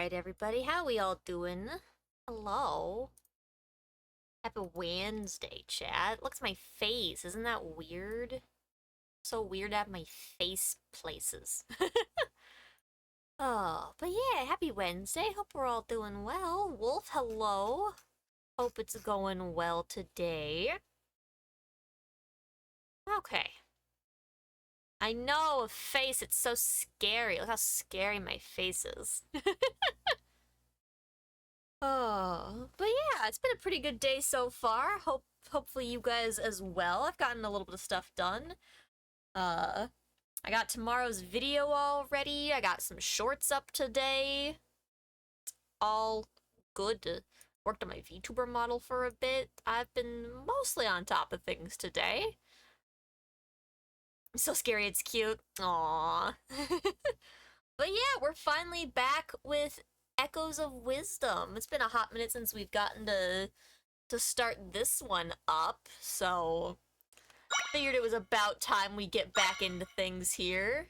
Alright, everybody, how we all doing? Hello? Happy Wednesday, chat. Look at my face, isn't that weird? So weird to have my face places. Oh, but yeah, happy Wednesday. Hope we're all doing well. Wolf, hello. Hope it's going well today. Okay. I know, a face, it's so scary. Look how scary my face is. Oh, but yeah, it's been a pretty good day so far. Hopefully you guys as well. I've gotten a little bit of stuff done. I got tomorrow's video all ready. I got some shorts up today. All good. Worked on my VTuber model for a bit. I've been mostly on top of things today. So scary, it's cute. Aww. But yeah, we're finally back with Echoes of Wisdom. It's been a hot minute since we've gotten to start this one up, so figured it was about time we get back into things here.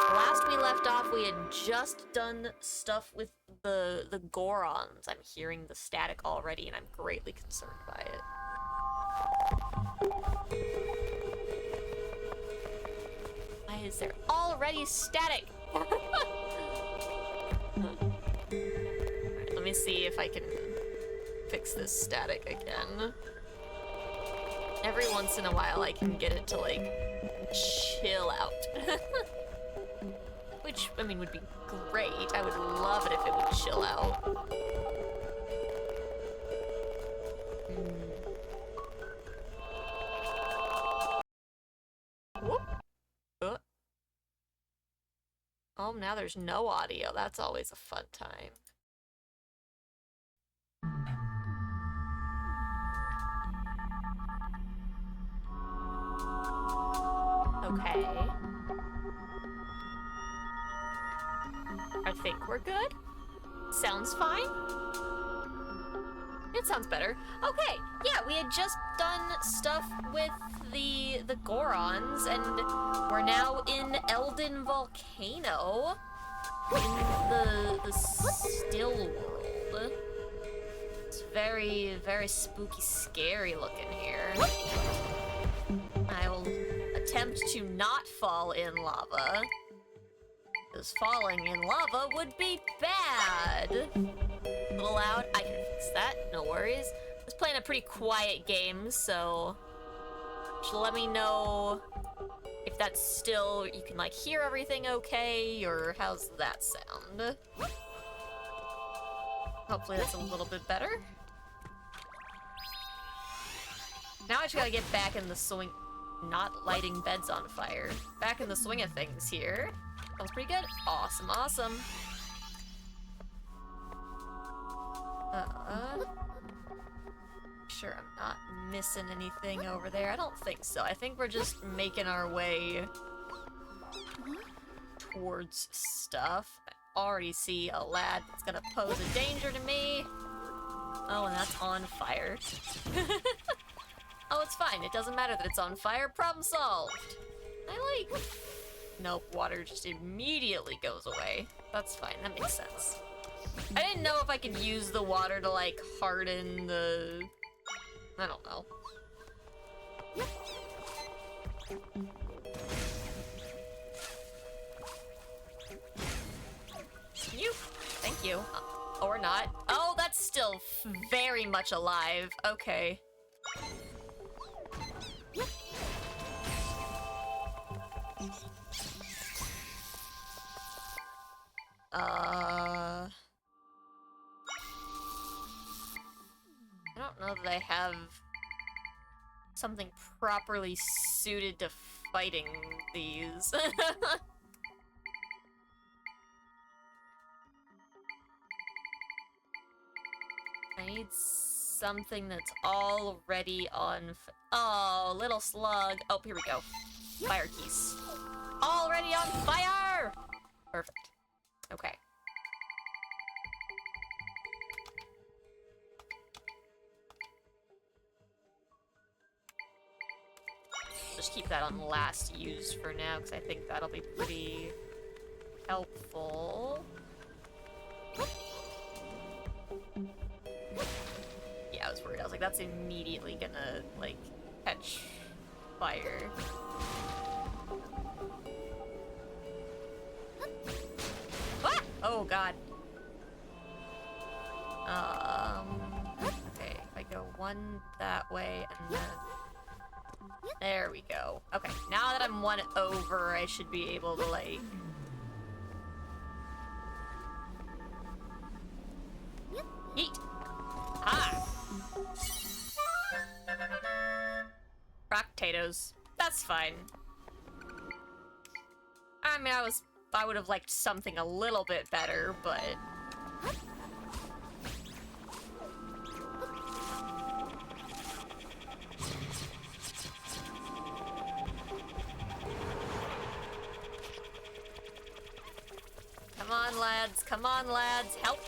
Last we left off, we had just done stuff with the Gorons. I'm hearing the static already, and I'm greatly concerned by it. Why is there already static? Alright, let me see if I can fix this static again. Every once in a while I can get it to, like, chill out. Which, I mean, would be great. I would love it if it would chill out. Whoop. Oh, now there's no audio. That's always a fun time. Okay. I think we're good. Sounds fine. It sounds better. Okay, yeah, we had just done stuff with the Gorons, and we're now in Elden Volcano, in the still world. It's very, very spooky, scary looking here. I will attempt to not fall in lava, because falling in lava would be bad. A little loud, I can fix that, no worries. I was playing a pretty quiet game, so just let me know if that's still, you can like hear everything okay, or how's that sound? Hopefully that's a little bit better. Now I just gotta get back in the swing, not lighting beds on fire. Back in the swing of things here. That was pretty good. Awesome, awesome. Sure I'm not missing anything over there. I don't think so. I think we're just making our way towards stuff. I already see a lad that's gonna pose a danger to me. Oh, and that's on fire. Oh, it's fine. It doesn't matter that it's on fire. Problem solved. I like... Nope, water just immediately goes away. That's fine. That makes sense. I didn't know if I could use the water to, like, harden the... I don't know. You. Thank you. Or not. Oh, that's still very much alive. Okay. I don't know that I have something properly suited to fighting these. I need something that's already on oh, little slug. Oh, here we go. Fire keys. Already on fire! Perfect. Okay. Just keep that on last use for now, because I think that'll be pretty helpful. Yeah, I was worried. I was like, that's immediately gonna, like, catch fire. Ah! Oh, God. Okay, if I go one that way and then... There we go. Okay, now that I'm one over, I should be able to, like... Yeet! Ah! Rock potatoes. That's fine. I mean, I would have liked something a little bit better, but... Come on, lads. Come on, lads. Help.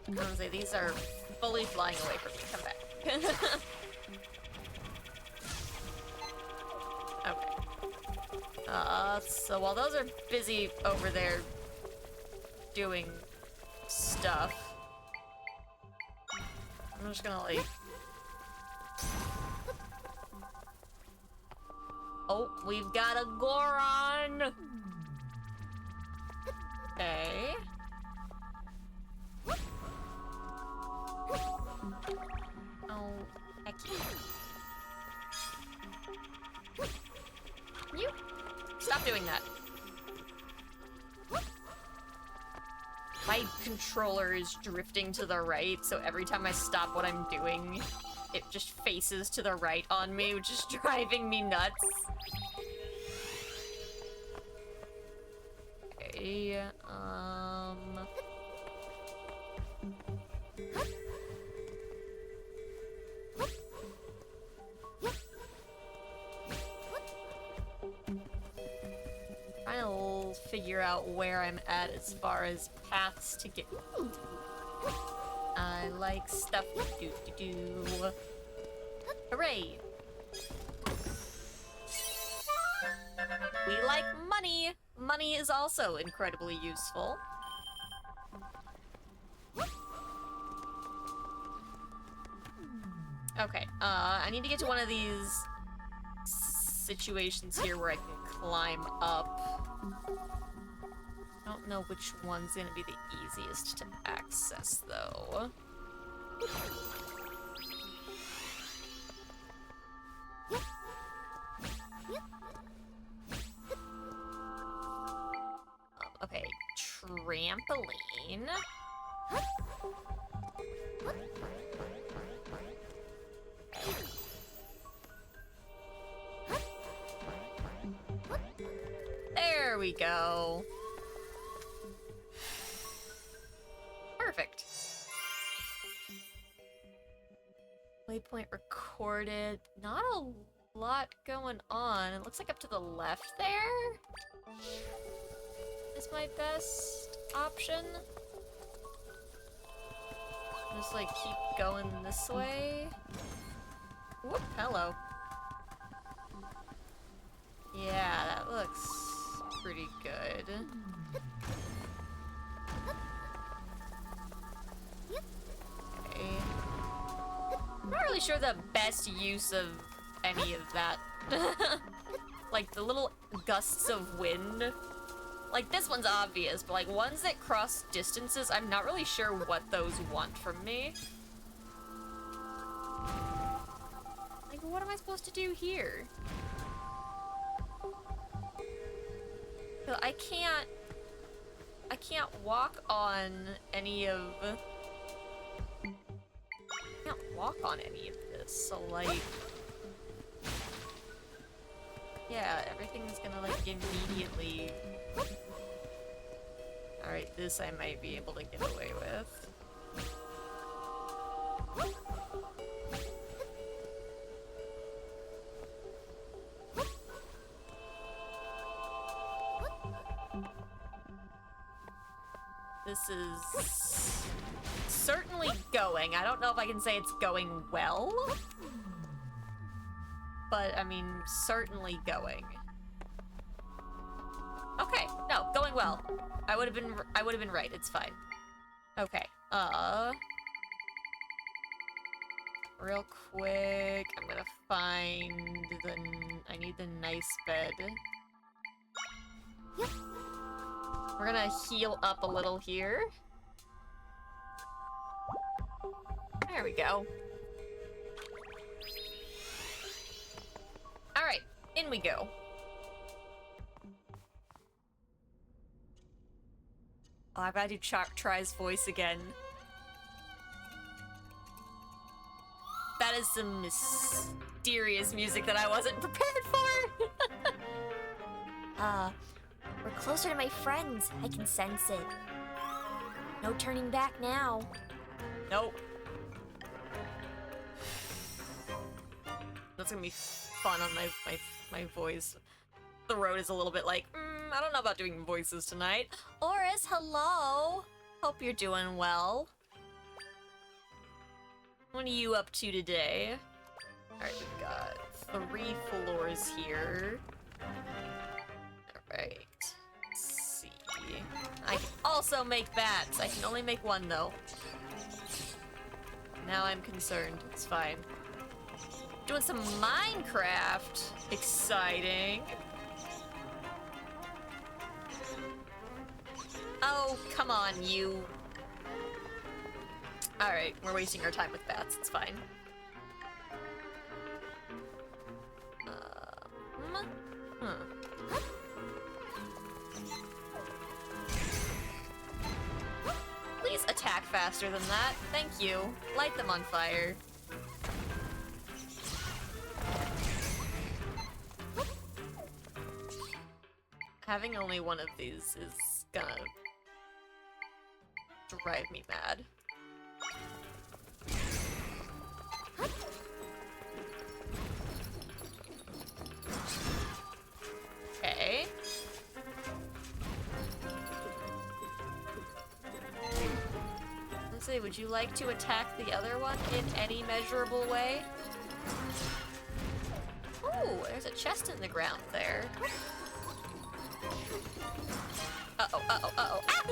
I'm gonna say these are fully flying away from me. Come back. Okay. So while those are busy over there doing stuff, I'm just gonna, like... Oh, we've got a Goron! Okay. Oh, heck you. Stop doing that. My controller is drifting to the right, so every time I stop what I'm doing, it just faces to the right on me, which is driving me nuts. Okay, trying to figure out where I'm at as far as paths to get. Ooh. I like stuff to do. Hooray! We like money! Money is also incredibly useful. Okay, I need to get to one of these situations here where I can climb up. I don't know which one's gonna be the easiest to access, though. Okay, trampoline. There we go. Perfect. Waypoint recorded. Not a lot going on. It looks like up to the left there is my best option. Just like keep going this way. Whoop, hello. Yeah, that looks pretty good. Okay. I'm not really sure the best use of any of that. Like the little gusts of wind. Like this one's obvious, but like ones that cross distances, I'm not really sure what those want from me. Like what am I supposed to do here? I can't walk on any of... I can't walk on any of this, so like... Yeah, everything's gonna like immediately... Alright, this I might be able to get away with. This is certainly going. I don't know if I can say it's going well. but I mean, certainly going. Okay, no, going well. I would have been right. It's fine. Okay. Real quick, I'm gonna find I need the nice bed. Yep. We're gonna heal up a little here. There we go. Alright, in we go. Oh, I gotta do Try's voice again. That is some mysterious music that I wasn't prepared for. We're closer to my friends. I can sense it. No turning back now. Nope. That's gonna be fun on my voice. The road is a little bit like, I don't know about doing voices tonight. Oris, hello. Hope you're doing well. What are you up to today? Alright, we've got 3 floors here. Alright. Let's see. I can also make bats. I can only make 1 though. Now I'm concerned. It's fine. Doing some Minecraft. Exciting. Oh, come on, you. Alright, we're wasting our time with bats. It's fine. Please attack faster than that. Thank you. Light them on fire. Having only 1 of these is gonna drive me mad. Okay. Let's see, would you like to attack the other one in any measurable way? Oh, there's a chest in the ground there. Uh-oh, uh-oh, uh-oh. Ah!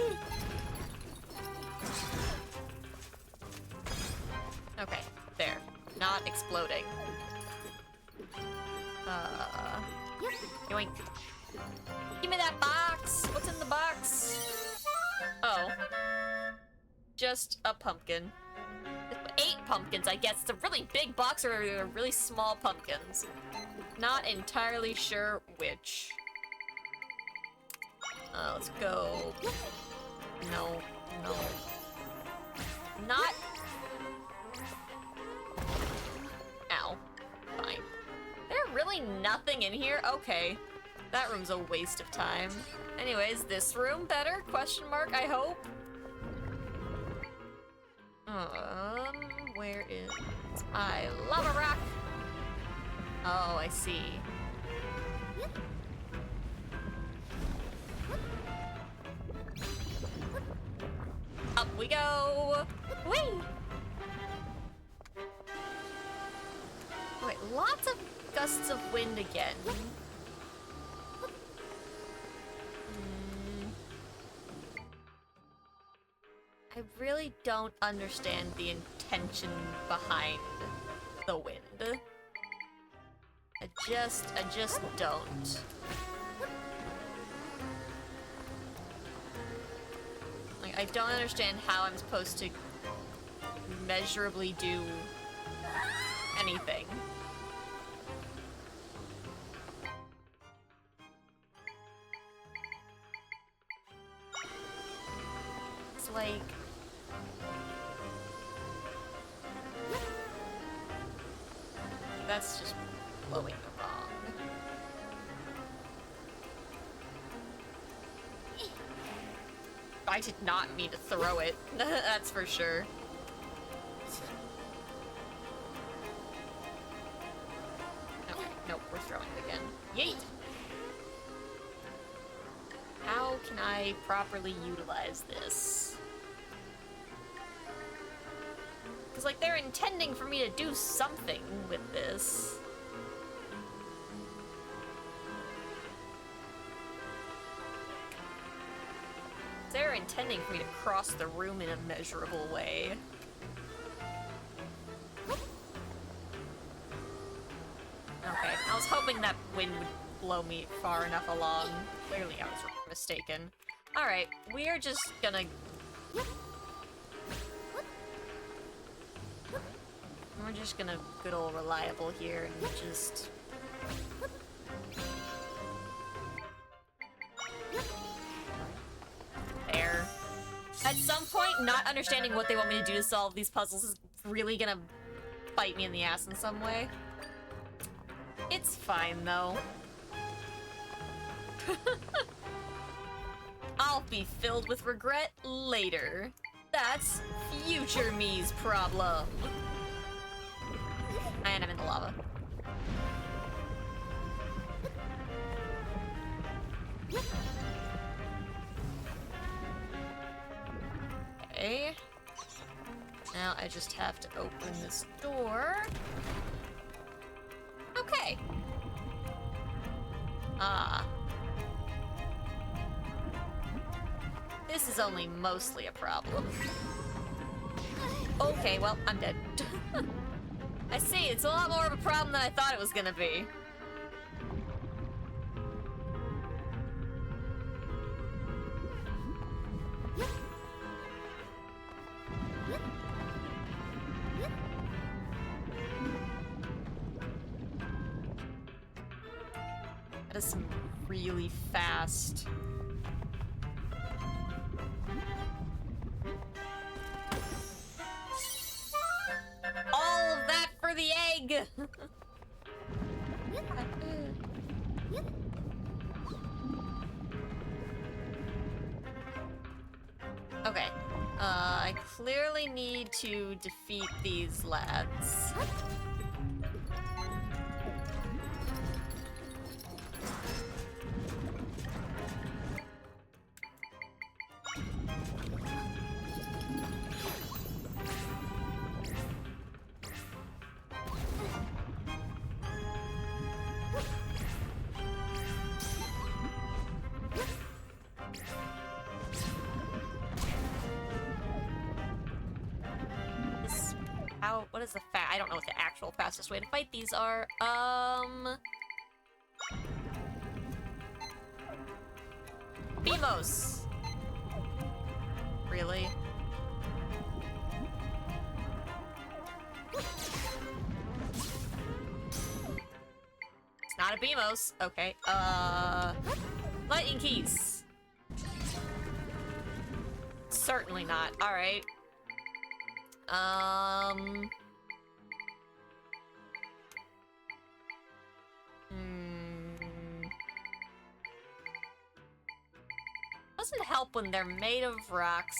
Okay, there. Not exploding. Yoink. Give me that box! What's in the box? Oh. Just a pumpkin. 8 pumpkins, I guess. It's a really big box or really small pumpkins. Not entirely sure which. Let's go. No, no. Not. Ow. Fine. There's really nothing in here? Okay. That room's a waste of time. Anyways, this room better? Question mark, I hope. Where is my lava rock? Oh, I see. Up we go! Whee! Wait, lots of gusts of wind again. I really don't understand the intention behind the wind. I just don't. Like, I don't understand how I'm supposed to measurably do anything. It's like... That's just blowing the wrong. I did not mean to throw it, that's for sure. Okay, nope, we're throwing it again. Yeet! How can I properly utilize this? Because, like, they're intending for me to do something with this. intending for me to cross the room in a measurable way. Okay, I was hoping that wind would blow me far enough along. Clearly I was mistaken. Alright, we're just gonna... We're just gonna good old reliable here and just... There. At some point, not understanding what they want me to do to solve these puzzles is really gonna bite me in the ass in some way. It's fine, though. I'll be filled with regret later. That's future me's problem. And I'm in the lava. Okay. Now I just have to open this door. Okay. Ah. This is only mostly a problem. Okay, well, I'm dead. I see, it's a lot more of a problem than I thought it was gonna be. That is some really fast... All of that for the egg! Okay. I clearly need to defeat these lads. What is the I don't know what the actual fastest way to fight these are. Beamos! Really? It's not a Beamos. Okay. Lightning keys. Certainly not. Alright. Doesn't help when they're made of rocks.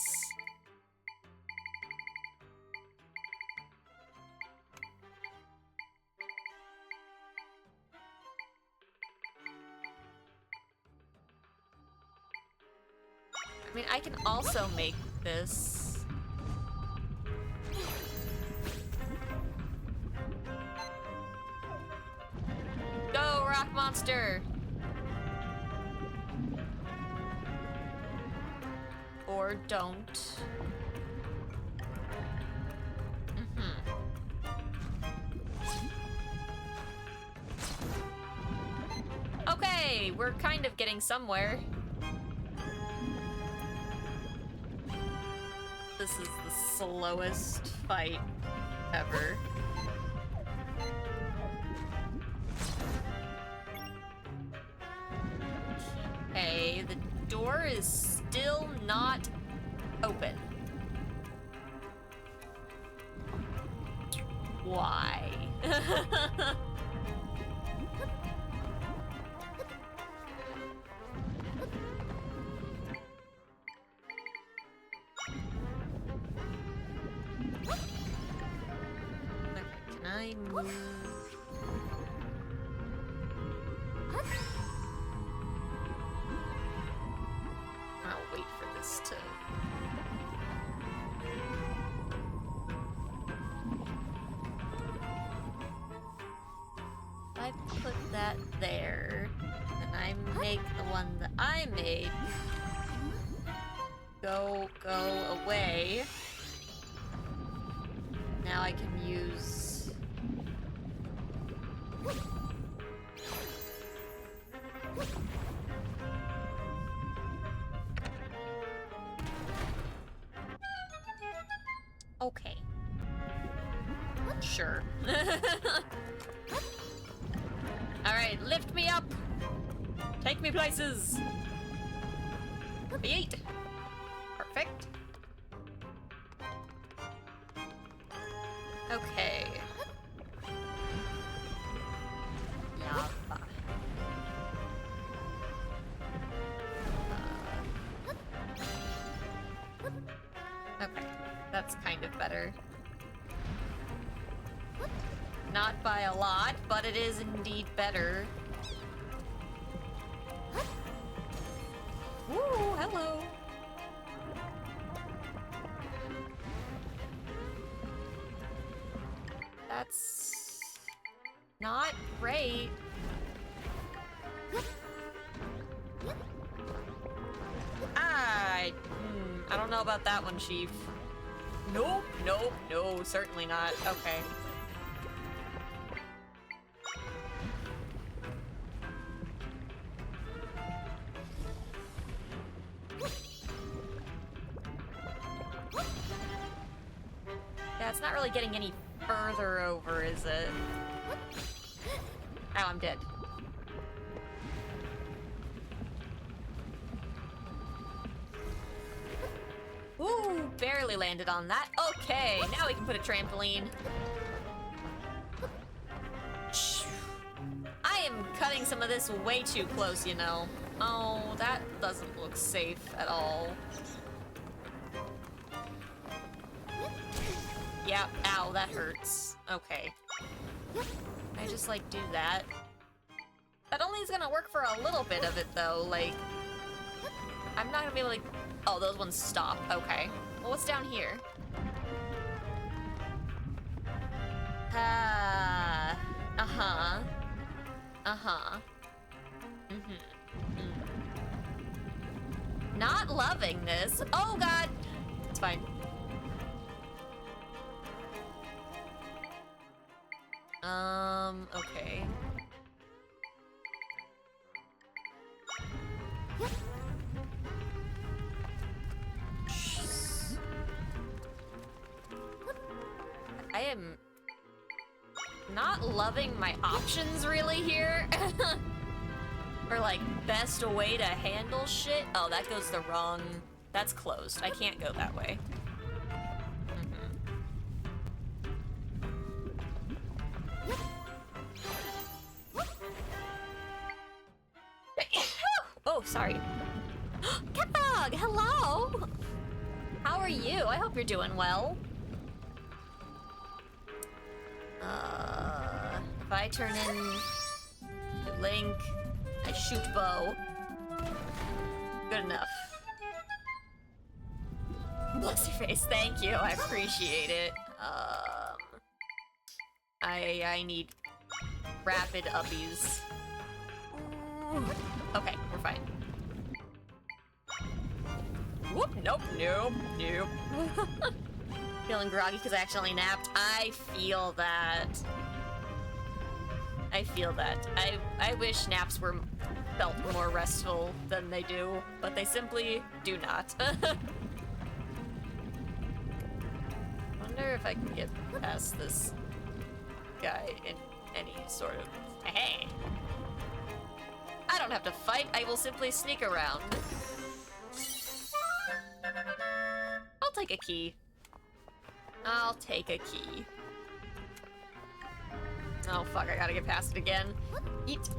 I mean, I can also make this. Go, rock monster! Or don't. Okay, we're kind of getting somewhere. This is the slowest fight ever. Okay, the door is still not open. Why? Can I move? I'll wait for this to... I put that there, and I make the one that I made Go away. Now I can use... Okay. Sure. Alright, lift me up! Take me places! Yeet! Perfect. Okay. Yabba. Okay, that's kind of better. Not by a lot, but it is indeed better. Woo, hello. That's not great. I don't know about that one, Chief. Nope, nope, no, certainly not. Okay. Yeah, it's not really getting any further over, is it? Oh, I'm dead. Ooh, barely landed on that. Okay, now we can put a trampoline. I am cutting some of this way too close, you know. Oh, that doesn't look safe at all. Yeah, ow, that hurts. Okay. I just, like, do that. That only is gonna work for a little bit of it, though. Like, I'm not gonna be able to... Oh, those ones stop. Okay. Well, what's down here? Uh-huh. Uh-huh. Not loving this. Oh, God. It's fine. Okay. Jeez. I am not loving my options really here. For like best way to handle shit. Oh, that goes the wrong. That's closed. I can't go that way. Oh, sorry. Catbug, hello! How are you? I hope you're doing well. If I turn in Link, I shoot bow. Good enough. Bless your face, thank you, I appreciate it. I need rapid uppies. Okay, we're fine. Whoop, nope, nope, nope. Feeling groggy because I accidentally napped. I feel that. I feel that. I wish naps felt more restful than they do, but they simply do not. Wonder if I can get past this guy in any sort of... Hey! I don't have to fight, I will simply sneak around. I'll take a key. I'll take a key. Oh fuck, I gotta get past it again. Eat.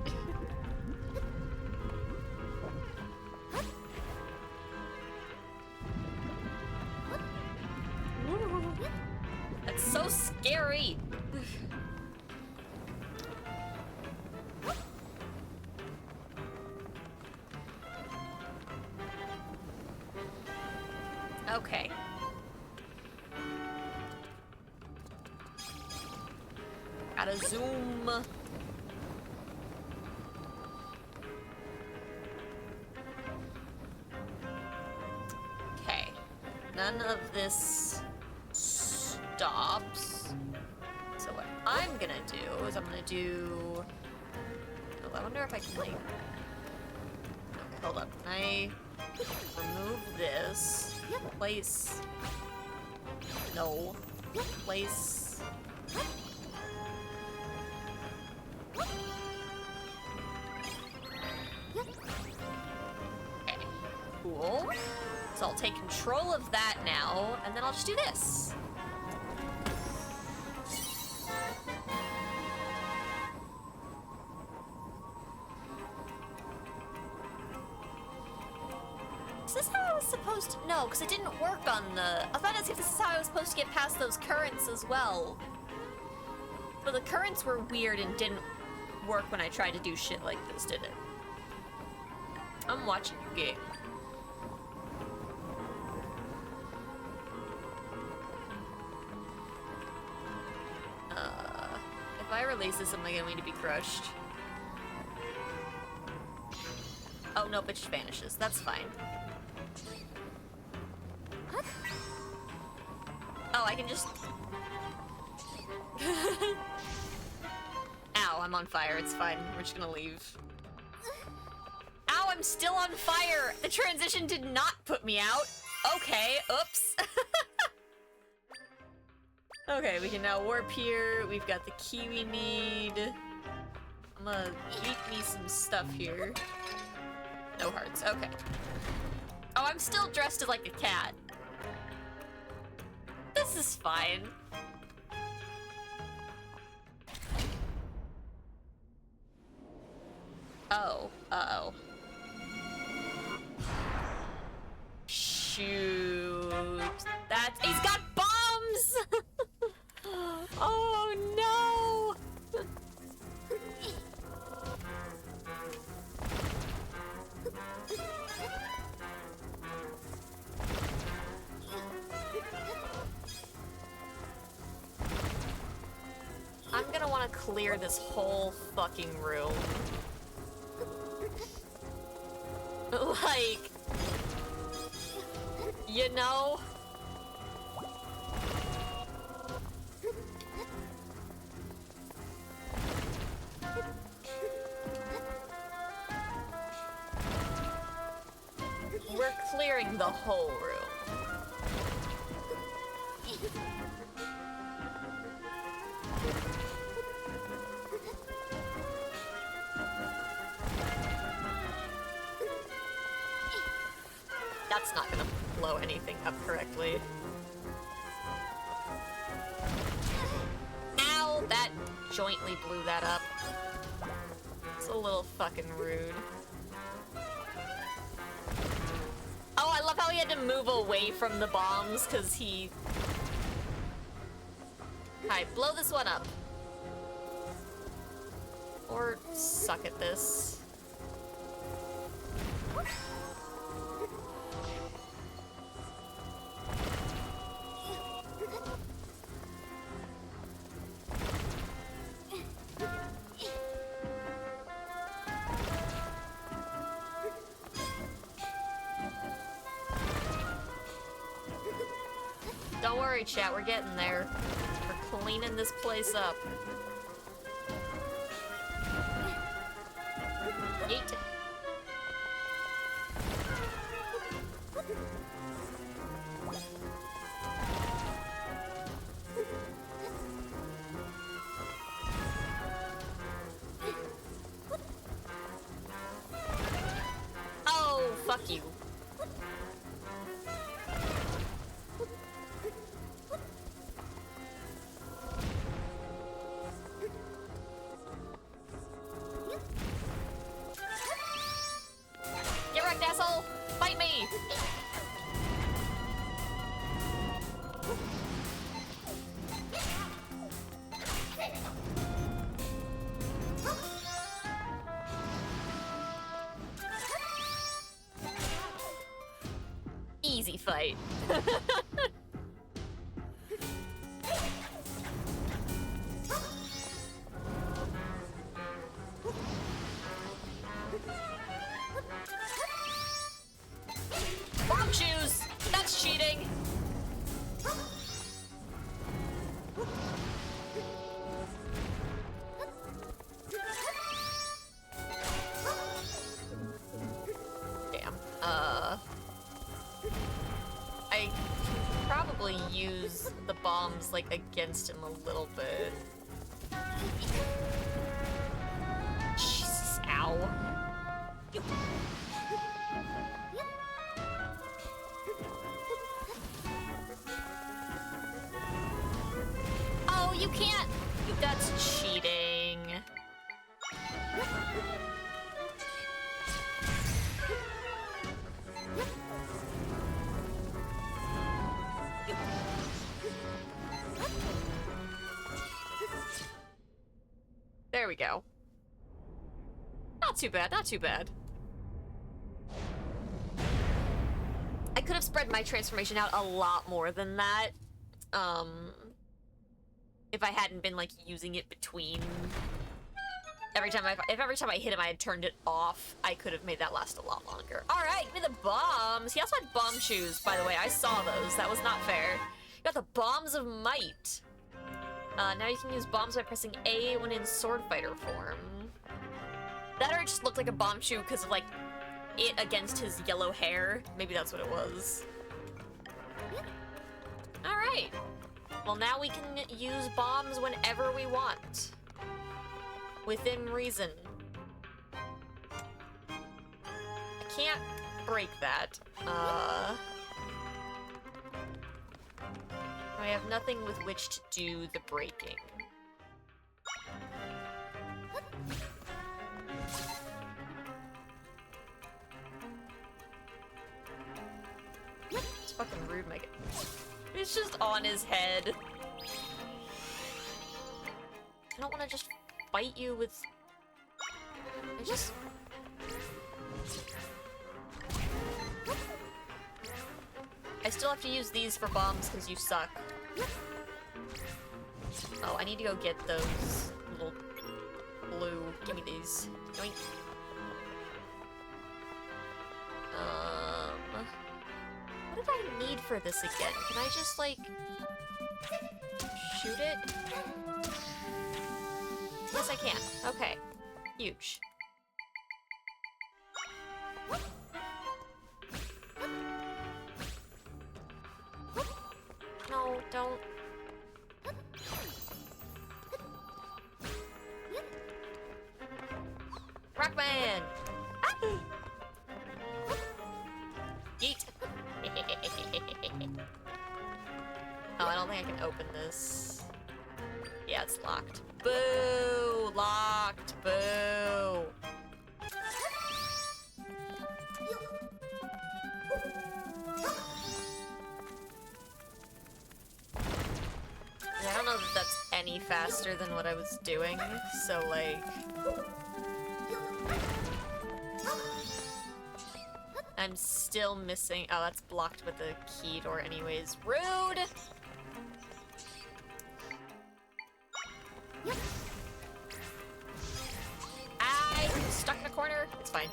That's so scary. Okay. Gotta zoom. Okay. none of this stops. So what I'm gonna do is I'm gonna do... Oh, I wonder if I can, like... Okay, hold up. Can I remove this? Place... No. Place... Okay. Cool. So I'll take control of that now, and then I'll just do this. Is this how I was supposed to... No, because it didn't work on the... I was about to see if this is how I was supposed to get past those currents as well. But the currents were weird and didn't work when I tried to do shit like this, did it? I'm watching you game. If I release this, am I going to be crushed? Oh, nope, it just vanishes. That's fine. Oh, I can just... Ow, I'm on fire. It's fine. We're just gonna leave. Ow, I'm still on fire! The transition did not put me out. Okay, oops. Okay, we can now warp here. We've got the key we need. I'm gonna eat me some stuff here. No hearts, okay. Oh, I'm still dressed as like a cat. This is fine. Oh, uh-oh. Shoot. That's... He's got bombs! Oh, no! I'm gonna want to clear this whole fucking room. Like... You know? We're clearing the whole room. That's not gonna blow anything up correctly. Ow! That jointly blew that up. It's a little fucking rude. Oh, I love how he had to move away from the bombs, because he... Alright, blow this one up. Or suck at this. Don't worry, chat, we're getting there. We're cleaning this place up. Yeet. Oh, fuck you. Get wrecked, asshole! Fight me! Easy fight. Wrong shoes! That's cheating! is, like, against him a little bit. Jesus, ow. Oh, you can't! That's cheating. There we go. Not too bad, not too bad. I could have spread my transformation out a lot more than that. If I hadn't been, like, using it between... If every time I hit him I had turned it off, I could have made that last a lot longer. Alright, give me the bombs! He also had bomb shoes, by the way. I saw those. That was not fair. You got the bombs of might. Now you can use bombs by pressing A when in sword fighter form. That or it just looked like a bomb shoe because of, like, it against his yellow hair. Maybe that's what it was. Alright. Well, now we can use bombs whenever we want. Within reason. I can't break that. I have nothing with which to do the breaking. It's fucking rude, Megan. It's just on his head. I don't want to just fight you with... I still have to use these for bombs because you suck. Oh, I need to go get those little blue. Give me these. Yoink. What did I need for this again? Can I just, like, shoot it? Yes, I can. Okay. Huge. No, don't. Rockman! Ah! Yeet! Oh, I don't think I can open this. Yeah, it's locked. Boo! Locked! Boo! I don't know that that's any faster than what I was doing, so, like... I'm still missing... Oh, that's blocked with the key door anyways. Rude! I'm stuck in a corner. It's fine.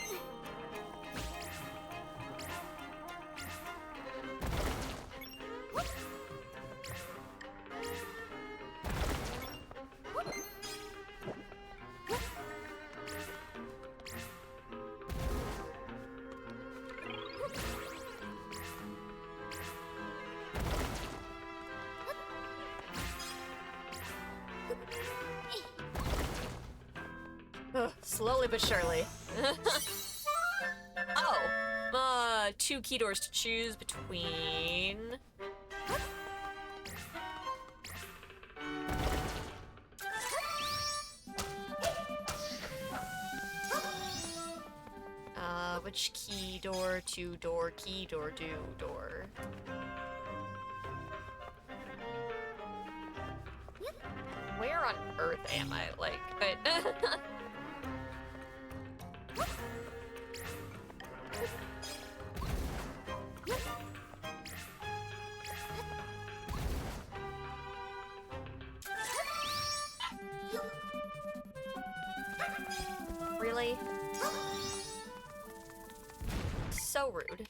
Ugh, slowly but surely. Oh! 2 key doors to choose between... which key door, 2 door, key door, do door? Where on earth am I? Like, Really? So rude.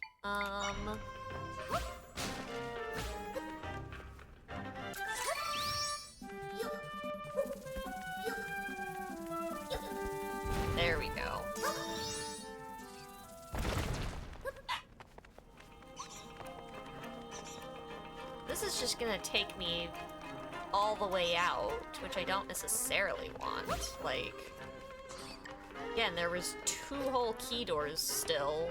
There we go. This is just gonna take me all the way out, which I don't necessarily want. Like, again, there was 2 whole key doors still.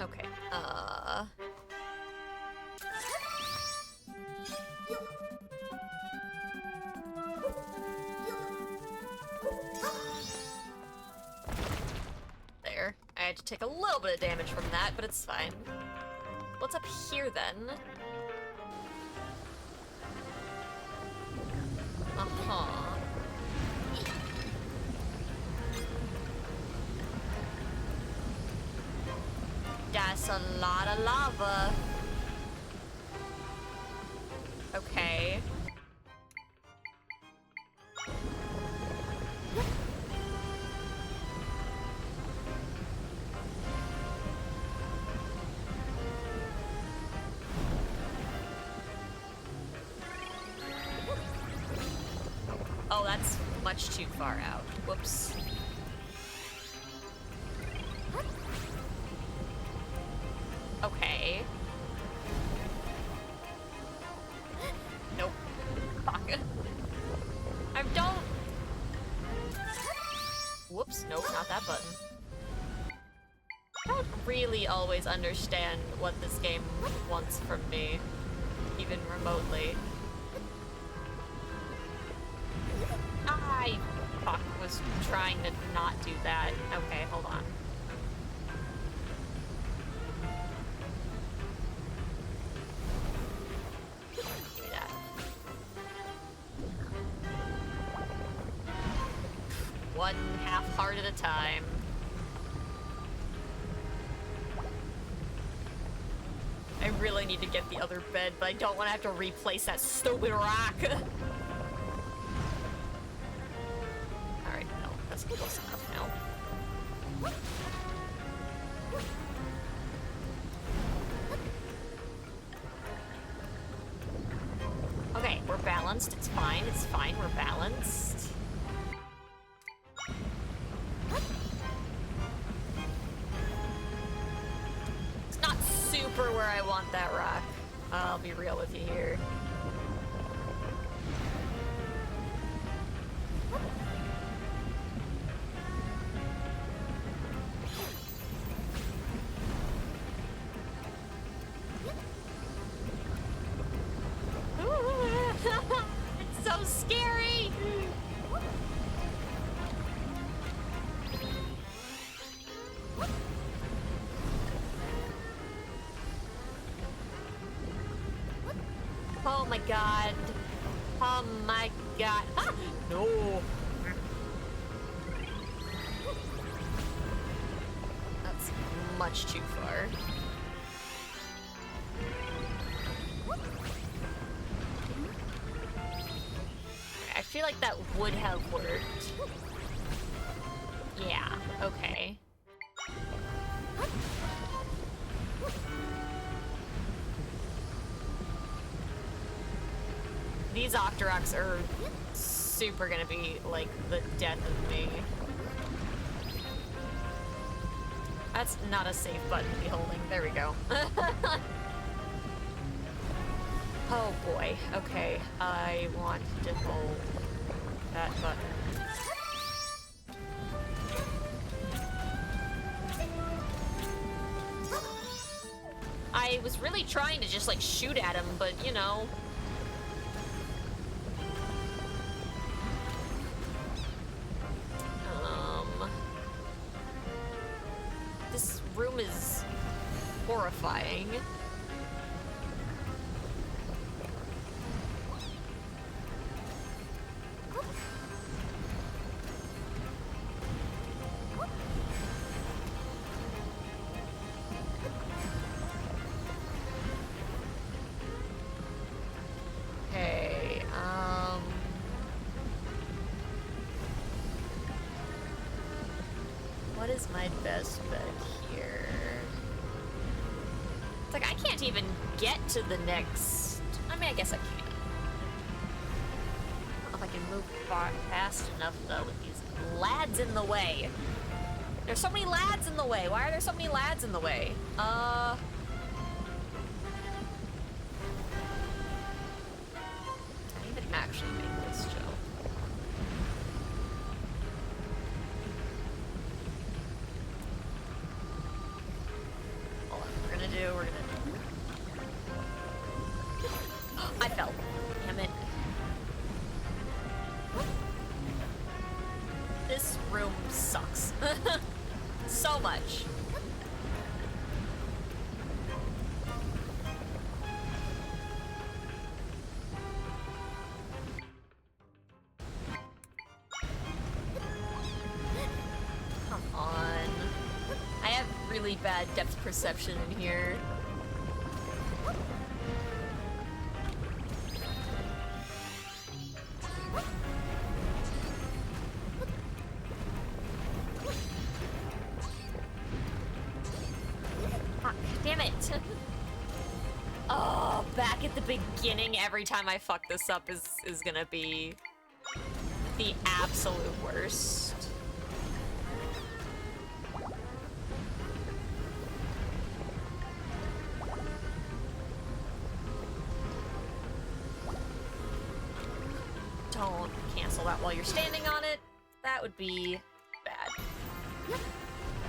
Okay, there. I had to take a little bit of damage from that, but it's fine. What's up here, then? Uh-huh. That's a lot of lava. Okay. Oh, that's much too far out. Whoops. Okay. Nope. Fuck. I don't... Whoops, nope, not that button. I don't really always understand what this game wants from me, even remotely. I was trying to not do that. Okay, hold on. Do that. One half heart at a time. I really need to get the other bed, but I don't want to have to replace that stupid rock. Alright, no, that's close enough now. Okay, we're balanced. It's fine. It's fine. We're balanced. It's not super where I want that rock. I'll be real with you here. It's so scary! Oh my god. Oh my god. Ah! No. That's much too far. I feel like that would have worked. Yeah, okay. These Octoroks are super gonna be, like, the death of me. That's not a safe button to be holding. There we go. Oh boy. Okay, I want to hold that button. I was really trying to just, like, shoot at him, but, you know... This room is horrifying. Okay, what is my best bet here? can't even get to the next... I mean, I guess I can. I don't know if I can move fast enough, though, with these lads in the way. There's so many lads in the way. Why are there so many lads in the way? Can I even actually make this jump? Hold on, we're gonna do. I fell. Damn it. This room sucks. So much. Come on. I have really bad depth perception in here. Beginning every time I fuck this up is gonna be the absolute worst. Don't cancel that while you're standing on it. That would be bad.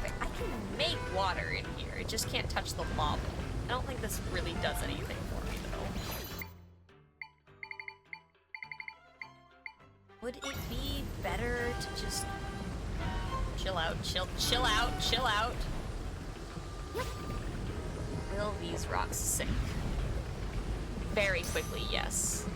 Okay, I can make water in here. It just can't touch the lava. I don't think this really does anything for me, though. Would it be better to just chill out, chill out? Will these rocks sink? Very quickly, yes.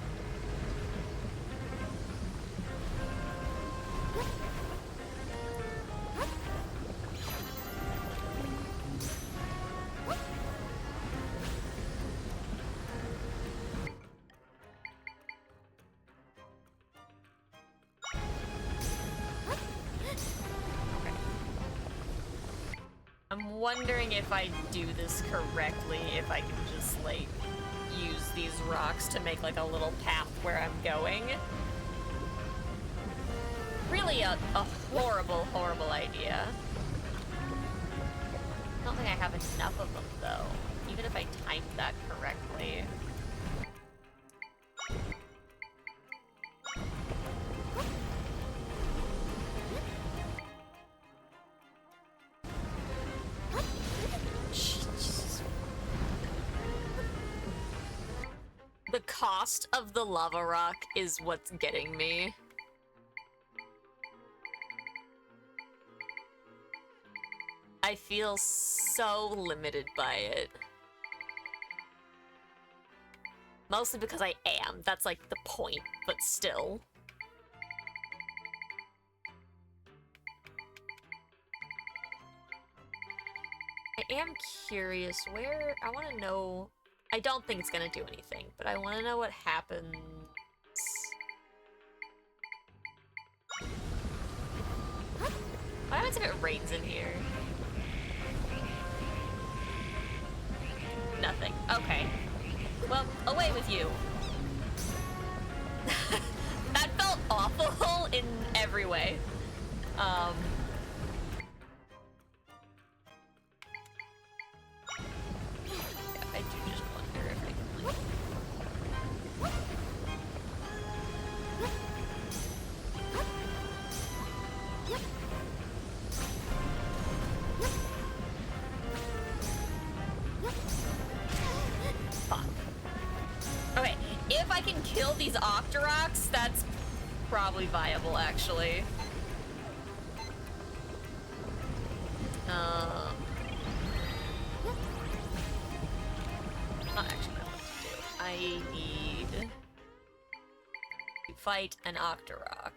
I'm wondering if I do this correctly, if I can just, like, use these rocks to make, like, a little path where I'm going. Really a horrible, horrible idea. I don't think I have enough of them, though, even if I timed that correctly. The cost of the lava rock is what's getting me. I feel so limited by it. Mostly because I am. That's like the point, but still. I am curious where... I want to know... I don't think it's gonna do anything, but I want to know what happens... What happens if it rains in here? Nothing. Okay. Well, away with you. That felt awful in every way. Yeah, I do just wonder if I can, like... Fuck. Okay, if I can kill these Octoroks, that's probably viable, actually. Not actually what I want to do. I need to fight an Octorok.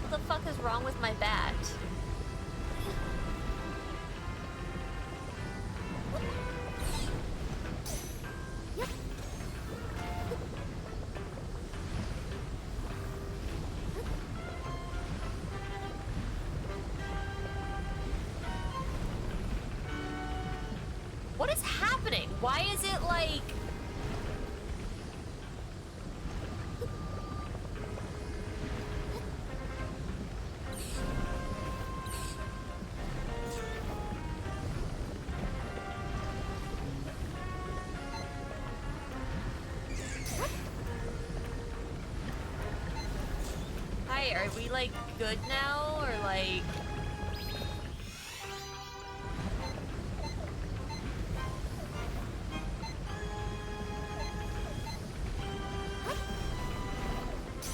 What the fuck is wrong with my bat? What is happening? Why is it like... Hi, are we like good now or like...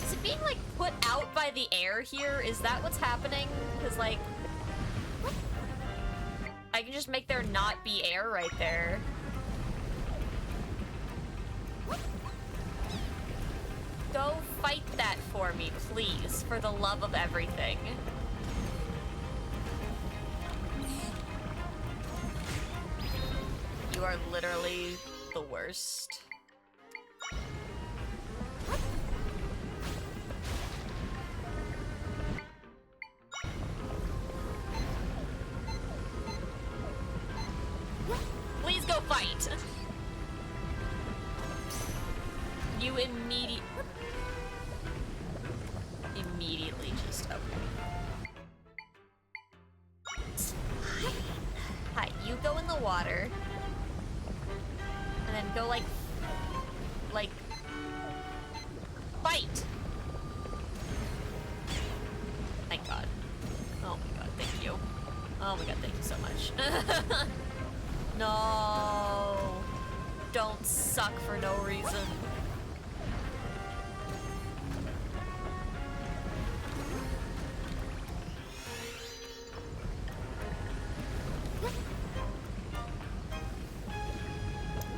Is it being like put out by the air here? Is that what's happening? Because like... I can just make there not be air right there. Go fight that for me, please, for the love of everything. You are literally the worst. Please go fight! You immediately just... Okay. Hi, you go in the water. And then go like... Fight! Thank God. Oh my God, thank you. Oh my God, thank you so much. No. Don't suck for no reason.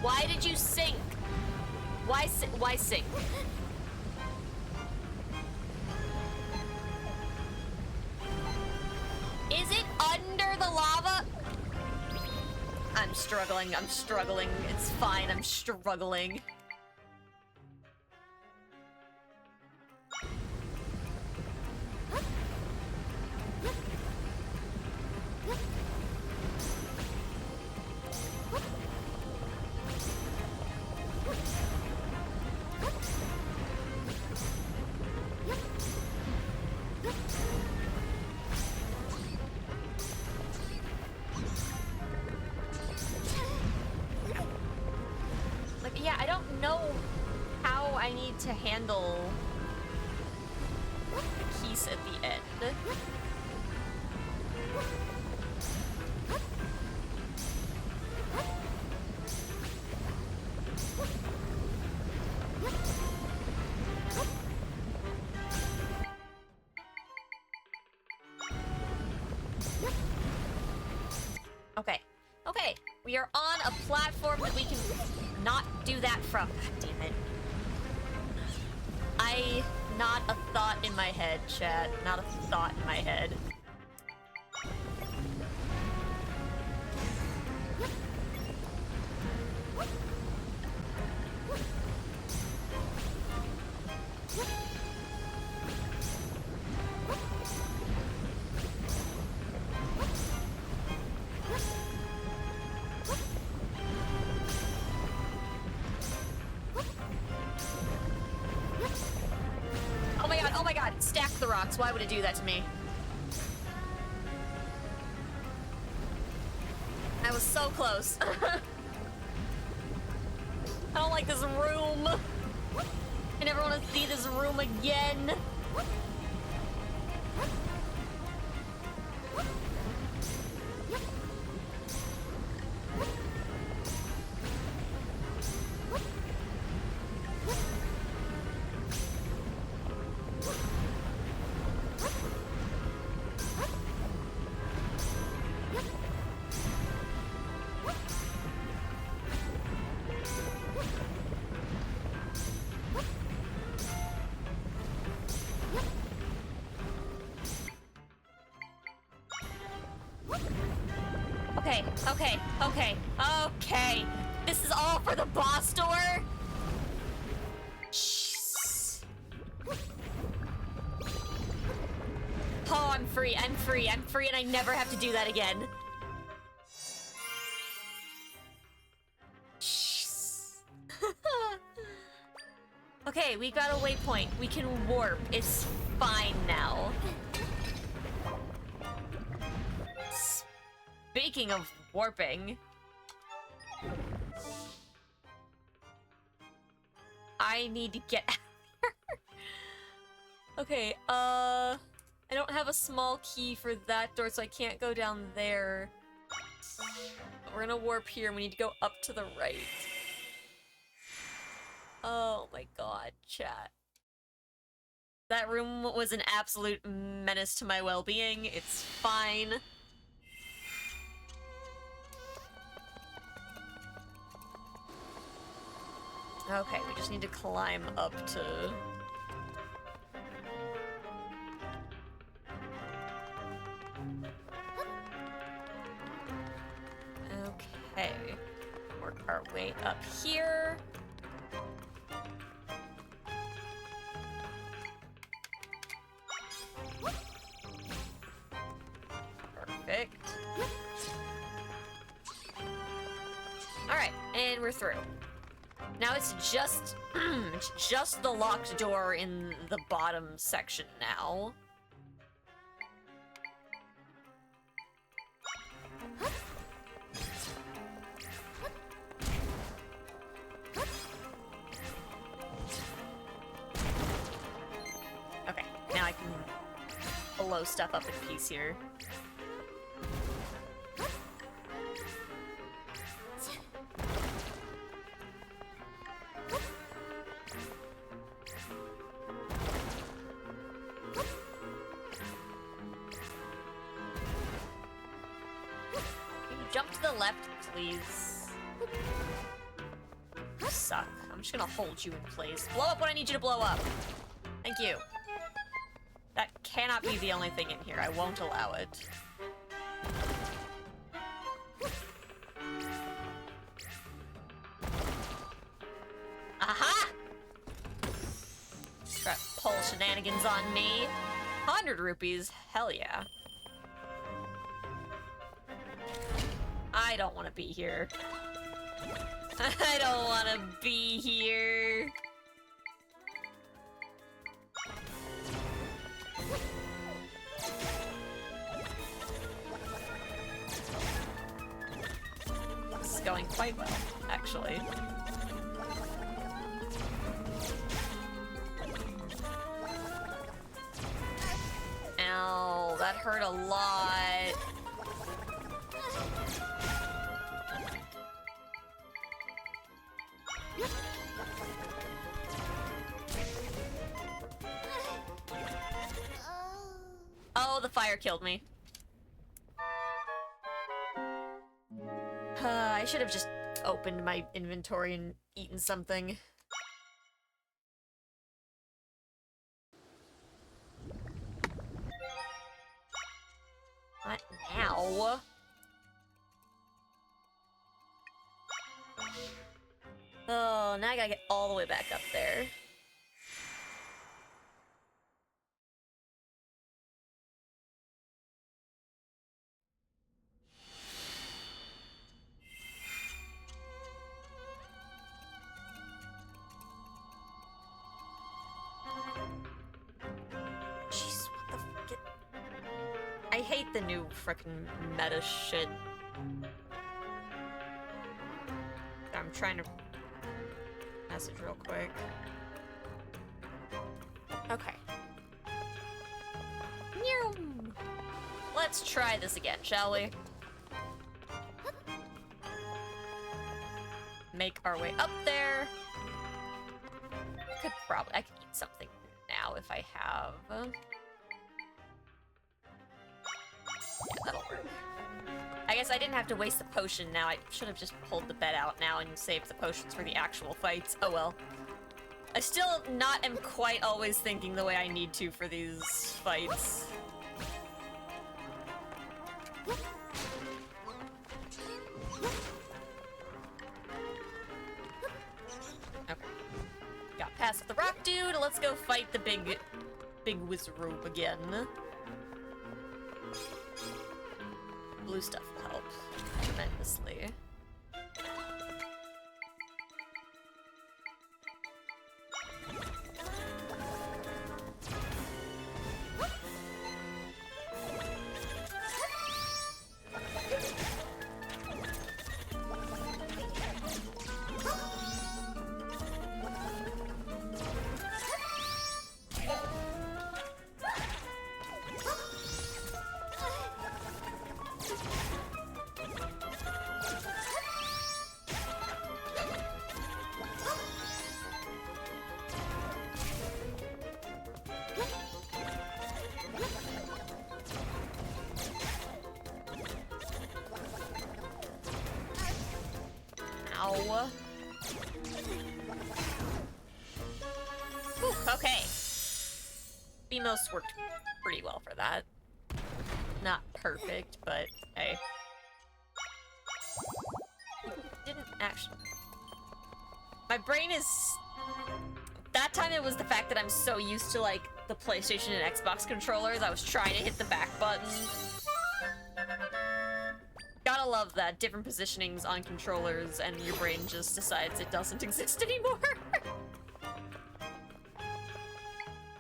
Why did you sink? Why sink? Is it under the lava? I'm struggling, it's fine, I'm struggling. Yeah, I don't know how I need to handle the piece at the end. Okay. Okay, we are on a platform that we can not do that from. God damn it. Not a thought in my head, chat. Not a thought in my head. Oh my god, stack the rocks. Why would it do that to me? I was so close. I don't like this room. I never want to see this room again. Okay. This is all for the boss door? Jeez. Oh, I'm free, and I never have to do that again. Okay, we got a waypoint. We can warp. It's fine now. Speaking of warping, I need to get out of here. Okay, I don't have a small key for that door, so I can't go down there. We're gonna warp here, and we need to go up to the right. Oh my god, chat. That room was an absolute menace to my well-being. It's fine. Okay, we just need to climb up to... Okay. Work our way up here. Perfect. Alright, and we're through. Now it's just it's just the locked door in the bottom section now. Okay, now I can blow stuff up in peace here. Jump to the left, please. You suck. I'm just gonna hold you in place. Blow up what I need you to blow up. Thank you. That cannot be the only thing in here. I won't allow it. Aha! Try to pull shenanigans on me. 100 rupees? Hell yeah. I don't want to be here. I don't want to be here. This is going quite well, actually. Ow, that hurt a lot. Oh, the fire killed me. I should have just opened my inventory and eaten something. What now? Oh, now I gotta get all the way back up there. Jeez, what the fuck? I hate the new frickin' meta shit. I'm trying to message real quick. Okay. Let's try this again, shall we? Make our way up there. I could eat something now if I have. Yeah, that'll work. I guess I didn't have to waste the potion now. I should have just pulled the bed out now and saved the potions for the actual fights. Oh well. I still am quite always thinking the way I need to for these fights. Okay. Got past the rock dude. Let's go fight the big Wizroop again. Blue stuff will help tremendously. Whew, okay. Beamos worked pretty well for that. Not perfect, but hey. Didn't actually... My brain is... That time it was the fact that I'm so used to, like, the PlayStation and Xbox controllers, I was trying to hit the back button. Gotta love that. Different positionings on controllers, and your brain just decides it doesn't exist anymore.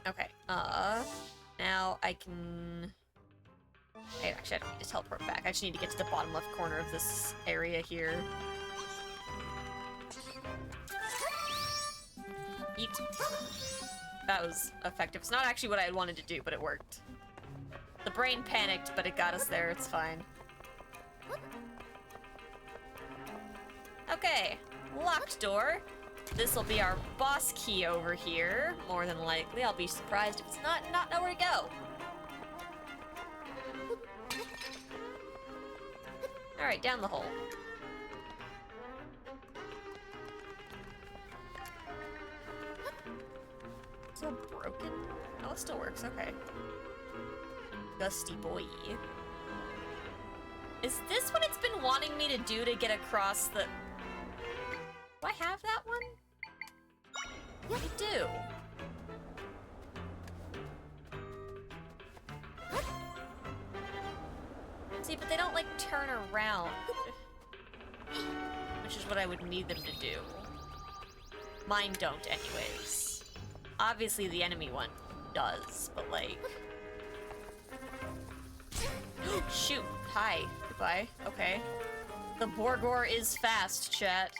Okay, now I can... Actually, I don't need to teleport back. I just need to get to the bottom left corner of this area here. Eat. That was effective. It's not actually what I had wanted to do, but it worked. The brain panicked, but it got us there. It's fine. Okay, locked door. This will be our boss key over here. More than likely, I'll be surprised if it's not know where to go. All right, down the hole. Still broken? Oh, it still works. Okay. Gusty boy. Is this what it's been wanting me to do to get across the... Do I have that one? Yeah, I do. See, but they don't, like, turn around. Which is what I would need them to do. Mine don't, anyways. Obviously, the enemy one does, but, like... Shoot. Hi. Goodbye. Okay. The Borgor is fast, chat.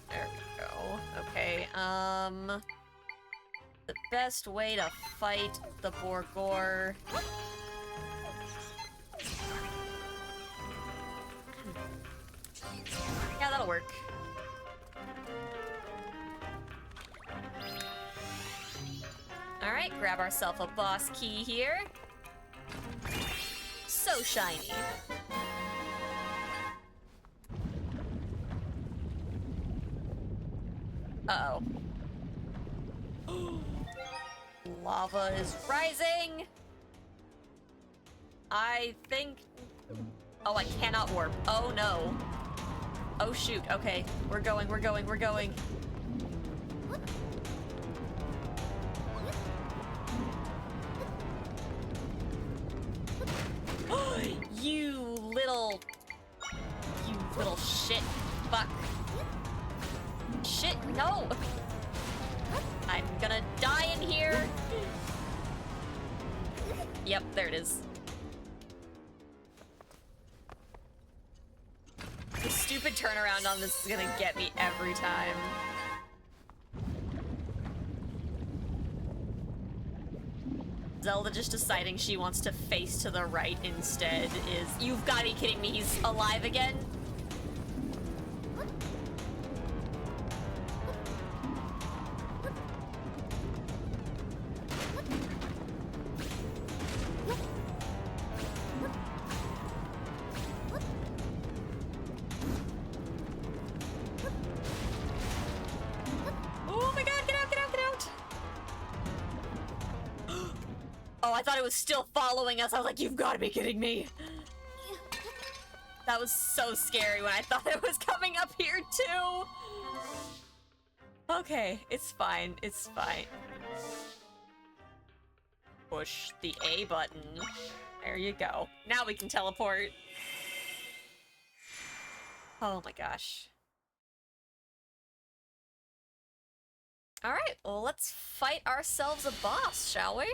There we go. Okay, the best way to fight the Borgor... Yeah, that'll work. Alright, grab ourselves a boss key here. So shiny. Uh-oh. Lava is rising! I think... Oh, I cannot warp. Oh, no. Oh, shoot. Okay. We're going, we're going, we're going. You little shit. Fuck. Shit, no! I'm gonna die in here! Yep, there it is. The stupid turnaround on this is gonna get me every time. Zelda just deciding she wants to face to the right instead is... You've gotta be kidding me, he's alive again? Oh my god, get out, get out, get out! Oh, I thought it was still following us. I was like, you've got to be kidding me. That was so scary when I thought it was coming up here too. Okay, it's fine. It's fine. Push the A button. There you go. Now we can teleport. Oh my gosh. Alright, well let's fight ourselves a boss, shall we?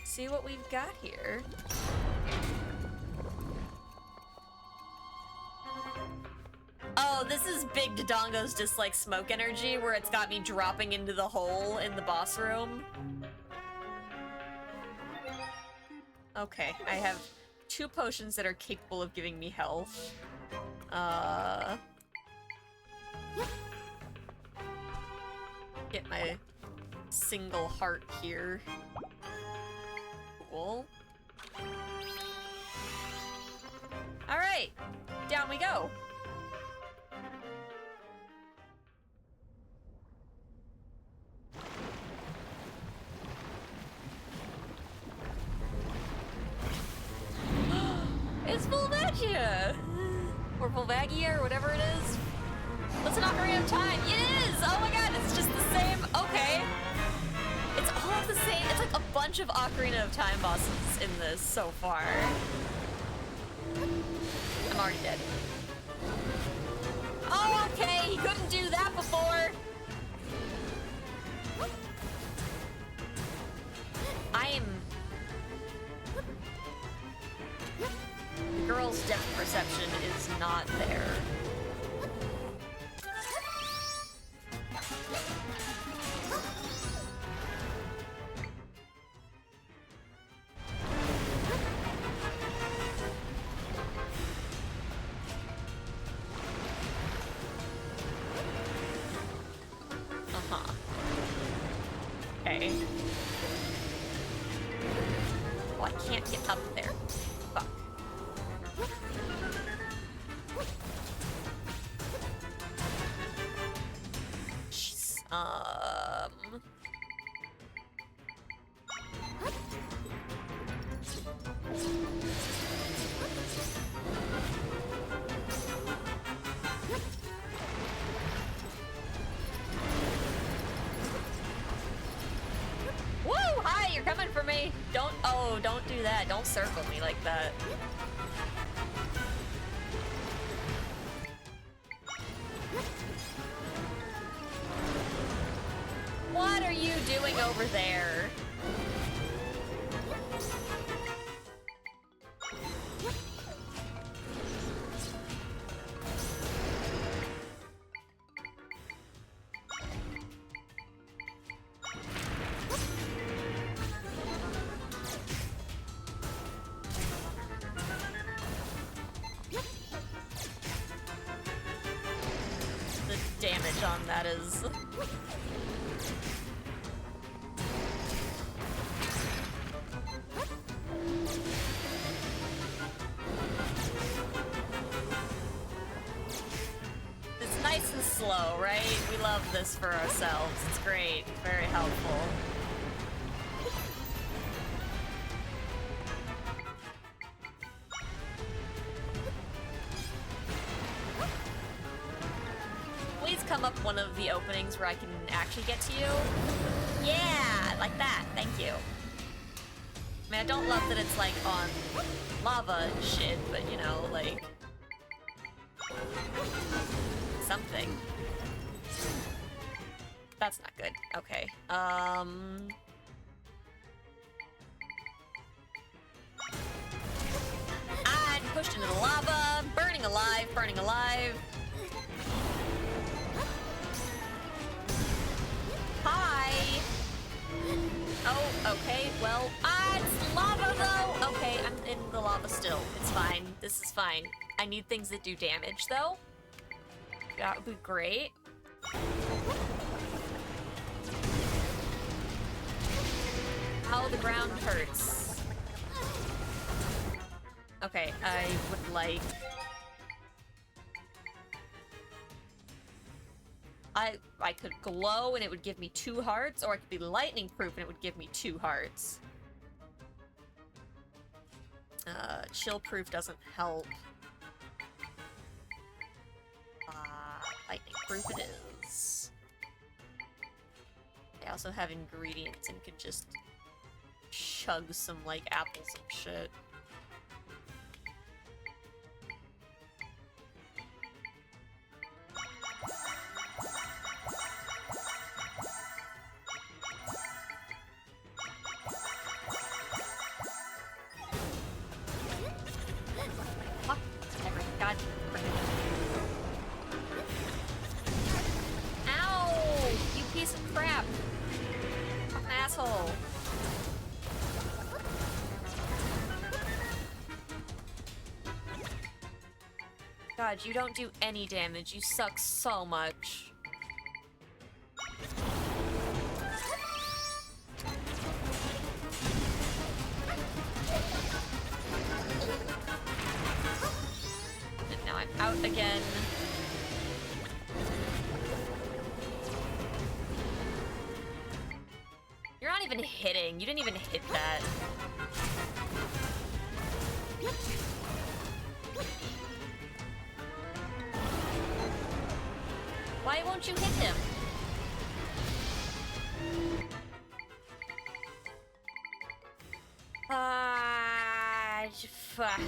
See what we've got here. Oh, this is Big Dodongo's dislike smoke energy, where it's got me dropping into the hole in the boss room. Okay, I have 2 potions that are capable of giving me health. Get my single heart here. Cool. Alright, down we go. It's Volvagia! Or Volvagia, or whatever it is. That's an Ocarina of Time. It is! Oh my god, it's just the same. Okay. It's all the same. It's like a bunch of Ocarina of Time bosses in this so far. I'm already dead. Oh, okay. He couldn't do that before. I am... The girl's depth perception is not there. Okay. Oh, I can't get up there. Fuck. Jeez. Woo! Hi, you're coming for me. Don't do that. Don't circle me like that. What are you doing over there? The damage on that is... It's nice and slow, right? We love this for ourselves. It's great. Very helpful. Please come up one of the openings where I can actually get to you. Yeah, like that. Thank you. I mean, I don't love that it's like on lava and shit, but you know, like... something. That's not good. Okay. I'm pushed into the lava. Burning alive, burning alive. Hi! Oh, okay, well, it's lava though! Okay, I'm in the lava still. It's fine. This is fine. I need things that do damage though. That would be great. Ow, the ground hurts. Okay, I would like... I could glow and it would give me 2 hearts, or I could be lightning proof and it would give me 2 hearts. Chill proof doesn't help. Lightning proof it is. I also have ingredients and could just chug some, like, apples and shit. Fuck. God. Ow! You piece of crap. Fucking asshole. God, you don't do any damage. You suck so much. out again. You're not even hitting. You didn't even hit that. Why won't you hit him? Fuck.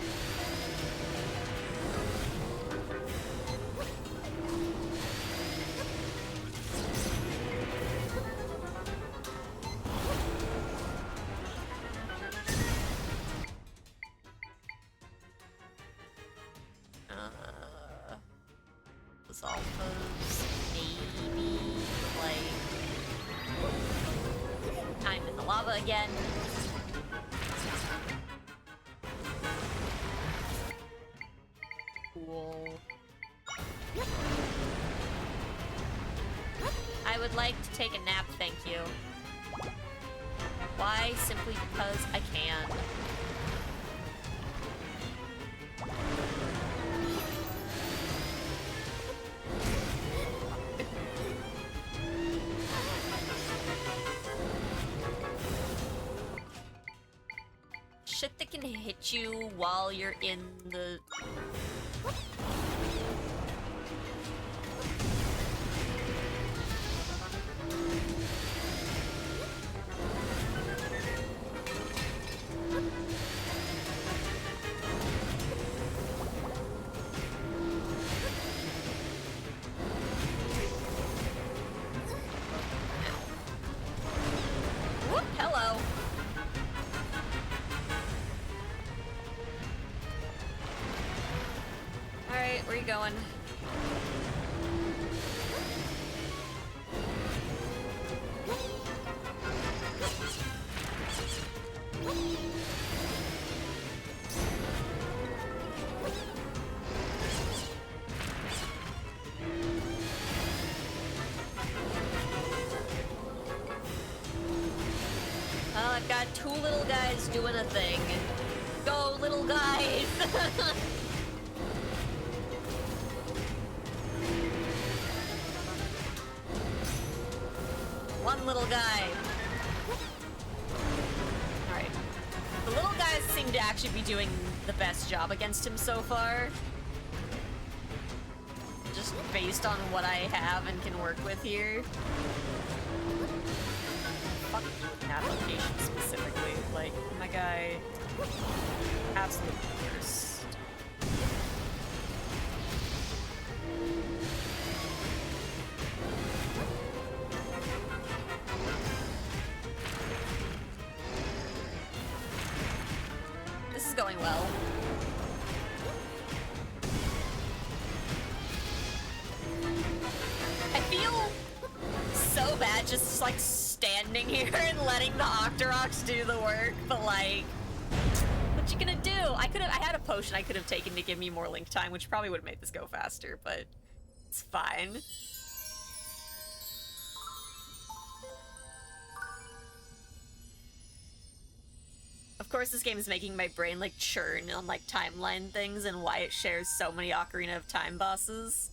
Zalfos, maybe, like... I'm in the lava again. Cool. I would like to take a nap, thank you. Why? Simply because I can. Shit that can hit you while you're in the... Whoop, hello. Alright, where you going? Well, I've got two little guys doing a thing. Go, little guys! One little guy. Alright. The little guys seem to actually be doing the best job against him so far. Just based on what I have and can work with here. Fuck application specifically. Like, my guy... absolute worst. This is going well. I feel so bad just like standing here and letting the Octoroks do the work, but like, what you gonna do? I had a potion I could have taken to give me more link time, which probably would have made this go faster, but it's fine. Of course, this game is making my brain like churn on like timeline things and why it shares so many Ocarina of Time bosses.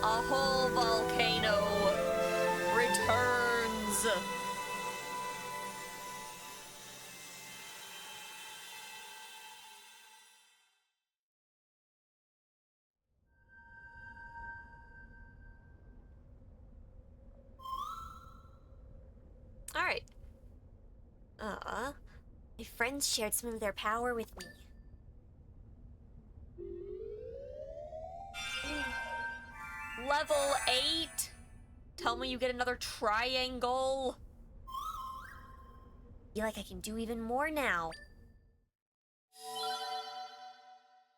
A whole volcano returns. All right. My friends shared some of their power with me. Level 8. Tell me you get another triangle. Feel like I can do even more now.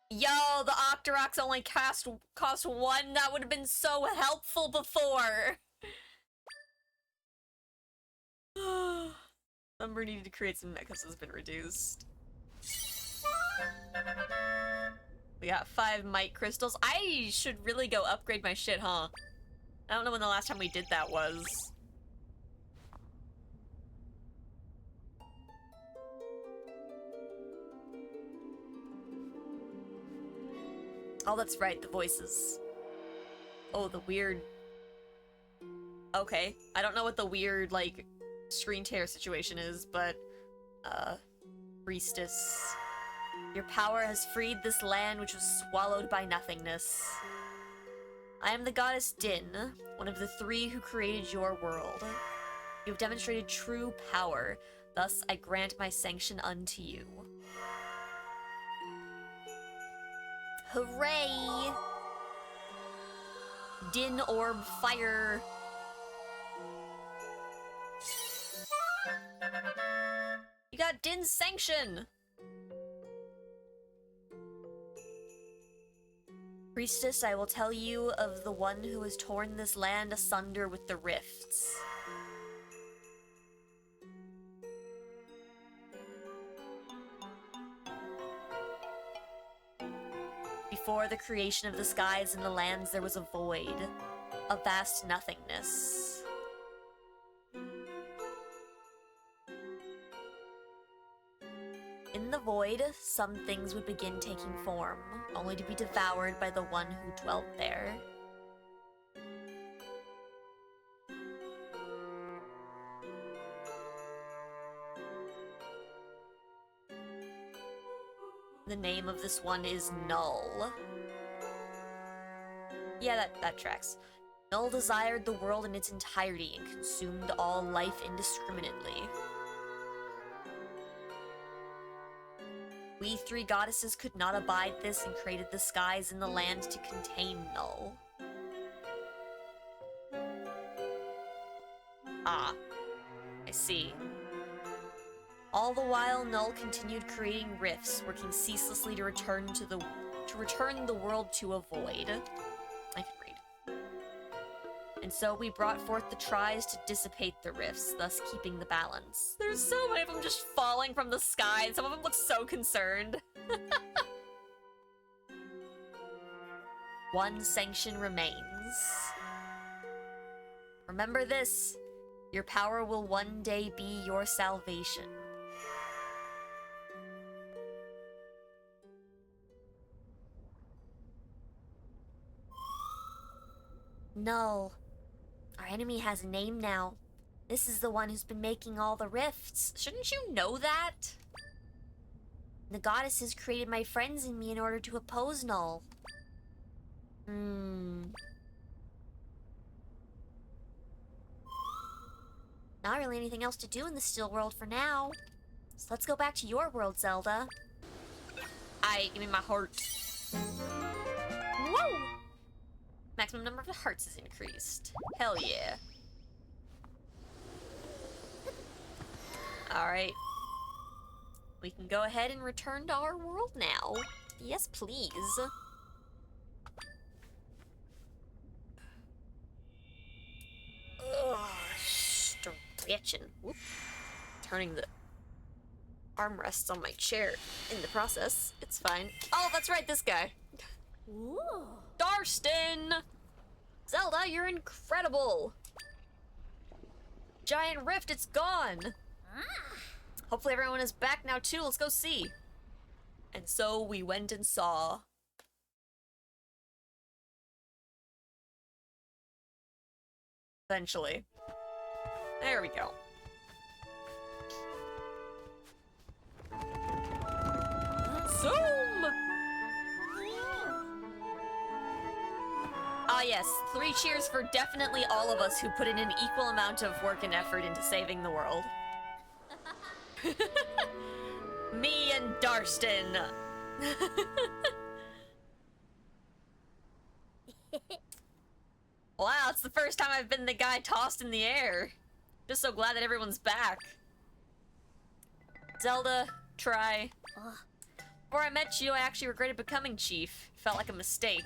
Yo, the Octoroks only cost one. That would have been so helpful before. Number needed to create some mechas has been reduced. We got 5 Might Crystals. I should really go upgrade my shit, huh? I don't know when the last time we did that was. Oh, that's right, the voices. Oh, the weird... Okay, I don't know what the weird, like, screen tear situation is, but... Priestess. Your power has freed this land which was swallowed by nothingness. I am the goddess Din, one of the 3 who created your world. You have demonstrated true power, thus I grant my sanction unto you. Hooray! Din Orb Fire! You got Din's sanction! Priestess, I will tell you of the one who has torn this land asunder with the rifts. Before the creation of the skies and the lands, there was a void, a vast nothingness. In the void, some things would begin taking form, only to be devoured by the one who dwelt there. The name of this one is Null. Yeah, that tracks. Null desired the world in its entirety and consumed all life indiscriminately. We 3 goddesses could not abide this and created the skies and the land to contain Null. Ah, I see. All the while, Null continued creating rifts, working ceaselessly to return the world to a void. I can read. And so we brought forth the tries to dissipate the rifts, thus keeping the balance. There's so many of them just falling from the sky, and some of them look so concerned. One sanction remains. Remember this, your power will one day be your salvation. Null. Our enemy has a name now. This is the one who's been making all the rifts. Shouldn't you know that? The goddesses created my friends and me in order to oppose Null. Not really anything else to do in the still world for now. So let's go back to your world, Zelda. Give me my heart. Whoa! Maximum number of hearts is increased. Hell yeah. Alright. We can go ahead and return to our world now. Yes, please. Ugh, stretching. Whoop. Turning the armrests on my chair in the process. It's fine. Oh, that's right, this guy. Ooh. Darston! Zelda, you're incredible! Giant rift, it's gone! Hopefully everyone is back now too, let's go see. And so we went and saw. Eventually. There we go. Zoom! Ah yes, 3 cheers for definitely all of us who put in an equal amount of work and effort into saving the world. Me and Darston. Wow, it's the first time I've been the guy tossed in the air. Just so glad that everyone's back. Zelda, try. Before I met you, I actually regretted becoming chief. It felt like a mistake.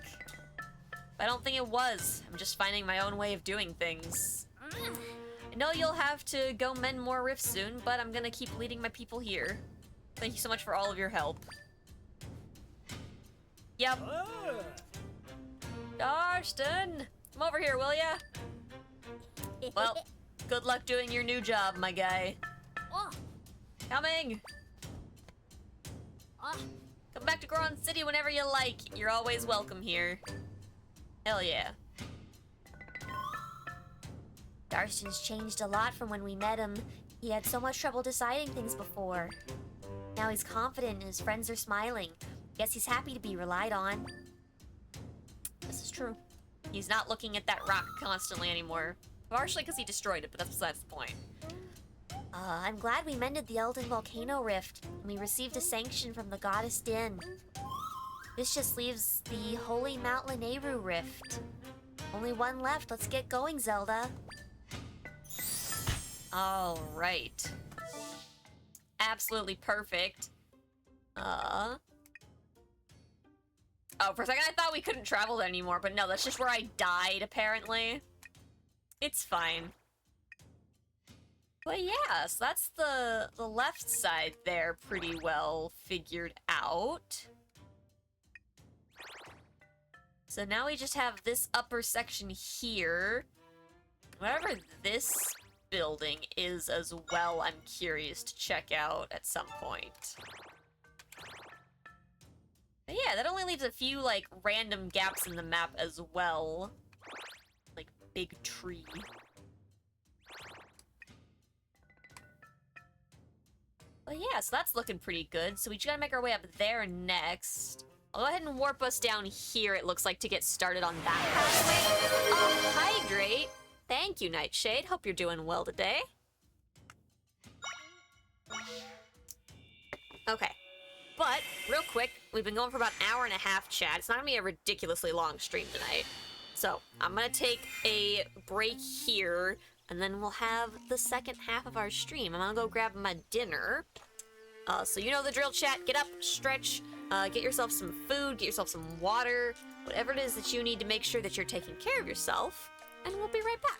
But I don't think it was. I'm just finding my own way of doing things. I know you'll have to go mend more rifts soon, but I'm gonna keep leading my people here. Thank you so much for all of your help. Yep. Darston! Come over here, will ya? Well, good luck doing your new job, my guy. Oh, Coming! oh. Come back to Goron City whenever you like. You're always welcome here. Hell yeah. Darston's changed a lot from when we met him. He had so much trouble deciding things before. Now he's confident and his friends are smiling. Guess he's happy to be relied on. This is true. He's not looking at that rock constantly anymore. Partially because he destroyed it, but that's besides the point. I'm glad we mended the Elden Volcano Rift, and we received a sanction from the Goddess Din. This just leaves the Holy Mount Lanayru Rift. Only one left. Let's get going, Zelda. All right. Absolutely perfect. Oh, for a second I thought we couldn't travel there anymore, but no, that's just where I died, apparently. It's fine. But yeah, so that's the left side there pretty well figured out. So now we just have this upper section here. Whatever this building is as well, I'm curious to check out at some point. But yeah, that only leaves a few, like, random gaps in the map as well. Like, big tree. But yeah, so that's looking pretty good. So we just gotta make our way up there next. I'll go ahead and warp us down here, it looks like, to get started on that pathway. Hydrate. Thank you, Nightshade. Hope you're doing well today. Okay. But, real quick, we've been going for about an hour and a half, chat. It's not gonna be a ridiculously long stream tonight. So, I'm gonna take a break here, and then we'll have the second half of our stream. I'm gonna go grab my dinner. So you know the drill, chat. Get up, stretch, get yourself some food, get yourself some water, whatever it is that you need to make sure that you're taking care of yourself, and we'll be right back.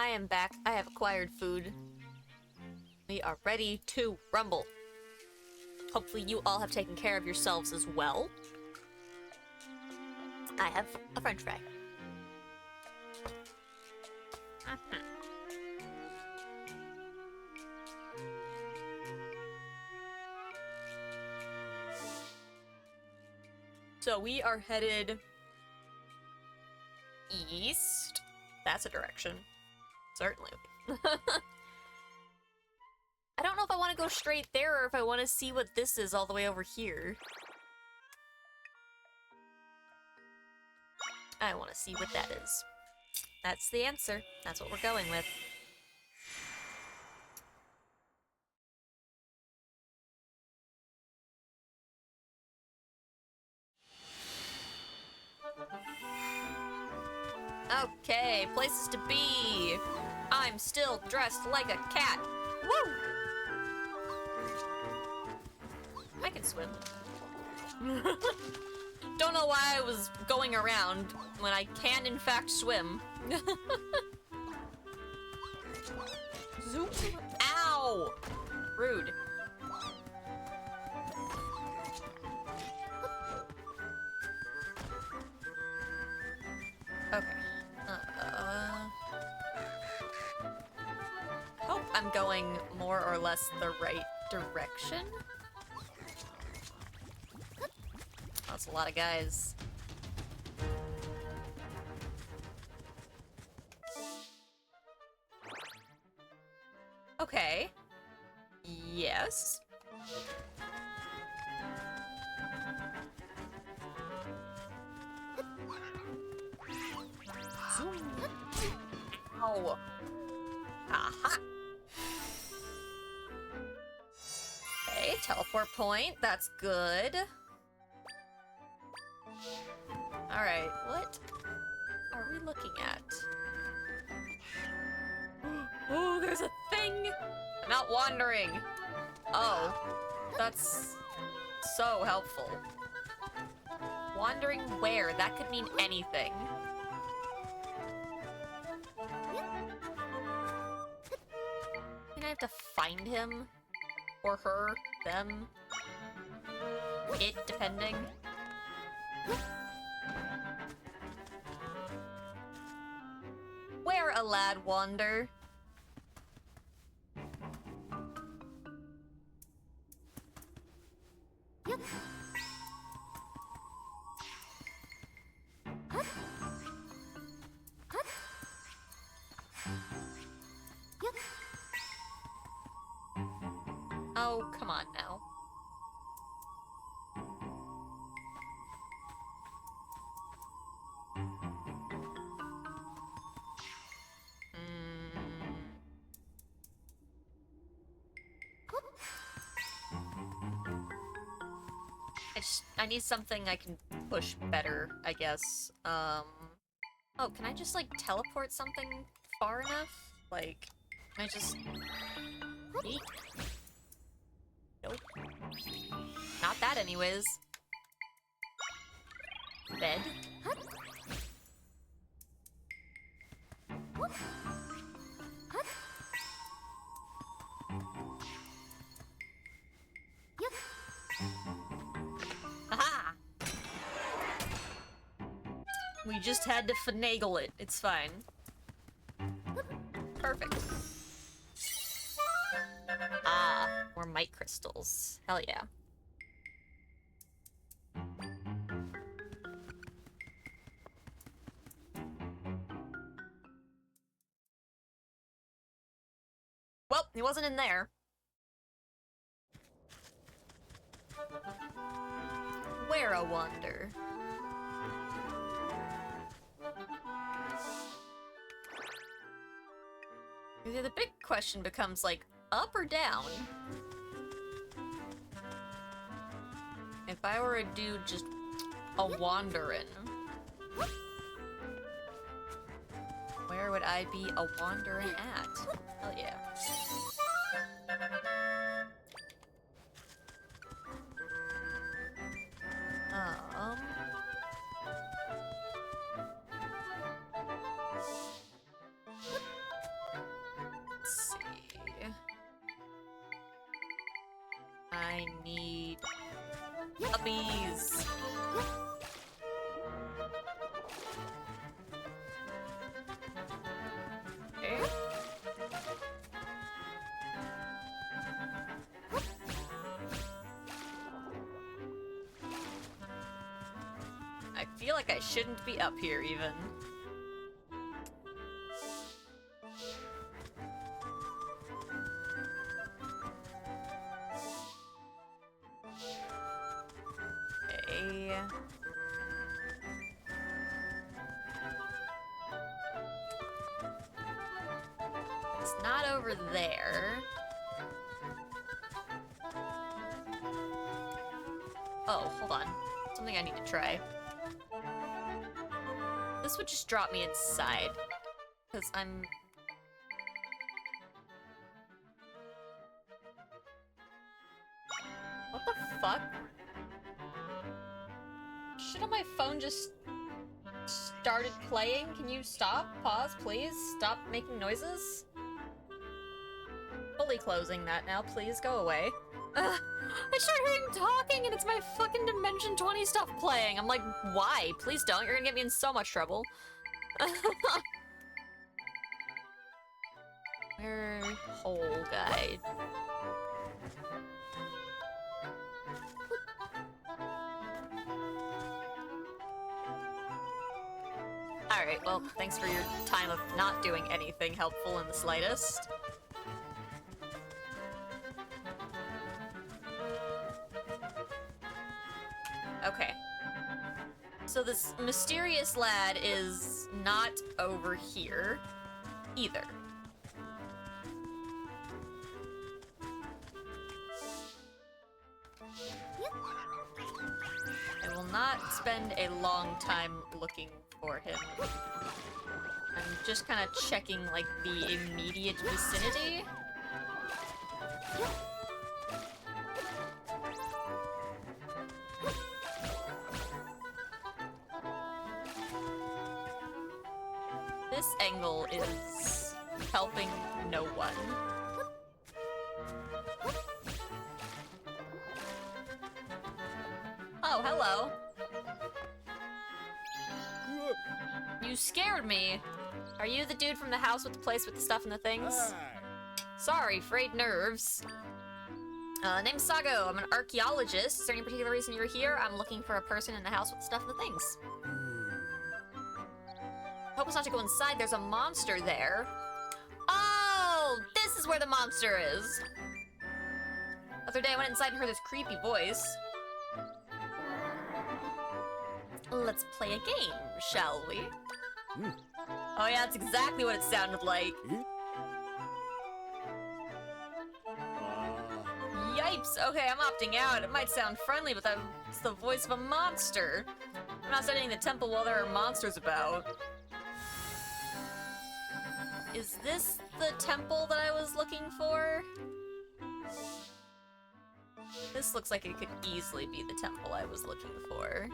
I am back. I have acquired food. We are ready to rumble. Hopefully you all have taken care of yourselves as well. I have a french fry. So we are headed east. That's a direction. Certainly. I don't know if I want to go straight there or if I want to see what this is all the way over here. I want to see what that is. That's the answer. That's what we're going with. Okay, places to be. I'm still dressed like a cat. Woo! I can swim. Don't know why I was going around when I can in fact swim. Zoom. Ow! Rude. Okay. Hope I'm going more or less the right direction. That's a lot of guys. Okay. Yes. Ow. Aha. Okay, teleport point. That's good. Alright, what are we looking at? Oh, there's a thing! I'm out wandering. Oh, that's so helpful. Wandering where? That could mean anything. I think I have to find him. Or her. Them. It, depending. Where a lad wander. Yep. Yep. Oh, come on now. I need something I can push better, I guess. Oh, can I just, like, teleport something far enough? Like, can I just... Yeet? Nope. Not that, anyways. Bed? Aha! We just had to finagle it. It's fine. Perfect. Ah, more might crystals. Hell yeah. Well, he wasn't in there. Where a wonder. The big question becomes, like, up or down? If I were a dude just a wanderin', where would I be a wanderin' at? Hell yeah. I need puppies. Okay. I feel like I shouldn't be up here even. Okay. It's not over there. Oh, hold on. Something I need to try. This would just drop me inside. Because I'm... What the fuck? Shit on my phone just started playing. Can you stop? Pause, please? Stop making noises? Fully closing that now. Please go away. I start hearing talking and it's my fucking Dimension 20 stuff playing. I'm like, why? Please don't. You're gonna get me in so much trouble. Where? Hole guide. Alright, well, thanks for your time of not doing anything helpful in the slightest. Okay. So this mysterious lad is not over here either. I will not spend a long time looking for him. I'm just kind of checking, like, the immediate vicinity. This angle is helping no one. Oh, hello. You scared me. Are you the dude from the house with the place with the stuff and the things? Sorry, frayed nerves. Name's Sago. I'm an archaeologist. Is there any particular reason you're here? I'm looking for a person in the house with the stuff and the things. Hope it's not to go inside. There's a monster there. Oh, this is where the monster is. The other day I went inside and heard this creepy voice. Let's play a game, shall we? Oh yeah, that's exactly what it sounded like. Yipes! Okay, I'm opting out. It might sound friendly, but that's the voice of a monster. I'm not studying the temple while there are monsters about. Is this the temple that I was looking for? This looks like it could easily be the temple I was looking for.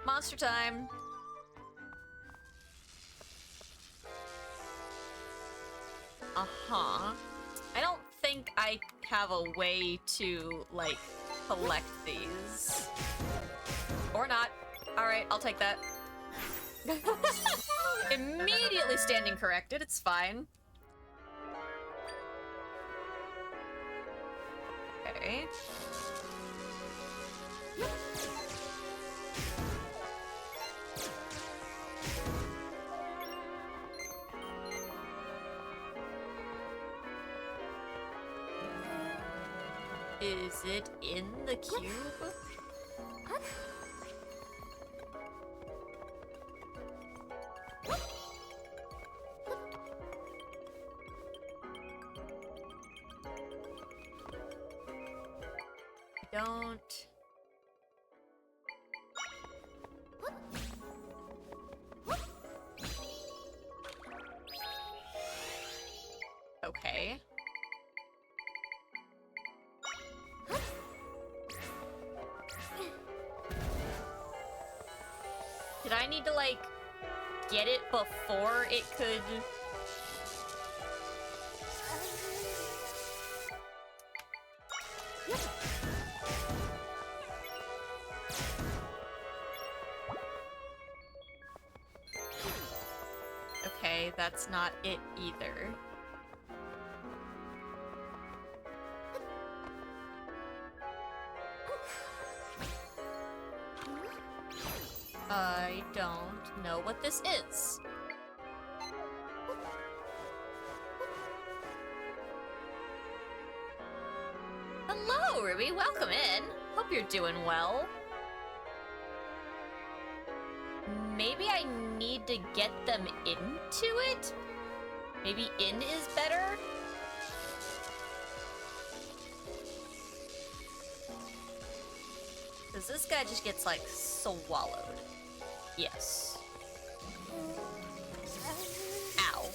Monster time! Uh-huh. I don't think I have a way to, like, collect these. Or not. Alright, I'll take that. Immediately standing corrected, it's fine. Okay. Is it in the cube? Don't... Okay. Did I need to, like, get it before it could... Okay, that's not it either. I don't know what this is. Hello, Ruby. Welcome in. Hope you're doing well. Maybe I need to get them into it? Maybe in is better? Because this guy just gets, like, swallowed. Yes. Ow.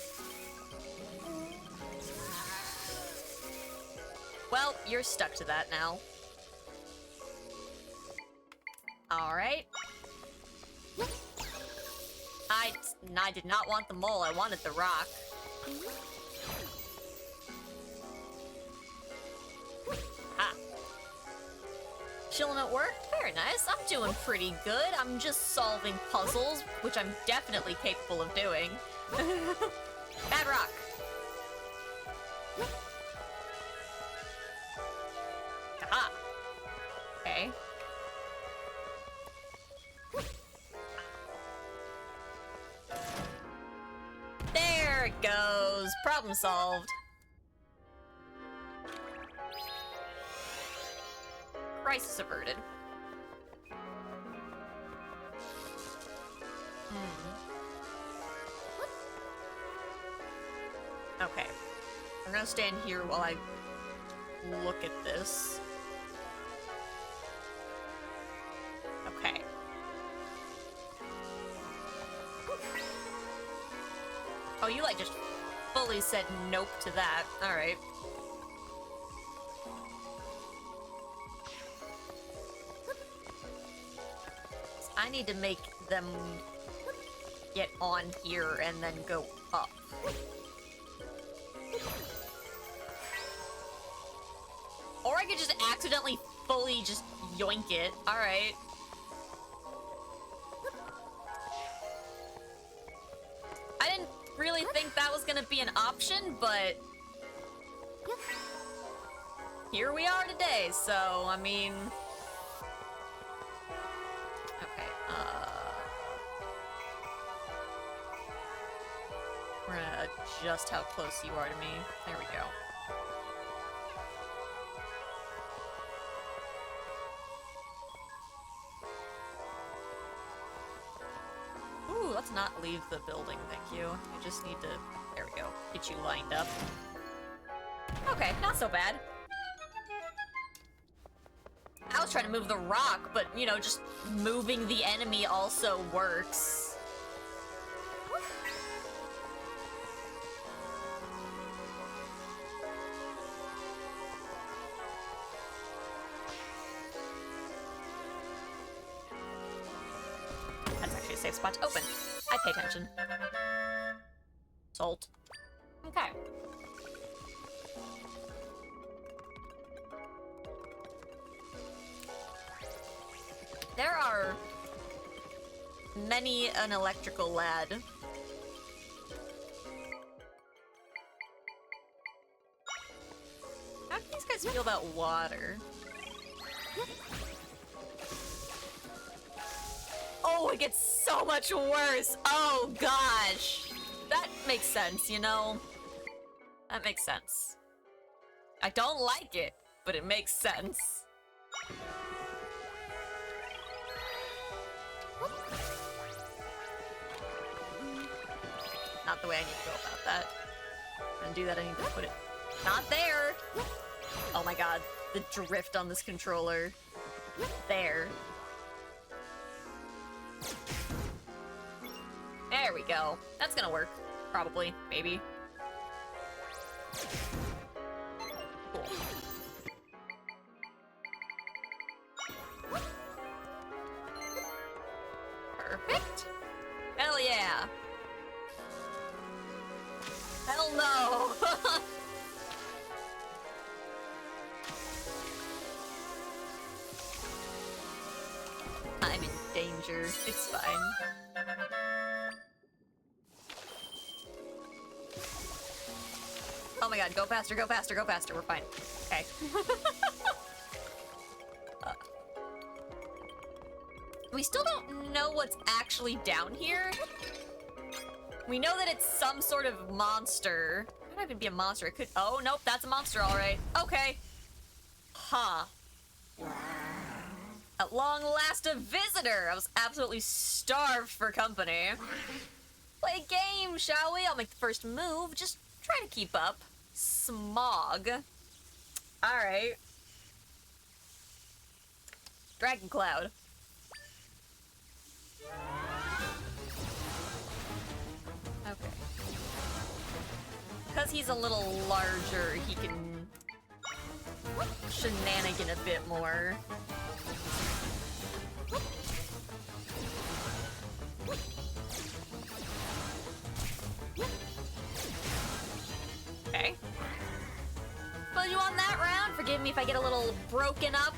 Well, you're stuck to that now. Alright. I did not want the mole, I wanted the rock. Ha. Chilling at work? Very nice. I'm doing pretty good. I'm just solving puzzles, which I'm definitely capable of doing. Bad rock. Aha. Okay. There it goes. Problem solved. Crisis averted. Okay. I'm gonna stand here while I look at this. Okay. Oh, you like just fully said nope to that. Alright. I need to make them get on here and then go up. Or I could just accidentally fully just yoink it. Alright. I didn't really think that was gonna be an option, but here we are today, so, I mean... Okay, we're gonna adjust how close you are to me. There we go. Ooh, let's not leave the building, thank you. I just need to, there we go, get you lined up. Okay, not so bad. I was trying to move the rock, but, you know, just moving the enemy also works. That's actually a safe spot to open. I pay attention. Salt. Okay. There are many an electrical lad. How do these guys feel about water? Oh, it gets so much worse! Oh gosh! That makes sense, you know? That makes sense. I don't like it, but it makes sense. Not the way I need to go about that. I'm gonna do that, I need to put it... Not there! Oh my god, the drift on this controller. There. There we go. That's gonna work. Probably. Maybe. Cool. Perfect. Hell yeah. Hell no! danger. It's fine. Oh my god, go faster, go faster, go faster. We're fine. Okay. We still don't know what's actually down here. We know that it's some sort of monster. It might not even be a monster. It could. Oh, nope, that's a monster, all right. Okay. Huh. At long last, a visitor. I was absolutely starved for company. Play a game, shall we? I'll make the first move. Just try to keep up. Smog. All right. Dragon Cloud. Okay. Because he's a little larger, he can shenanigan a bit more. Okay. Well, you on that round? Forgive me if I get a little broken up.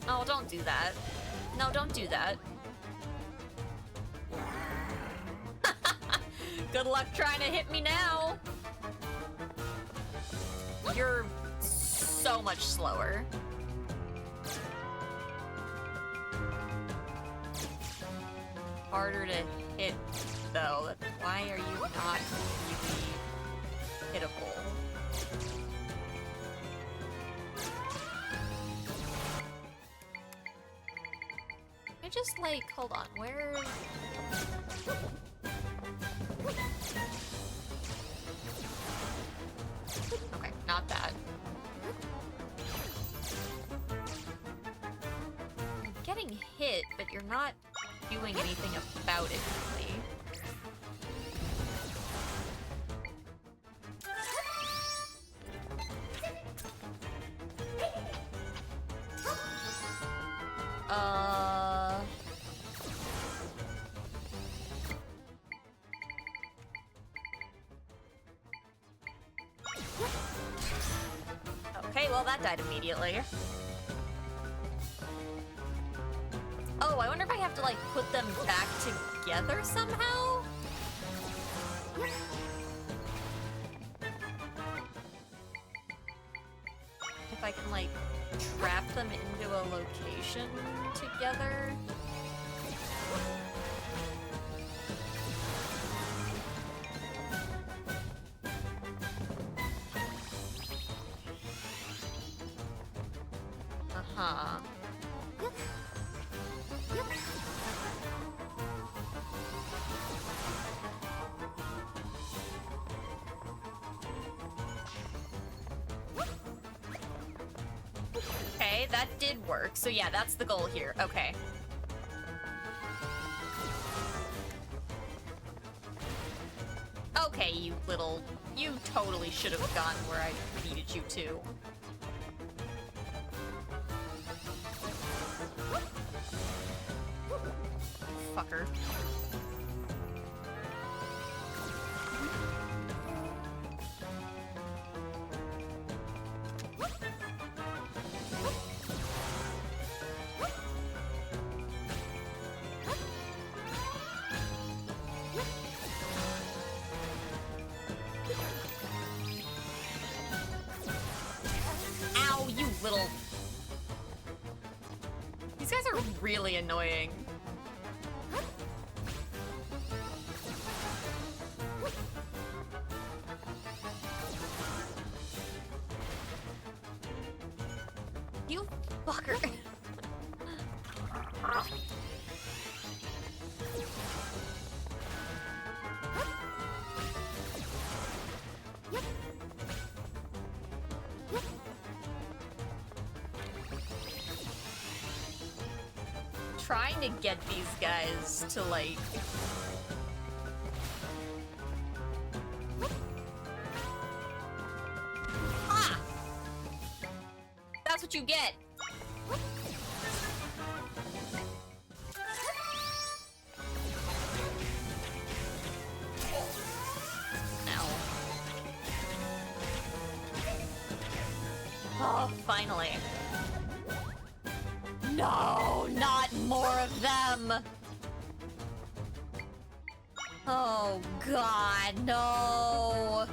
Oh, don't do that. No, don't do that. Good luck trying to hit me now. You're so much slower. Harder to hit, though. Why are you not really hittable? I just like, hold on, where? Okay, not bad. You're getting hit, but you're not doing anything about it, really. Okay, well that died immediately. Oh, I wonder if I have to like put them back together somehow? If I can like trap them into a location together? Uh-huh. Okay, that did work. So yeah, that's the goal here. Okay. Okay, you little... You totally should have gone where I needed you to. Fucker. Ow, you little... These guys are really annoying. You fucker. Trying to get these guys to like... Ah! That's what you get. Ow. Oh, finally. No, not more of them. Oh god, no.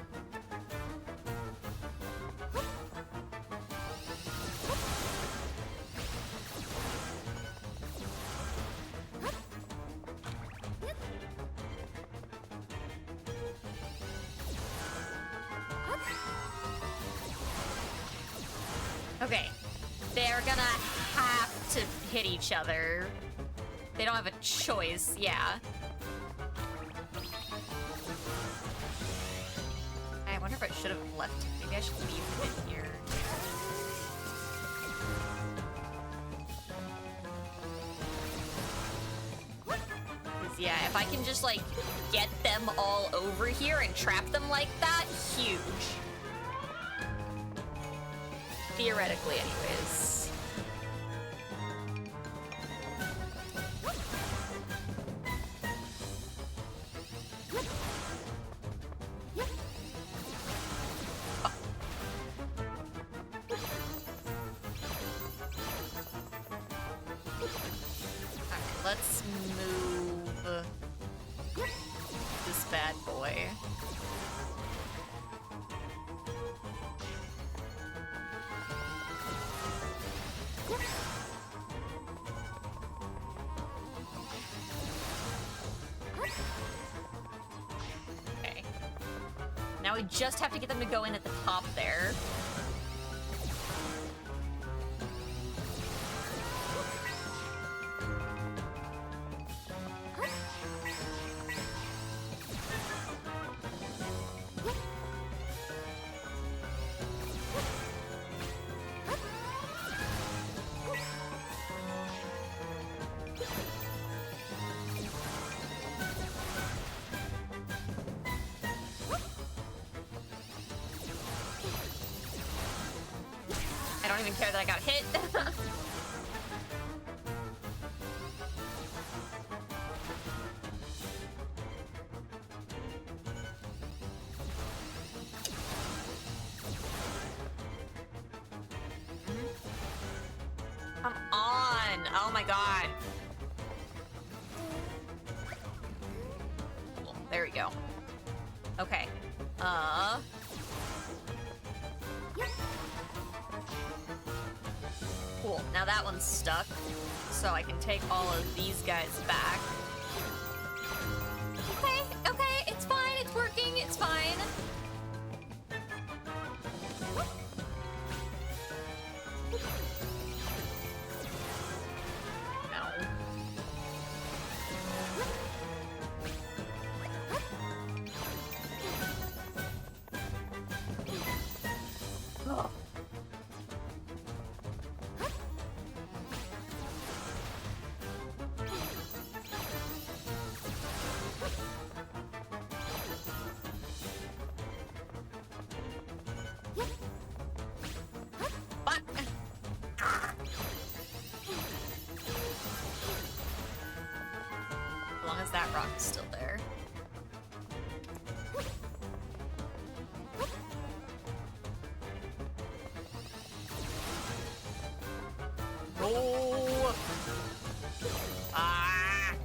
Okay, they're gonna have to hit each other. They don't have a choice, yeah. I wonder if I should have left. Maybe I should leave him in here. 'Cause, yeah, if I can just, like, get them all over here and trap them like that, huge. Theoretically, anyways. Alright, let's move this bad boy. Okay. Now we just have to get them to go in at the top there. I don't even care that I got hit. Come on! Oh my god. Cool. There we go. Okay. Cool. Now that one's stuck, so I can take all of these guys back. Okay, okay, it's fine, it's working, it's fine. No. Ugh. Fuck. As long as that rock is still there. No! Ah!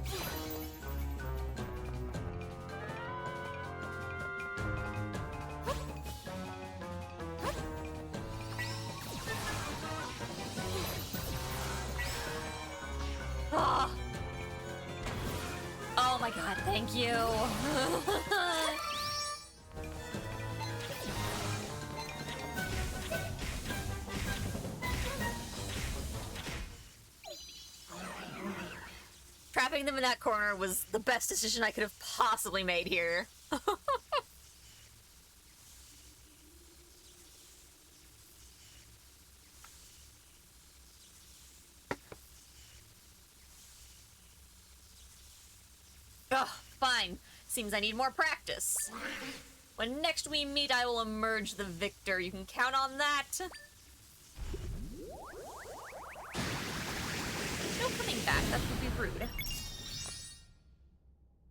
Ah! Oh my god, thank you. Trapping them in that corner was the best decision I could have possibly made here. Ugh, fine. Seems I need more practice. When next we meet, I will emerge the victor. You can count on that. No coming back. That would be rude.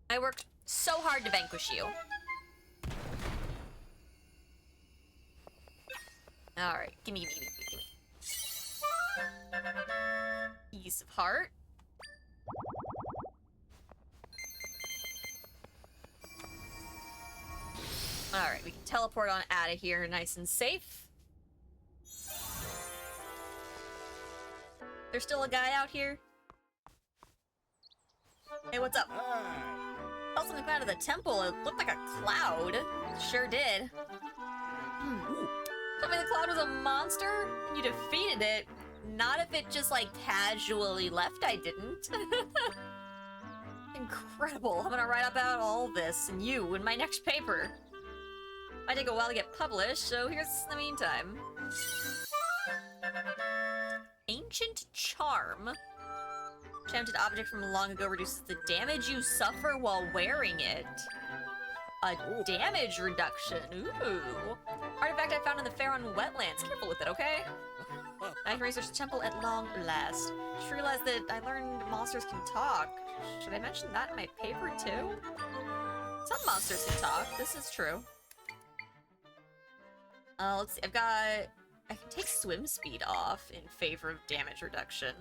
I worked so hard to vanquish you. Alright, gimme, gimme, gimme, gimme. Piece of heart. Alright, we can teleport on out of here nice and safe. There's still a guy out here? Hey, what's up? Saw something come out of the temple. It looked like a cloud. Sure did. Tell me the cloud was a monster? And you defeated it. Not if it just, like, casually left. I didn't. Incredible. I'm gonna write about all this and you in my next paper. Might take a while to get published, so here's the meantime. Ancient Charm. Enchanted object from long ago reduces the damage you suffer while wearing it. A damage reduction. Ooh. Artifact I found in the Faron wetlands. Careful with it, okay? I can research the temple at long last. Just realized that I learned monsters can talk. Should I mention that in my paper too? Some monsters can talk. This is true. Let's see. I can take swim speed off in favor of damage reduction.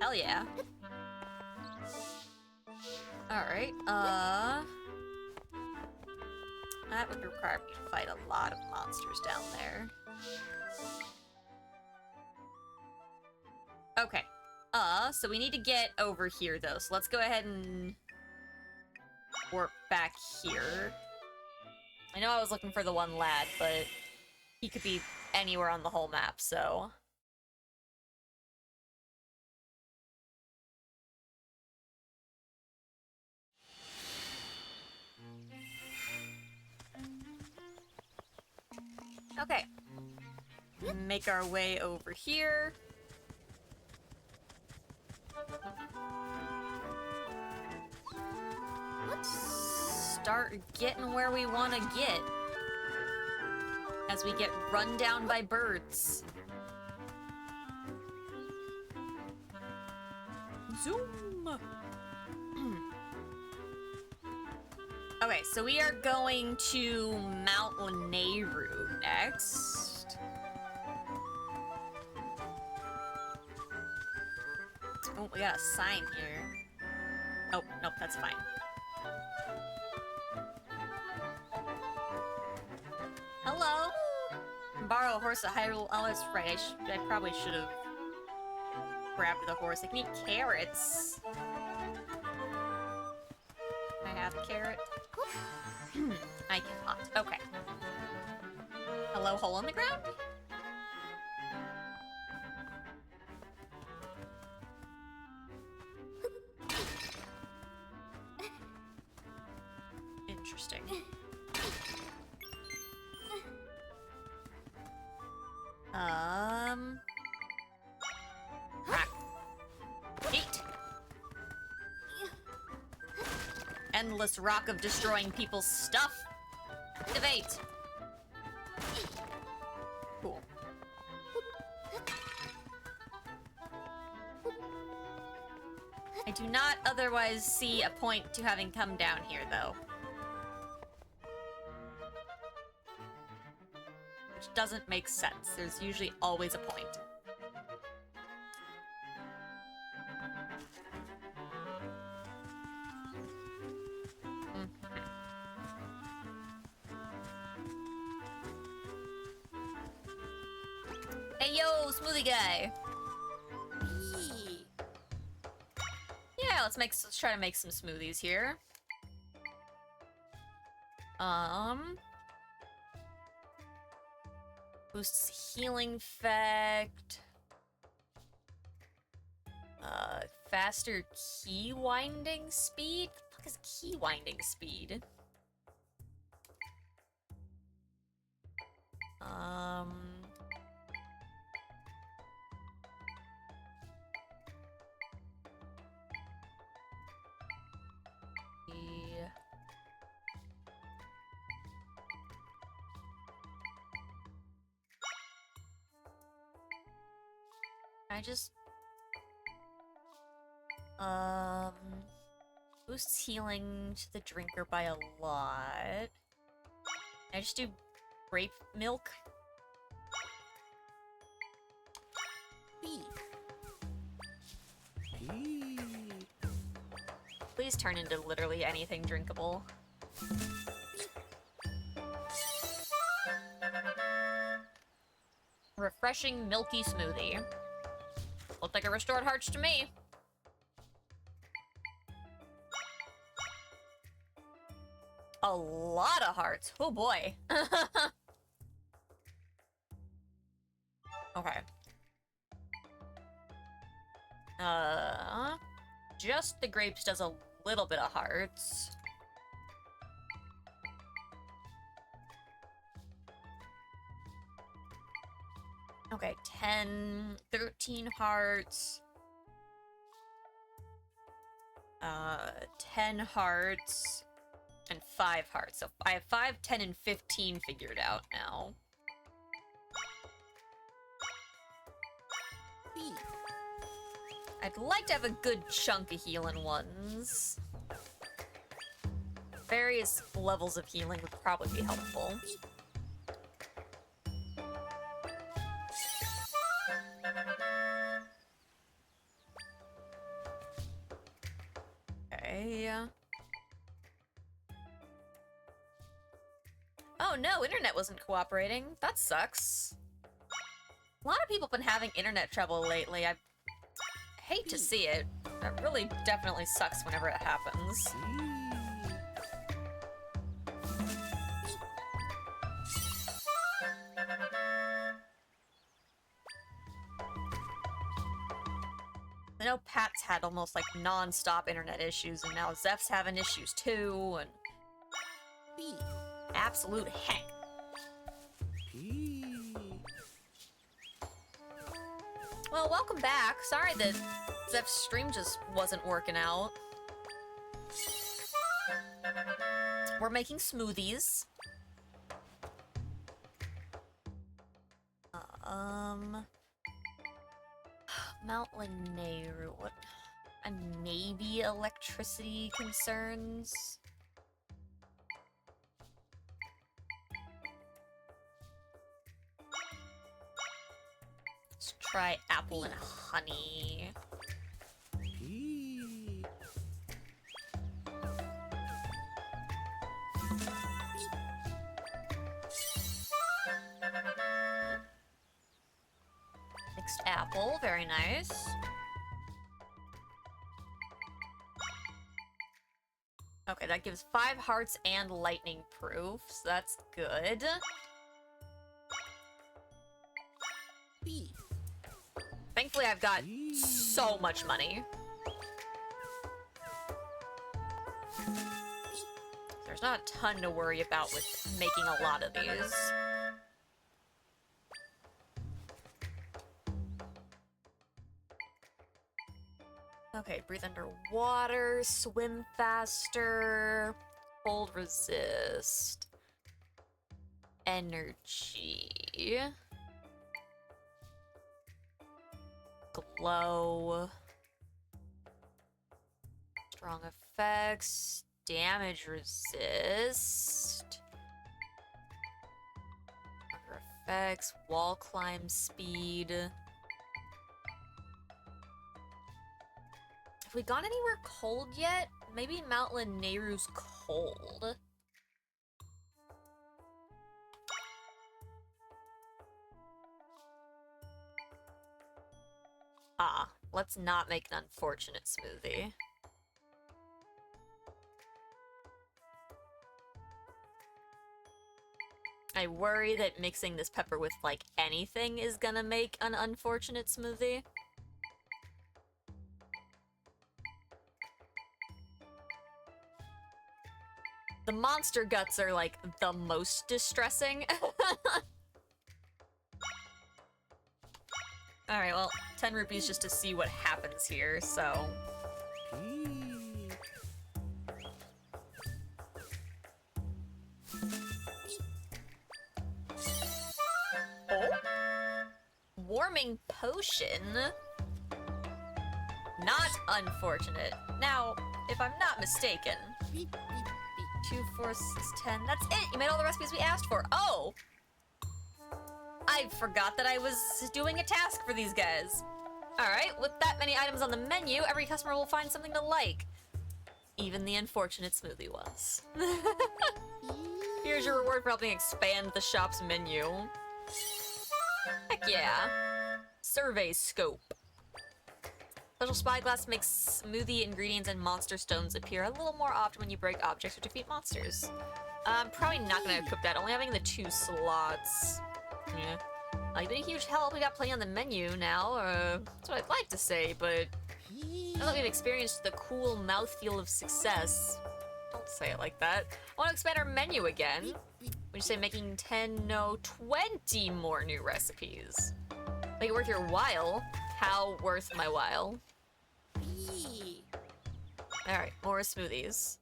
Hell yeah. Alright, that would require me to fight a lot of monsters down there. Okay. So we need to get over here, though. So let's go ahead and warp back here. I know I was looking for the one lad, but he could be anywhere on the whole map, so... Okay. Make our way over here. Let's start getting where we want to get. As we get run down by birds. Zoom! Okay, so we are going to Mount Lanayru next. Oh, we got a sign here. Oh, nope, that's fine. Hello? Borrow a horse at Hyrule. Oh, that's right. I probably should have grabbed the horse. I can eat carrots. Can I have a carrot? I cannot. Okay. Hello, hole in the ground? Interesting. Crack. Eat. Endless rock of destroying people's stuff. Activate. Cool. I do not otherwise see a point to having come down here, though. Which doesn't make sense. There's usually always a point. Hey yo, smoothie guy. Yeah, let's try to make some smoothies here. Boosts healing effect. Faster key winding speed? What the fuck is key winding speed? I just... Boosts healing to the drinker by a lot. I just do grape milk. Please turn into literally anything drinkable. Refreshing milky smoothie. Looked like a restored hearts to me. A lot of hearts. Oh boy. Okay. Just the grapes does a little bit of hearts. Okay, 10, 13 hearts. 10 hearts. And 5 hearts. So I have 5, 10, and 15 figured out now. I'd like to have a good chunk of healing ones. Various levels of healing would probably be helpful. Okay. Oh no, internet wasn't cooperating. That sucks. A lot of people have been having internet trouble lately. I hate to see it. That really definitely sucks whenever it happens. I know Pat's had almost like non-stop internet issues, and now Zeph's having issues too, and absolute heck. Well, welcome back. Sorry that Zeph's stream just wasn't working out. We're making smoothies. Mount Lanayru, what? And maybe electricity concerns? Let's try apple and honey. Mixed apple, very nice. Okay, that gives 5 hearts and lightning proof, so that's good. Thankfully, I've got so much money. There's not a ton to worry about with making a lot of these. Okay, breathe underwater, swim faster, cold resist, energy, glow, strong effects, damage resist, stronger effects, wall climb speed. Have we gone anywhere cold yet? Maybe Mount Lanayru's cold. Ah, let's not make an unfortunate smoothie. I worry that mixing this pepper with, like, anything is gonna make an unfortunate smoothie. The monster guts are, like, the most distressing. Alright, well, 10 rupees just to see what happens here, so... Oh? Warming potion? Not unfortunate. Now, if I'm not mistaken... 2, 4, 6, 10. That's it! You made all the recipes we asked for. Oh! I forgot that I was doing a task for these guys. Alright, with that many items on the menu, every customer will find something to like. Even the unfortunate smoothie was. Here's your reward for helping expand the shop's menu. Heck yeah. Survey scope. Special spyglass makes smoothie ingredients and monster stones appear a little more often when you break objects or defeat monsters. I'm probably not gonna equip that, only having the 2 slots. Yeah. You've been a huge help. We got plenty on the menu now. That's what I'd like to say, but now that we've experienced the cool mouthfeel of success, don't say it like that. I want to expand our menu again. Would you say making 10, no, 20 more new recipes? Make it worth your while. How worth my while? Alright, more smoothies.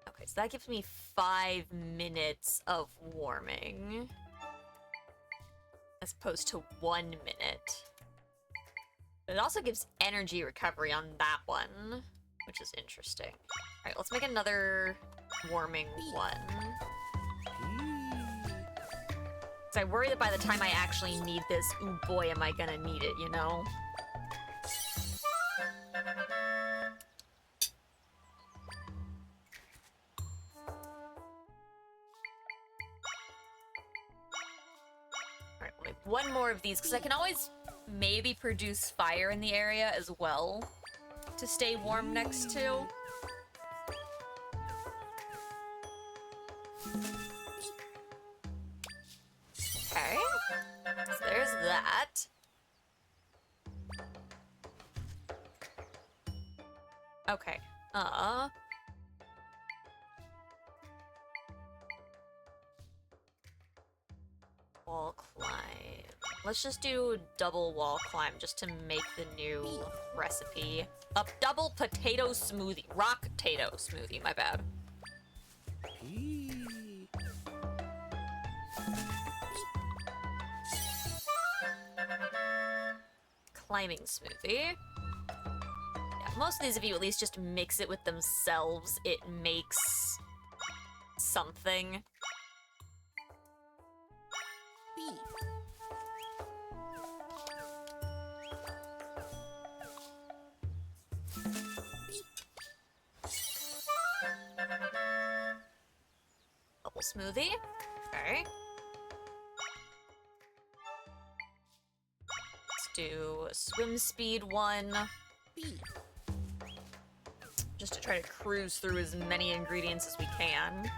Okay, so that gives me 5 minutes of warming. As opposed to 1 minute. But it also gives energy recovery on that one, which is interesting. Alright, let's make another warming one. Because I worry that by the time I actually need this, ooh boy am I gonna need it, you know? Alright, we'll make one more of these, because I can always maybe produce fire in the area as well to stay warm next to. Okay, so there's that. Okay, wall climb. Let's just do double wall climb just to make the new recipe. A double potato smoothie. Rock potato smoothie, my bad. Climbing smoothie. Yeah, most of these, if you at least just mix it with themselves, it makes something. Bubble smoothie. Okay. Let's do a swim speed one. Just to try to cruise through as many ingredients as we can.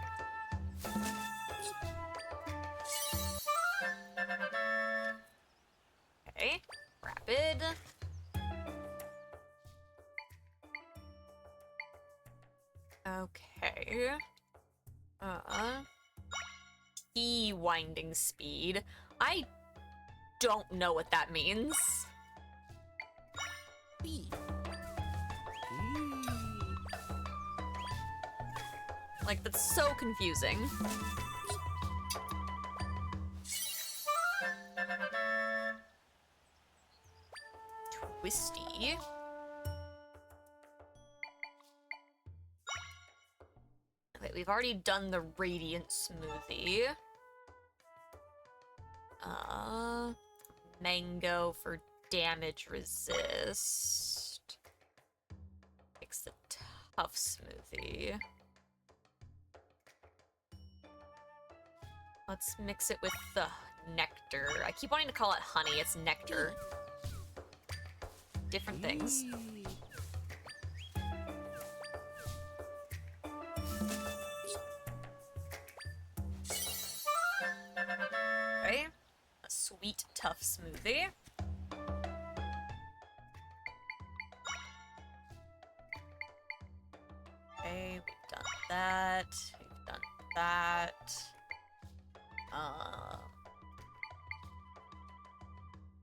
Okay. Rapid. Okay. E-winding speed. I don't know what that means. Like, that's so confusing. Twisty. Okay, we've already done the radiant smoothie. Mango for damage resist. Fix the tough smoothie. Let's mix it with the nectar. I keep wanting to call it honey, it's nectar. Different things. Okay. A sweet, tough smoothie. Okay, we've done that. We've done that.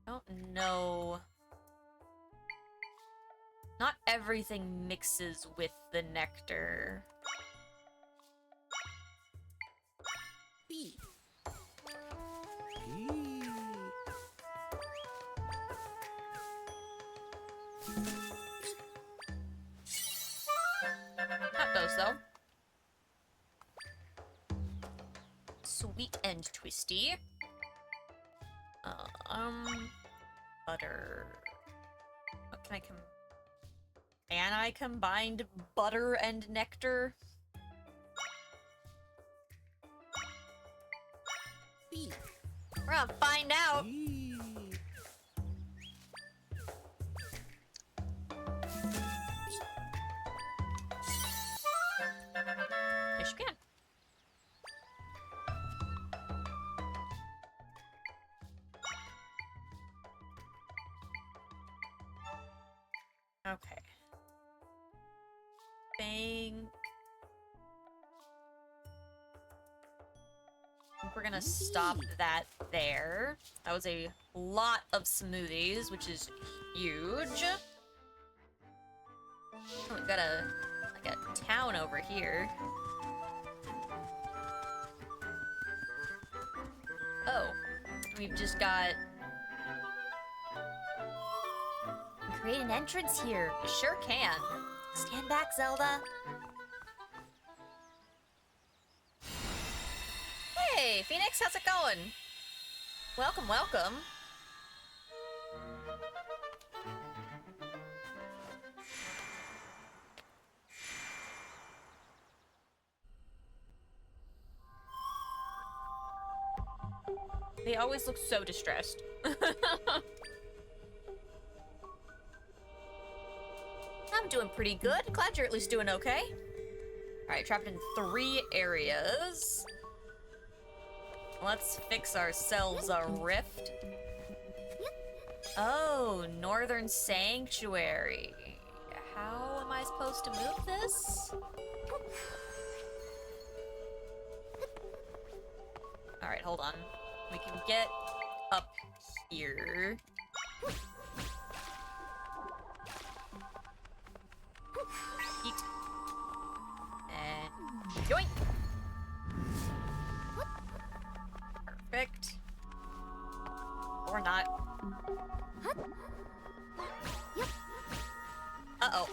Don't know. Not everything mixes with the nectar. Not those, though. Sweet and twisty. Butter. What can I combined butter and nectar? We're gonna find out. Yes, you can. Okay. Think we're gonna stop that there. That was a lot of smoothies, which is huge. Oh, we've got a town over here. Oh, we've just got. Create an entrance here. You sure can. Stand back, Zelda. Hey, Phoenix, how's it going? Welcome, welcome. They always look so distressed. I'm doing pretty good. Glad you're at least doing okay. Alright, trapped in 3 areas. Let's fix ourselves a rift. Oh, Northern Sanctuary. How am I supposed to move this? Alright, hold on. We can get up here. Eat. And yoink! Perfect. Or not. Uh-oh.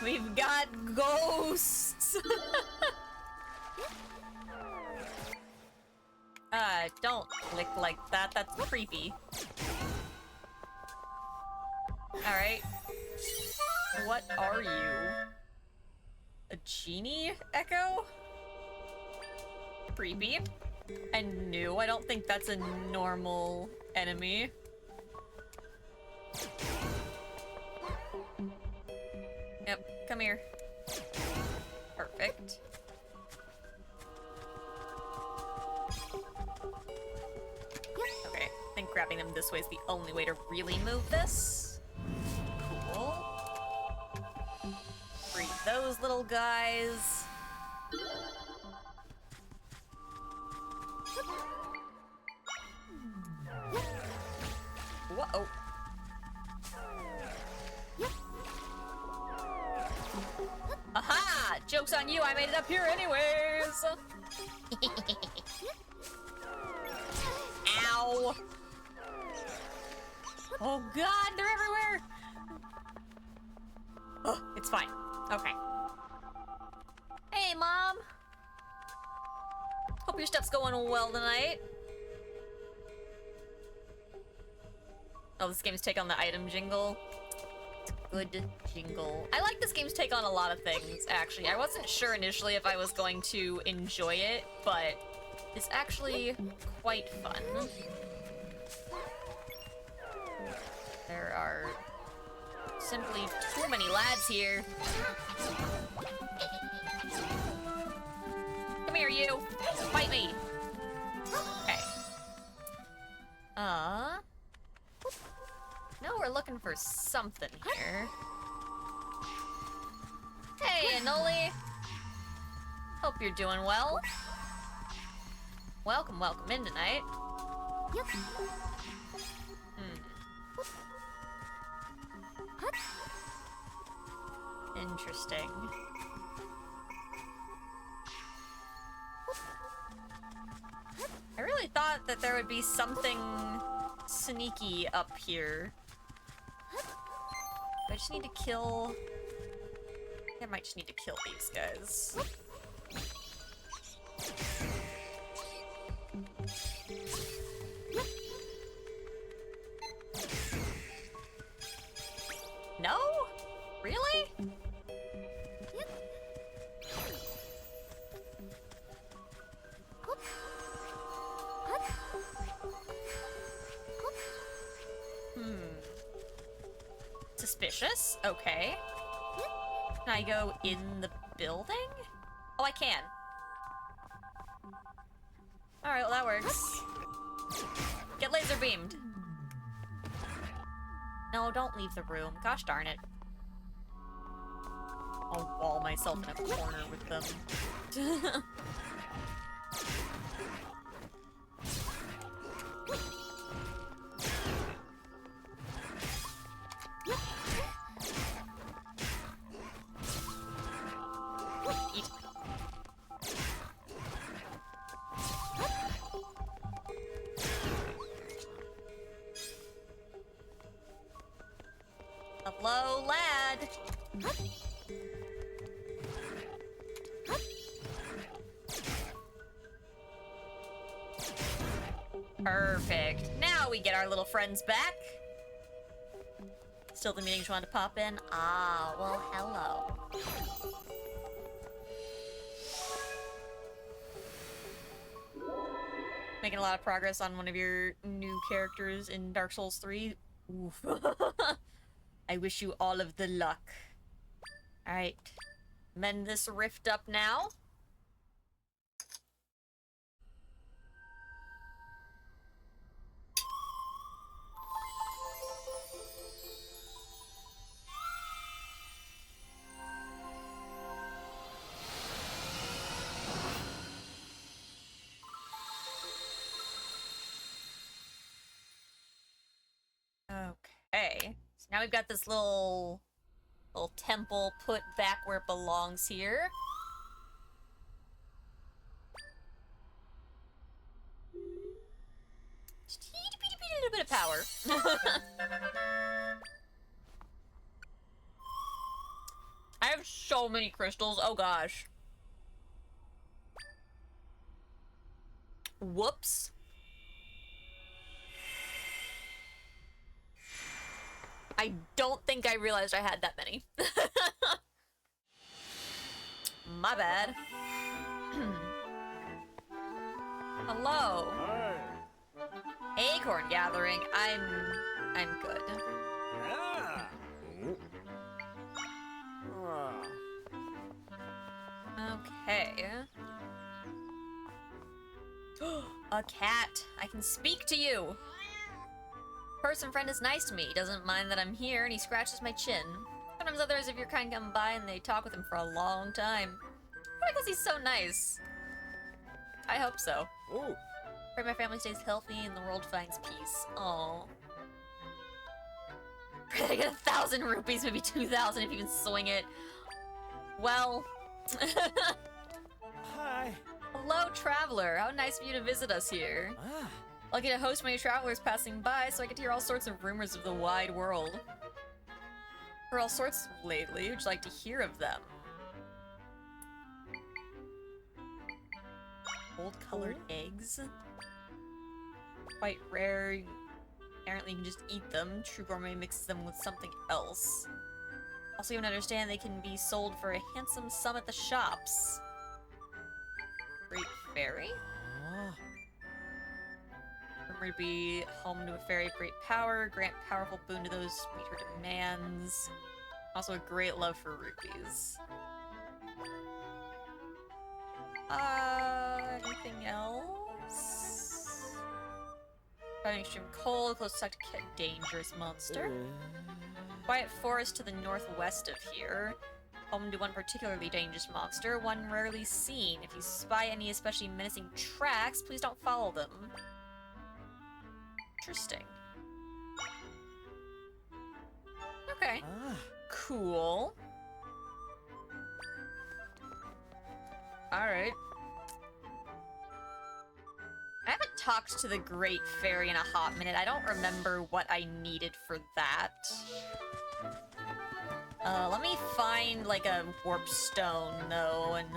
We've got ghosts! Don't click like that. That's creepy. Alright. What are you? A genie echo? Creepy. And new. I don't think that's a normal enemy. Yep, come here. Perfect. Okay, I think grabbing them this way is the only way to really move this. Cool. Free those little guys. Whoa. Aha! Joke's on you, I made it up here anyways! Ow! Oh god, they're everywhere! Oh, it's fine. Okay. Hey, Mom! Hope your stuff's going well tonight. Oh, this game's take on the item jingle. It's a good jingle. I like this game's take on a lot of things, actually. I wasn't sure initially if I was going to enjoy it, but it's actually quite fun. There are simply too many lads here. Come here, you! Fight me! Okay. Now we're looking for something here. Hey, Anoli! Hope you're doing well. Welcome, welcome in tonight. Yep. Interesting. I really thought that there would be something sneaky up here. I just need to kill... I think I might just need to kill these guys. Suspicious. Okay. Can I go in the building? Oh, I can. Alright, well that works. Get laser beamed. No, don't leave the room. Gosh darn it. I'll wall myself in a corner with them. Eat. Hello, lad. Perfect. Now we get our little friends back. Still the meetings you wanted to pop in? Ah, well, hello. Making a lot of progress on one of your new characters in Dark Souls 3. Oof. I wish you all of the luck. Alright. Mend this rift up now. Okay. So now we've got this little temple put back where it belongs here. Just a little bit of power. I have so many crystals. Oh gosh. Whoops. I don't think I realized I had that many. My bad. Hello. Acorn gathering. I'm good. Okay. A cat. I can speak to you. Person friend is nice to me. He doesn't mind that I'm here, and he scratches my chin. Sometimes others of your kind come by and they talk with him for a long time. Probably because he's so nice. I hope so. Ooh. Pray my family stays healthy and the world finds peace. Aww. Pray I get 1,000 rupees, maybe 2,000 if you can swing it. Well. Hi. Hello, traveler. How nice of you to visit us here. Ah. Lucky to host many travelers passing by, so I get to hear all sorts of rumors of the wide world. Heard all sorts lately. Would you like to hear of them? Gold-colored eggs. Quite rare. Apparently you can just eat them. True Gourmet mixes them with something else. Also, you can understand they can be sold for a handsome sum at the shops. Great Fairy? Ah. Rumored to be home to a fairy of great power, grant powerful boon to those who meet her demands. Also a great love for rupees. Anything else? Fighting extreme cold, close to dangerous monster. Quiet forest to the northwest of here. Home to one particularly dangerous monster, one rarely seen. If you spy any especially menacing tracks, please don't follow them. Interesting. Okay. Ah. Cool. Alright. I haven't talked to the Great Fairy in a hot minute. I don't remember what I needed for that. Let me find, like, a warp stone, though, and...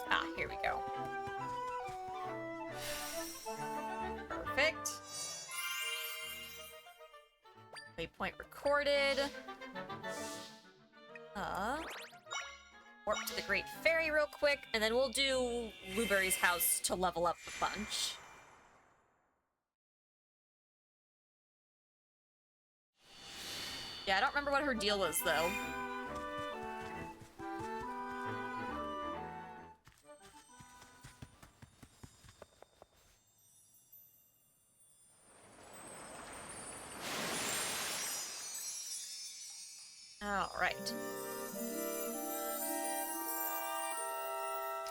Ah, here we go. Perfect. Waypoint recorded. Warp to the Great Fairy real quick, and then we'll do Blueberry's house to level up a bunch. Yeah, I don't remember what her deal was, though. Alright.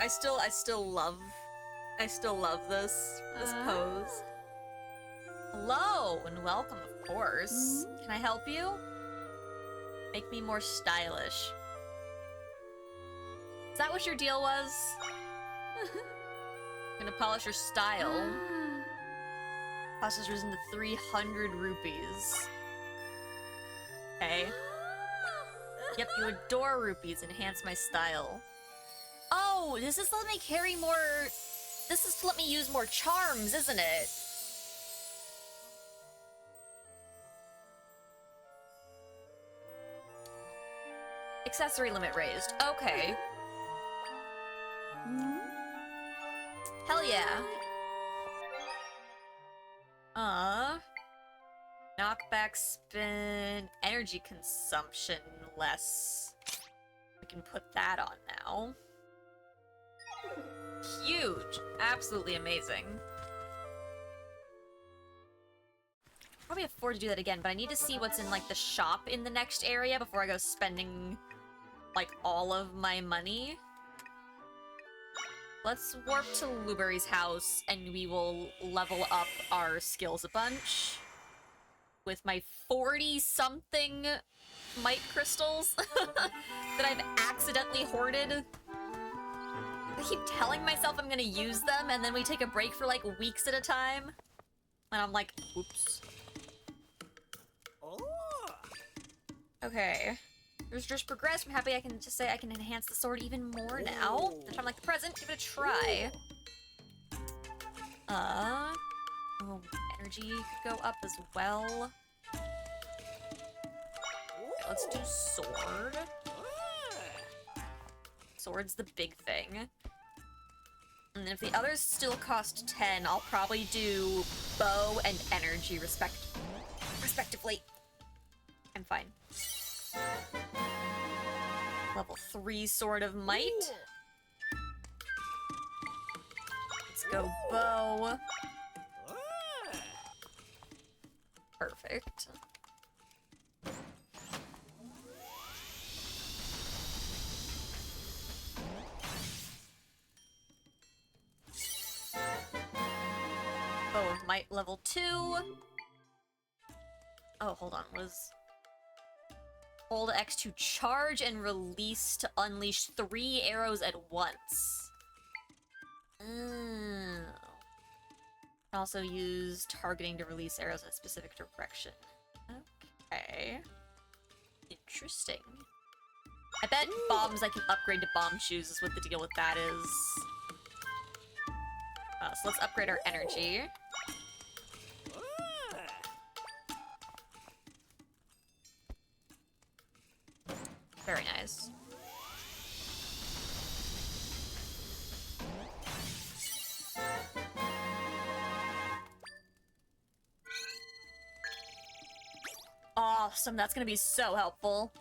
I still love this pose. Hello and welcome, of course. Can I help you? Make me more stylish. Is that what your deal was? I'm gonna polish your style. Cost has risen to 300 rupees. Okay. Yep, you adore rupees. Enhance my style. Oh, this is to let me carry more... This is to let me use more charms, isn't it? Accessory limit raised. Okay. Hell yeah. Knockback spin, energy consumption less. We can put that on now. Huge. Absolutely amazing. Probably afford to do that again, but I need to see what's in, like, the shop in the next area before I go spending, like, all of my money. Let's warp to Luberry's house, and we will level up our skills a bunch. With my 40-something Might Crystals that I've accidentally hoarded. I keep telling myself I'm gonna use them, and then we take a break for, like, weeks at a time. And I'm like, oops. Okay. There's just progress. I'm happy I can just say I can enhance the sword even more now. That I'm like the present. Give it a try. Oh, energy could go up as well. Okay, let's do sword. Sword's the big thing. And then if the others still cost 10, I'll probably do bow and energy respectively. I'm fine. Level 3 Sword of Might. Let's go bow. Perfect. Bow of Might level 2. Oh, hold on. Hold X to charge and release to unleash 3 arrows at once. Also use targeting to release arrows in a specific direction. Okay. Interesting. I bet bombs I can upgrade to bomb shoes is what the deal with that is. So let's upgrade our energy. Very nice. Awesome, that's gonna be so helpful.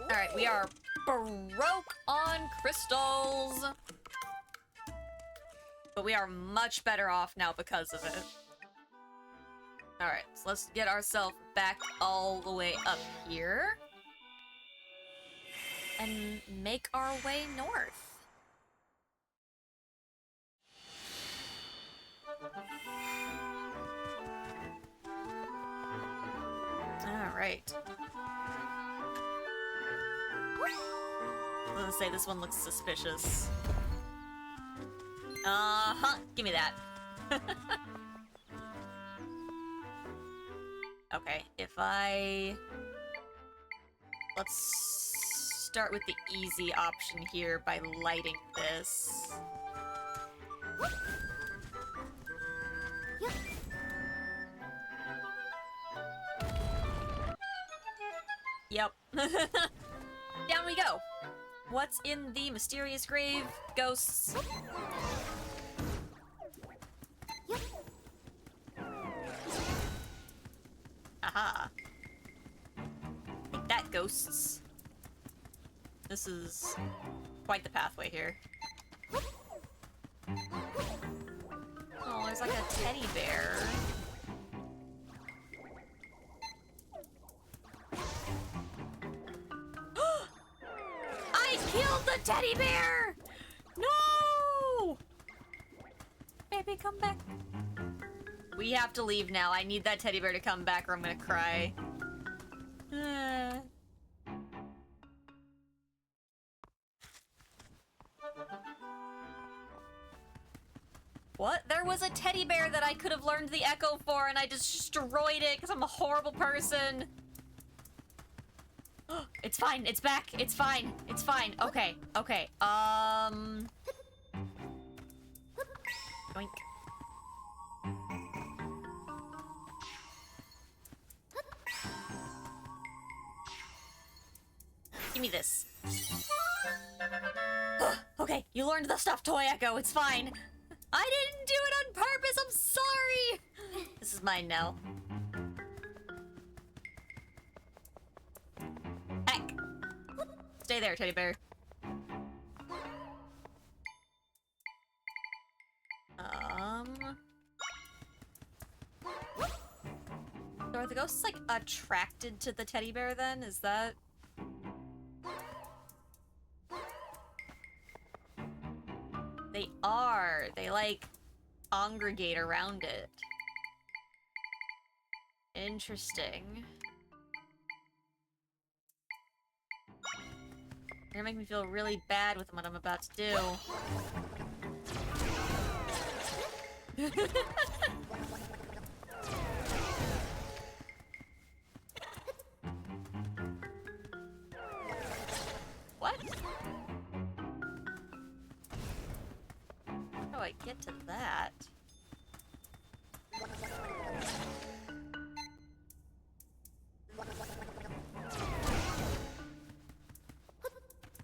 Alright, we are broke on crystals. But we are much better off now because of it. Alright, so let's get ourselves back all the way up here. And make our way north. Alright. I was gonna say, this one looks suspicious. Uh-huh, give me that. Okay, let's start with the easy option here by lighting this. Yep. Down we go. What's in the mysterious grave? Ghosts. Aha. Take that, ghosts. This is quite the pathway here. Oh, there's like a teddy bear. I killed the teddy bear! No! Baby, come back. We have to leave now. I need that teddy bear to come back or I'm gonna cry. What? There was a teddy bear that I could have learned the echo for and I destroyed it because I'm a horrible person. It's fine. It's back. It's fine. It's fine. Okay. Okay. Yoink. Give me this. Okay, you learned the stuffed toy echo. It's fine. I didn't do it on purpose. I'm sorry. This is mine now. Heck. Stay there, teddy bear. So are the ghosts, like, attracted to the teddy bear then? Is that... They are. They, like, congregate around it. Interesting. You're gonna make me feel really bad with what I'm about to do. What? How do I get to that?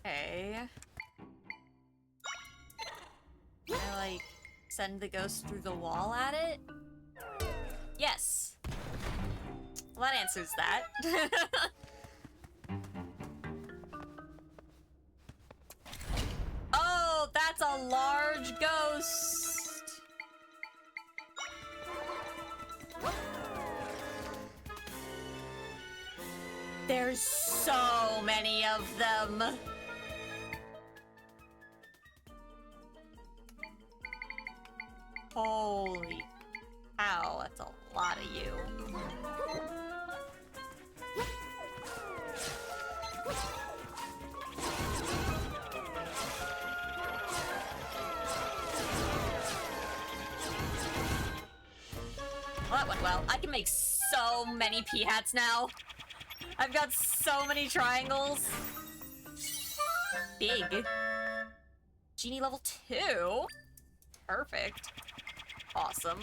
Okay. Can I, like, send the ghost through the wall at it? Yes. Well, that answers that. Oh, that's a large ghost. There's so many of them. Holy cow, that's a lot of you. Well, that went well. I can make so many pea hats now. I've got so many triangles. Big. Genie level 2? Perfect. Awesome.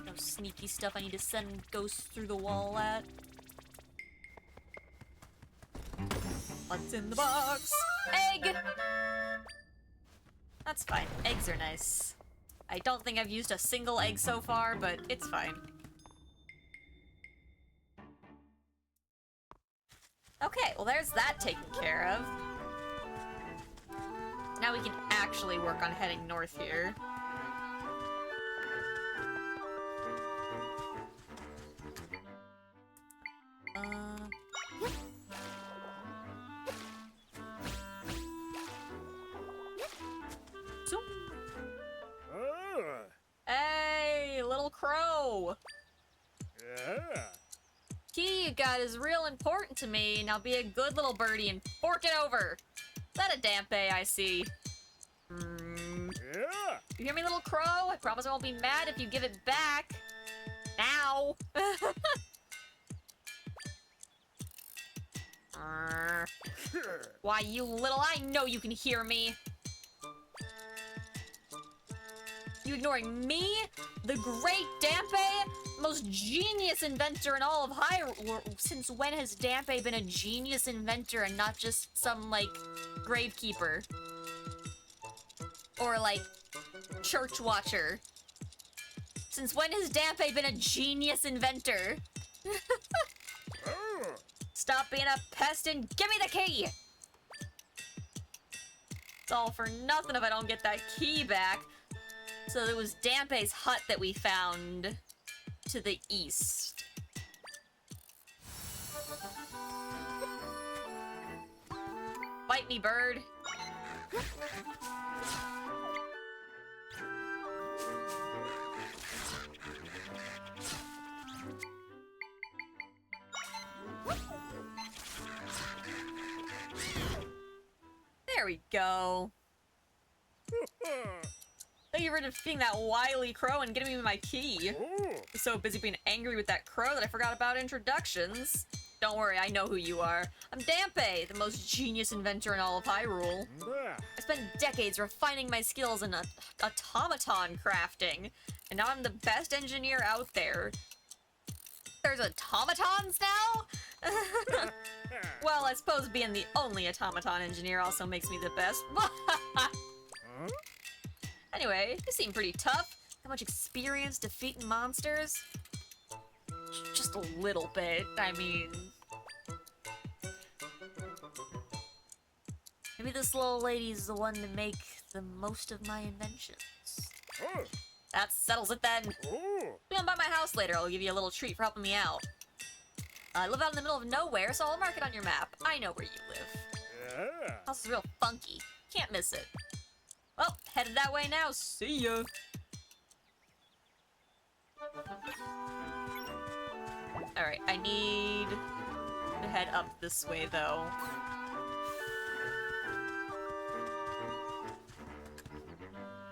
No sneaky stuff I need to send ghosts through the wall at. What's in the box? Egg! That's fine. Eggs are nice. I don't think I've used a single egg so far, but it's fine. Okay, well there's that taken care of. Now we can actually work on heading north here. So. Hey, little crow! Yeah. Key you got is real important to me. Now be a good little birdie and fork it over. Is that a Dampe I see? Yeah. You hear me, little crow? I promise I won't be mad if you give it back. Now. Why, you little... I know you can hear me. You ignoring me? The great Dampe? Most genius inventor in all of Hyrule. Since when has Dampe been a genius inventor and not just some, like, gravekeeper? Or, like, church watcher? Since when has Dampe been a genius inventor? Stop being a pest and give me the key! It's all for nothing if I don't get that key back. So it was Dampe's hut that we found to the east. Bite me, bird. There we go. Thank you for defeating that wily crow and getting me my key. Oh. I'm so busy being angry with that crow that I forgot about introductions. Don't worry, I know who you are. I'm Dampe, the most genius inventor in all of Hyrule. Yeah. I spent decades refining my skills in automaton crafting, and now I'm the best engineer out there. There's automatons now? Well, I suppose being the only automaton engineer also makes me the best. Huh? Anyway, you seem pretty tough. How much experience defeating monsters? Just a little bit, I mean... Maybe this little lady's the one to make the most of my inventions. Oh. That settles it then. Oh. Be on by my house later, I'll give you a little treat for helping me out. I live out in the middle of nowhere, so I'll mark it on your map. I know where you live. Yeah. House is real funky. Can't miss it. Well, headed that way now. See ya. Alright, I need to head up this way, though.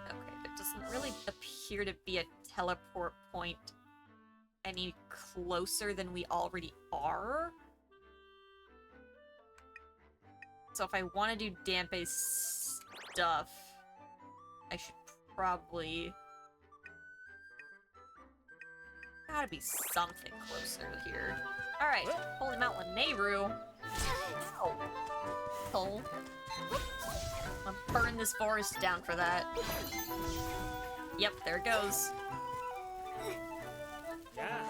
Okay, there doesn't really appear to be a teleport point any closer than we already are. So if I want to do Dampe's stuff, I should probably... Gotta be something closer here. Alright, Holy Mountain Nehru. Pull. I'm gonna burn this forest down for that. Yep, there it goes. Yeah.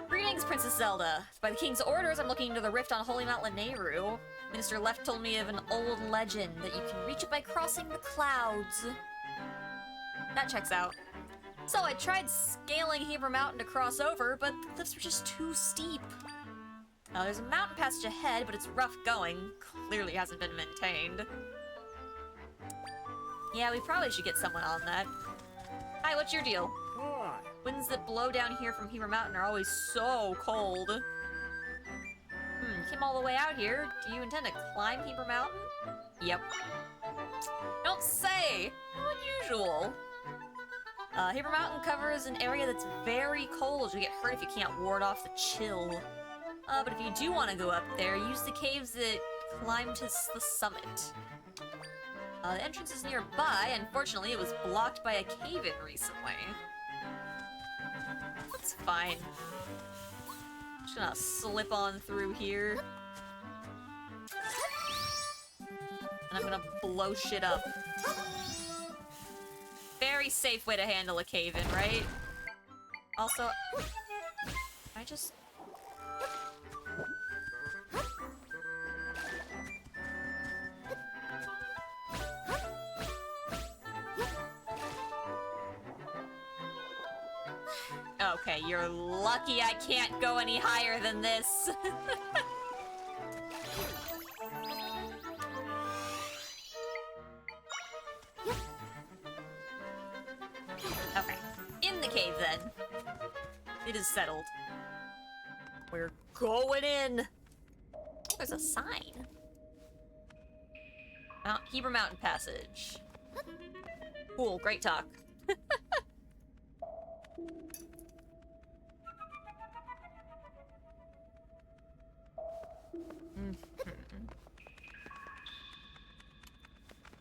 Greetings, Princess Zelda. By the King's orders, I'm looking into the rift on Holy Mountain Nehru. Minister Left told me of an old legend that you can reach it by crossing the clouds. That checks out. So I tried scaling Heber Mountain to cross over, but the cliffs were just too steep. Now there's a mountain passage ahead, but it's rough going. Clearly hasn't been maintained. Yeah, we probably should get someone on that. Hi, what's your deal? Why? Winds that blow down here from Heber Mountain are always so cold. Came all the way out here. Do you intend to climb Heber Mountain? Yep. Don't say! How unusual. Heber Mountain covers an area that's very cold. You'll get hurt if you can't ward off the chill. But if you do want to go up there, use the caves that climb to the summit. The entrance is nearby. Unfortunately, it was blocked by a cave-in recently. That's fine. Just gonna slip on through here. And I'm gonna blow shit up. Very safe way to handle a cave-in, right? Also, I just... Okay, you're lucky I can't go any higher than this. Okay, in the cave then. It is settled. We're going in. Oh, there's a sign. Heber Mountain Passage. Cool, great talk.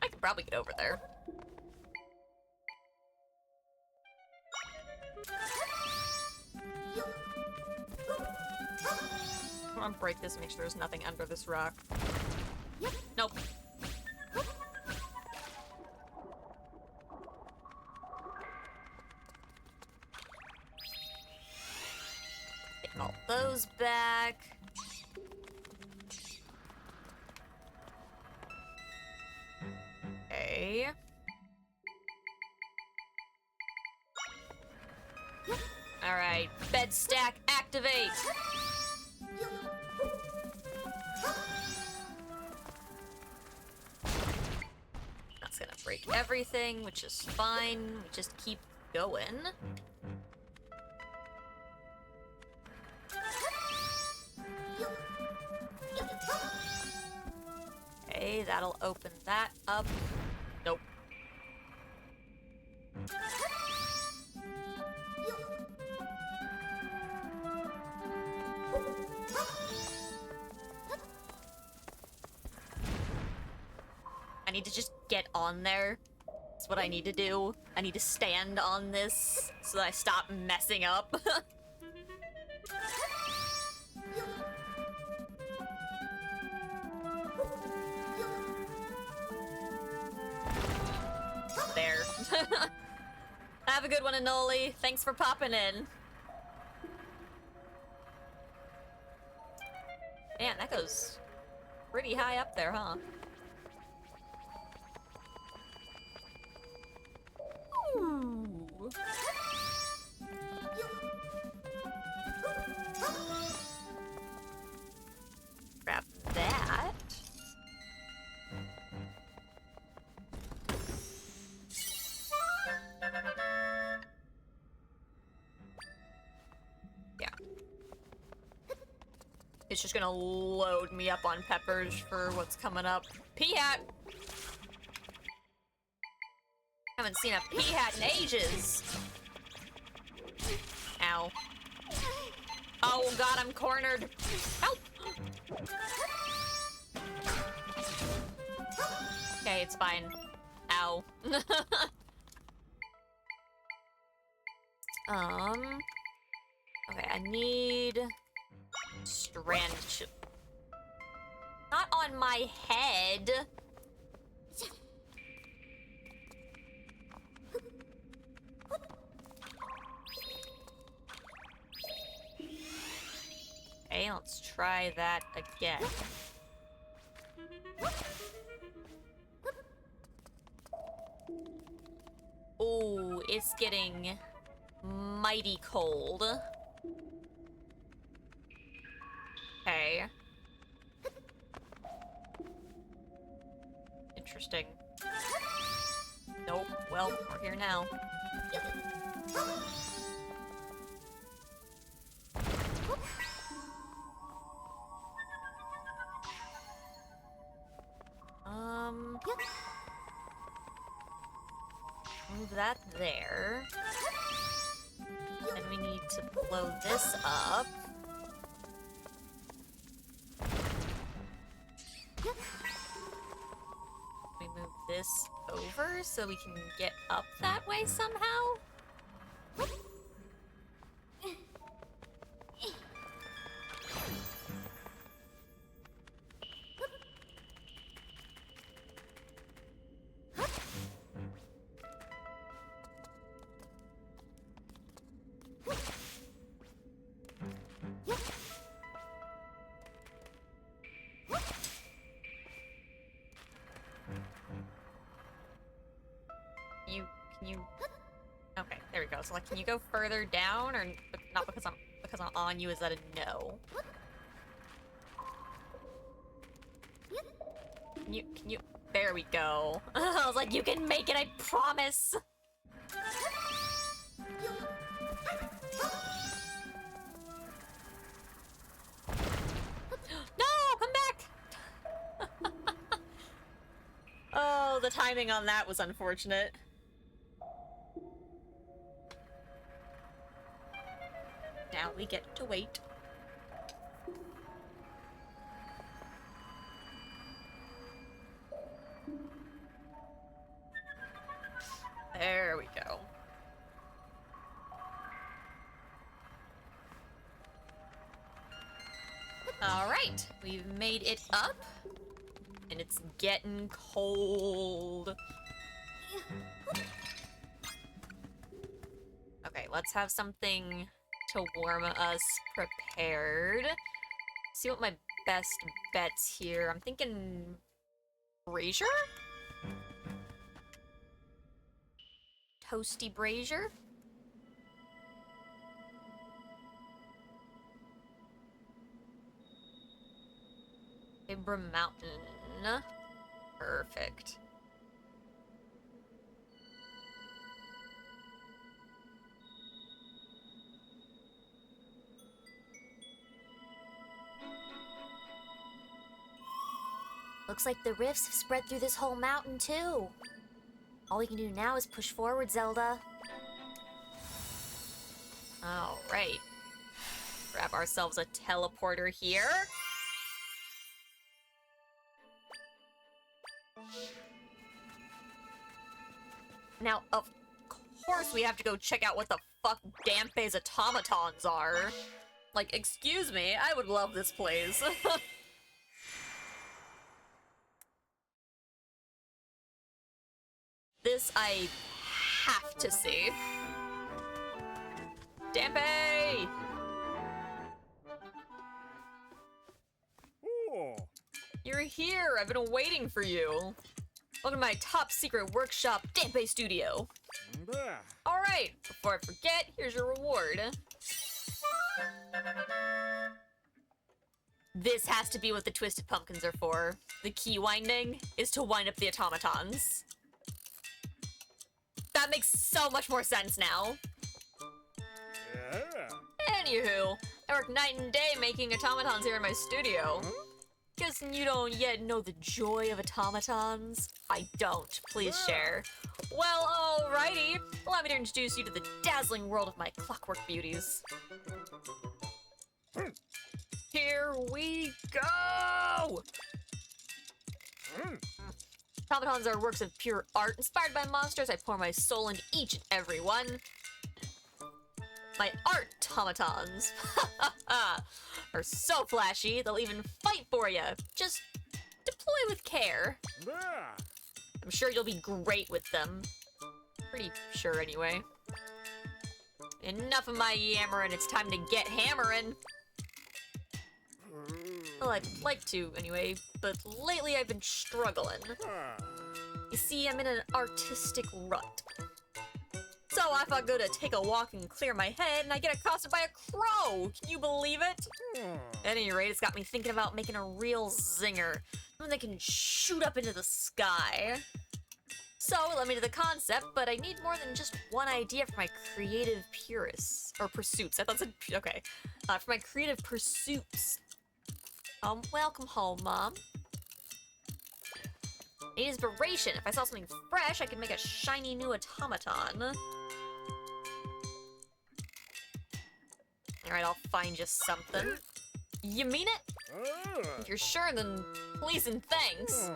I could probably get over there. I want to break this and make sure there's nothing under this rock. Nope. Getting all those those back. Okay. Alright, bed stack activate! That's gonna break everything, which is fine. We just keep going. Okay, that'll open that up. Nope. I need to just get on there. That's what I need to do. I need to stand on this so that I stop messing up. There. Have a good one, Anoli. Thanks for popping in. Man, that goes pretty high up there, huh? Ooh. Grab that. Yeah. It's just gonna load me up on peppers for what's coming up. P-hat! Haven't seen a P-hat in ages. Ow. Oh god, I'm cornered. Help! Okay, it's fine. Ow. Okay, I need strand not on my head. Okay, let's try that again. Ooh, it's getting mighty cold. Okay. Interesting. Nope. Well, we're here now. Move that there. And we need to blow this up. We move this over so we can get up that way somehow? Can you... Okay, there we go. So, like, can you go further down, or not because I'm on you? Is that a no? Can you? There we go. I was like, you can make it. I promise. No, come back. Oh, the timing on that was unfortunate. Now we get to wait. There we go. All right, we've made it up, and it's getting cold. Okay, let's have something to warm us prepared. See what my best bet's here. I'm thinking brazier? Toasty brazier? Ibram Mountain. Perfect. Looks like the rifts have spread through this whole mountain, too. All we can do now is push forward, Zelda. Alright. Grab ourselves a teleporter here. Now, of course we have to go check out what the fuck Dampé's automatons are. Like, excuse me, I would love this place. This I have to see. Dampé! Oh. You're here! I've been waiting for you. Welcome to my top secret workshop, Dampé Studio. Bah. Alright, before I forget, here's your reward. This has to be what the Twisted Pumpkins are for. The key winding is to wind up the automatons. That makes so much more sense now. Yeah. Anywho, I work night and day making automatons here in my studio. Guessing you don't yet know the joy of automatons? I don't. Please share. Well, alrighty. Allow me to introduce you to the dazzling world of my clockwork beauties. Here we go! Automatons are works of pure art. Inspired by monsters, I pour my soul into each and every one. My art automatons are so flashy, they'll even fight for you. Just deploy with care. Bah. I'm sure you'll be great with them. Pretty sure, anyway. Enough of my yammering, it's time to get hammering. Well, I'd like to, anyway, but lately I've been struggling. Ah. You see, I'm in an artistic rut. So I thought go to take a walk and clear my head, and I get accosted by a crow! Can you believe it? At any rate, it's got me thinking about making a real zinger. Something that can shoot up into the sky. So it led me to the concept, but I need more than just one idea for my creative purists. Or pursuits. I thought it said, okay. For my creative pursuits. Welcome home, Mom. Need inspiration. If I saw something fresh, I could make a shiny new automaton. Alright, I'll find you something. You mean it? If you're sure, then please and thanks.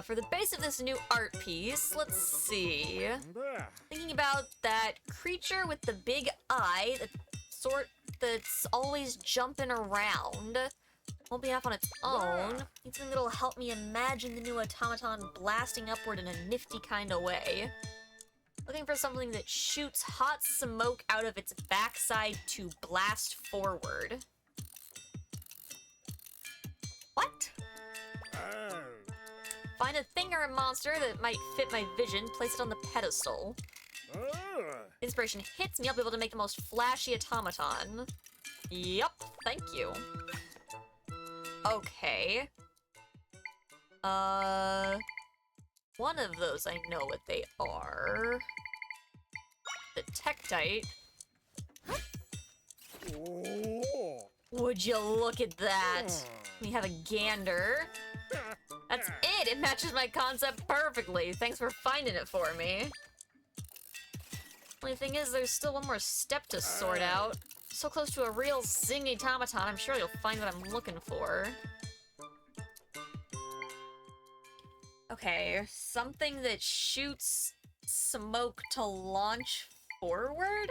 For the base of this new art piece, let's see. Bah. Thinking about that creature with the big eye, the sort that's always jumping around. Won't be enough on its own. Need something that'll help me imagine the new automaton blasting upward in a nifty kind of way. Looking for something that shoots hot smoke out of its backside to blast forward. What? Oh. Find a thing or a monster that might fit my vision, place it on the pedestal. Oh. Inspiration hits me, I'll be able to make the most flashy automaton. Yup, thank you. Okay. One of those I know what they are. The Tektite. Oh. Would you look at that? We have a gander. That's it! It matches my concept perfectly. Thanks for finding it for me. Only thing is, there's still one more step to sort out. So close to a real zingy automaton, I'm sure you'll find what I'm looking for. Okay, something that shoots smoke to launch forward?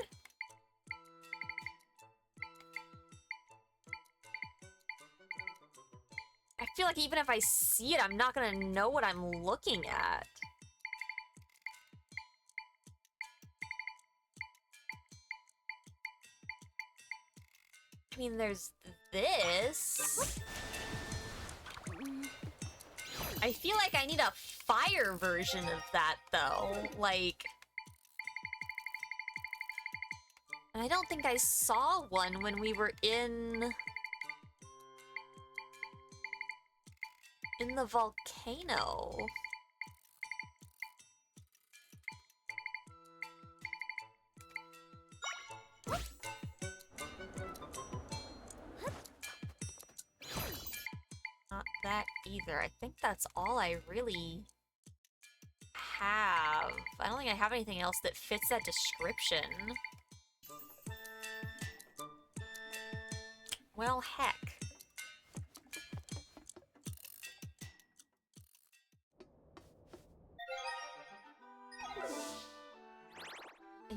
I feel like even if I see it, I'm not gonna know what I'm looking at. I mean, there's this. I feel like I need a fire version of that, though. Like... And I don't think I saw one when we were in the volcano. Not that either. I think that's all I really have. I don't think I have anything else that fits that description. Well, heck.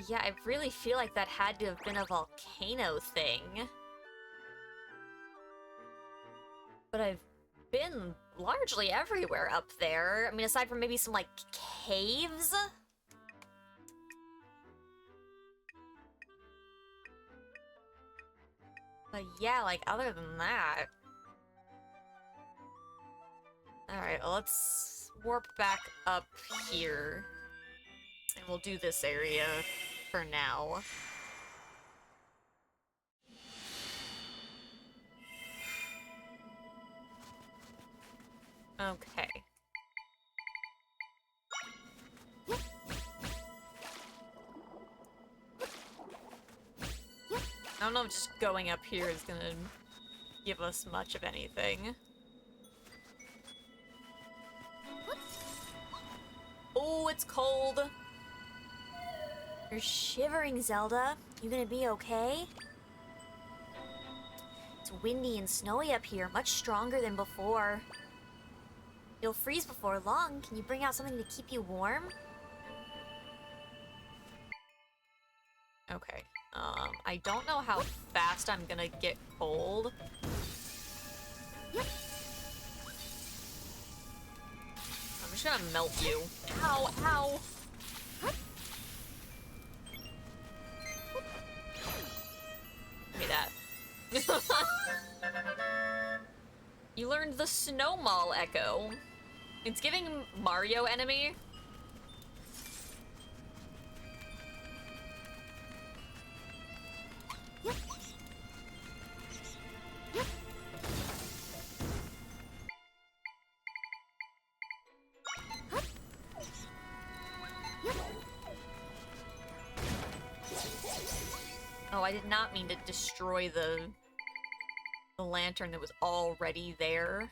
Yeah, I really feel like that had to have been a volcano thing. But I've been largely everywhere up there. I mean, aside from maybe some, like, caves? But yeah, like, other than that... Alright, well, let's warp back up here. And we'll do this area for now. Okay. I don't know if just going up here is gonna give us much of anything. Oh, it's cold! You're shivering, Zelda. You gonna be okay? It's windy and snowy up here, much stronger than before. You'll freeze before long. Can you bring out something to keep you warm? Okay. I don't know how fast I'm gonna get cold. I'm just gonna melt you. Ow, ow! Give me that. You learned the Snowmall Echo. It's giving Mario enemy. Oh, I did not mean to destroy the lantern that was already there.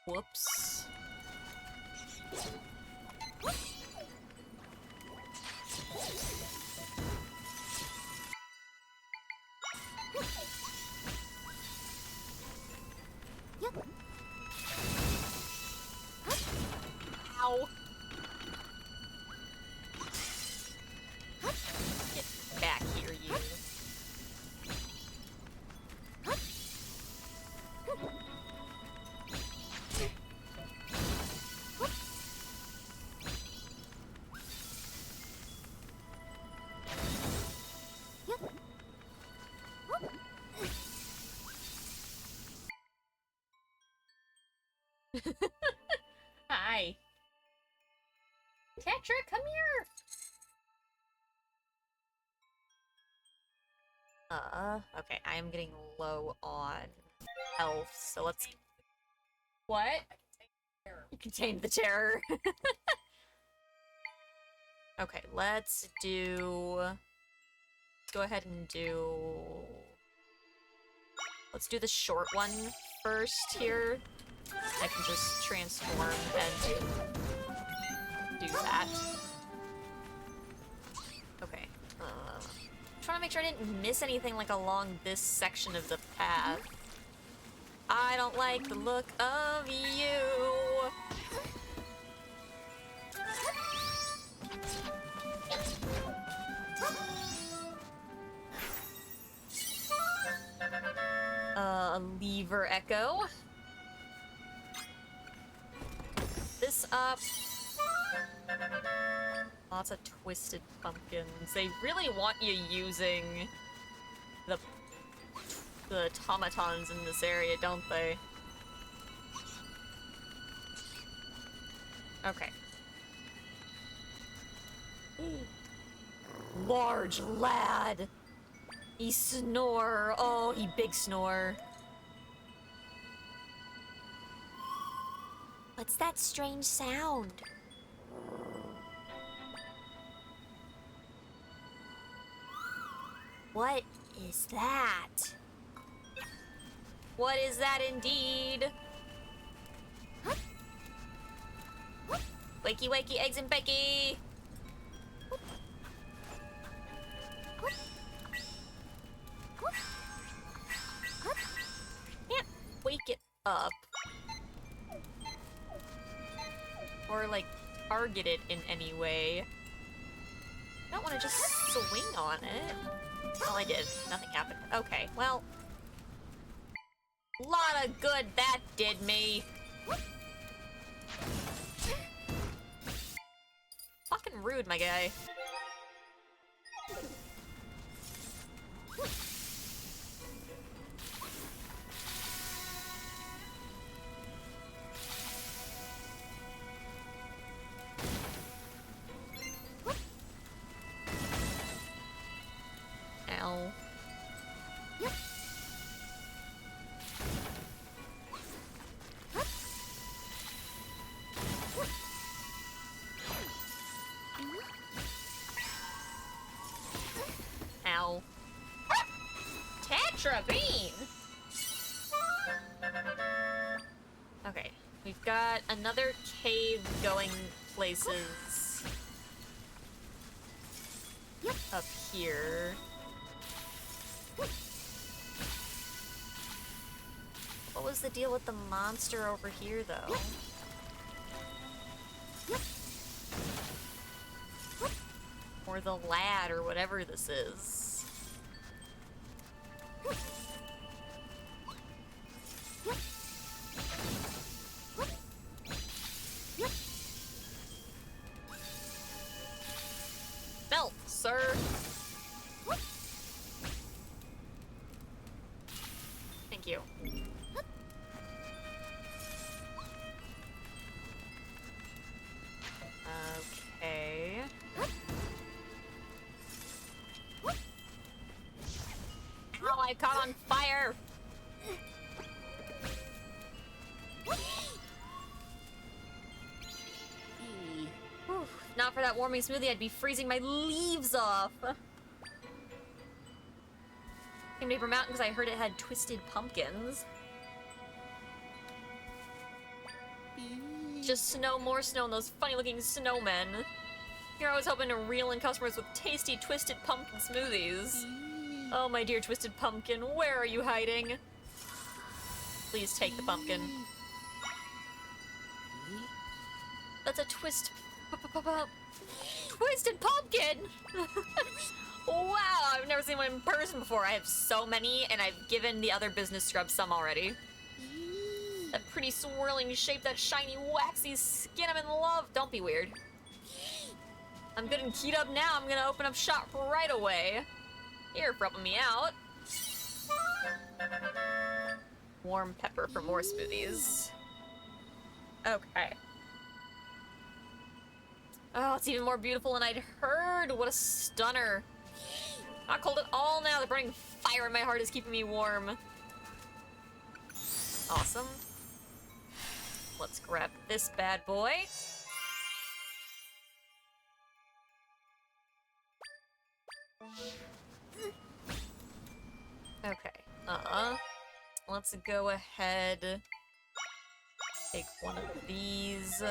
Whoops. Ow. Get back here, you. Hi. Tetra, come here! Okay, I am getting low on health, so let's... What? You contained the terror. Okay, let's do... Let's go ahead and do... Let's do the short one first here. I can just transform and do that. Okay. Trying to make sure I didn't miss anything like along this section of the path. I don't like the look of you. Lever Echo. This up. Lots of twisted pumpkins. They really want you using the the automatons in this area, don't they? Okay. Large lad! He snore. Oh, he big snore. What's that strange sound? What is that? What is that indeed? Wakey, wakey, eggs and Becky! Can't wake it up. Or, like, target it in any way. I don't want to just swing on it. Well, I did. Nothing happened. Okay, well. Lot of good that did me. Fucking rude, my guy. Ow. Ow. Tetra bean! Okay, we've got another cave going places up here. What was the deal with the monster over here, though? Or the lad, or whatever this is. Belt, sir! Thank you. Okay. Oh, I caught on fire! Whew. If not for that warming smoothie, I'd be freezing my leaves off. Came to Neighbor Mountain because I heard it had twisted pumpkins. Just snow, more snow, and those funny-looking snowmen. Here I was hoping to reel in customers with tasty twisted pumpkin smoothies. Oh, my dear twisted pumpkin, where are you hiding? Please take the pumpkin. That's a twisted pumpkin! Wow, I've never seen one in person before. I have so many, and I've given the other business scrubs some already. That pretty swirling shape, that shiny, waxy skin, I'm in love. Don't be weird. I'm good and keyed up now. I'm gonna open up shop right away. You're helping me out. Warm pepper for more smoothies. Okay. Oh, it's even more beautiful than I'd heard. What a stunner. Not cold at all now. The burning fire in my heart is keeping me warm. Awesome. Let's grab this bad boy. Okay. Let's go ahead. Take one of these.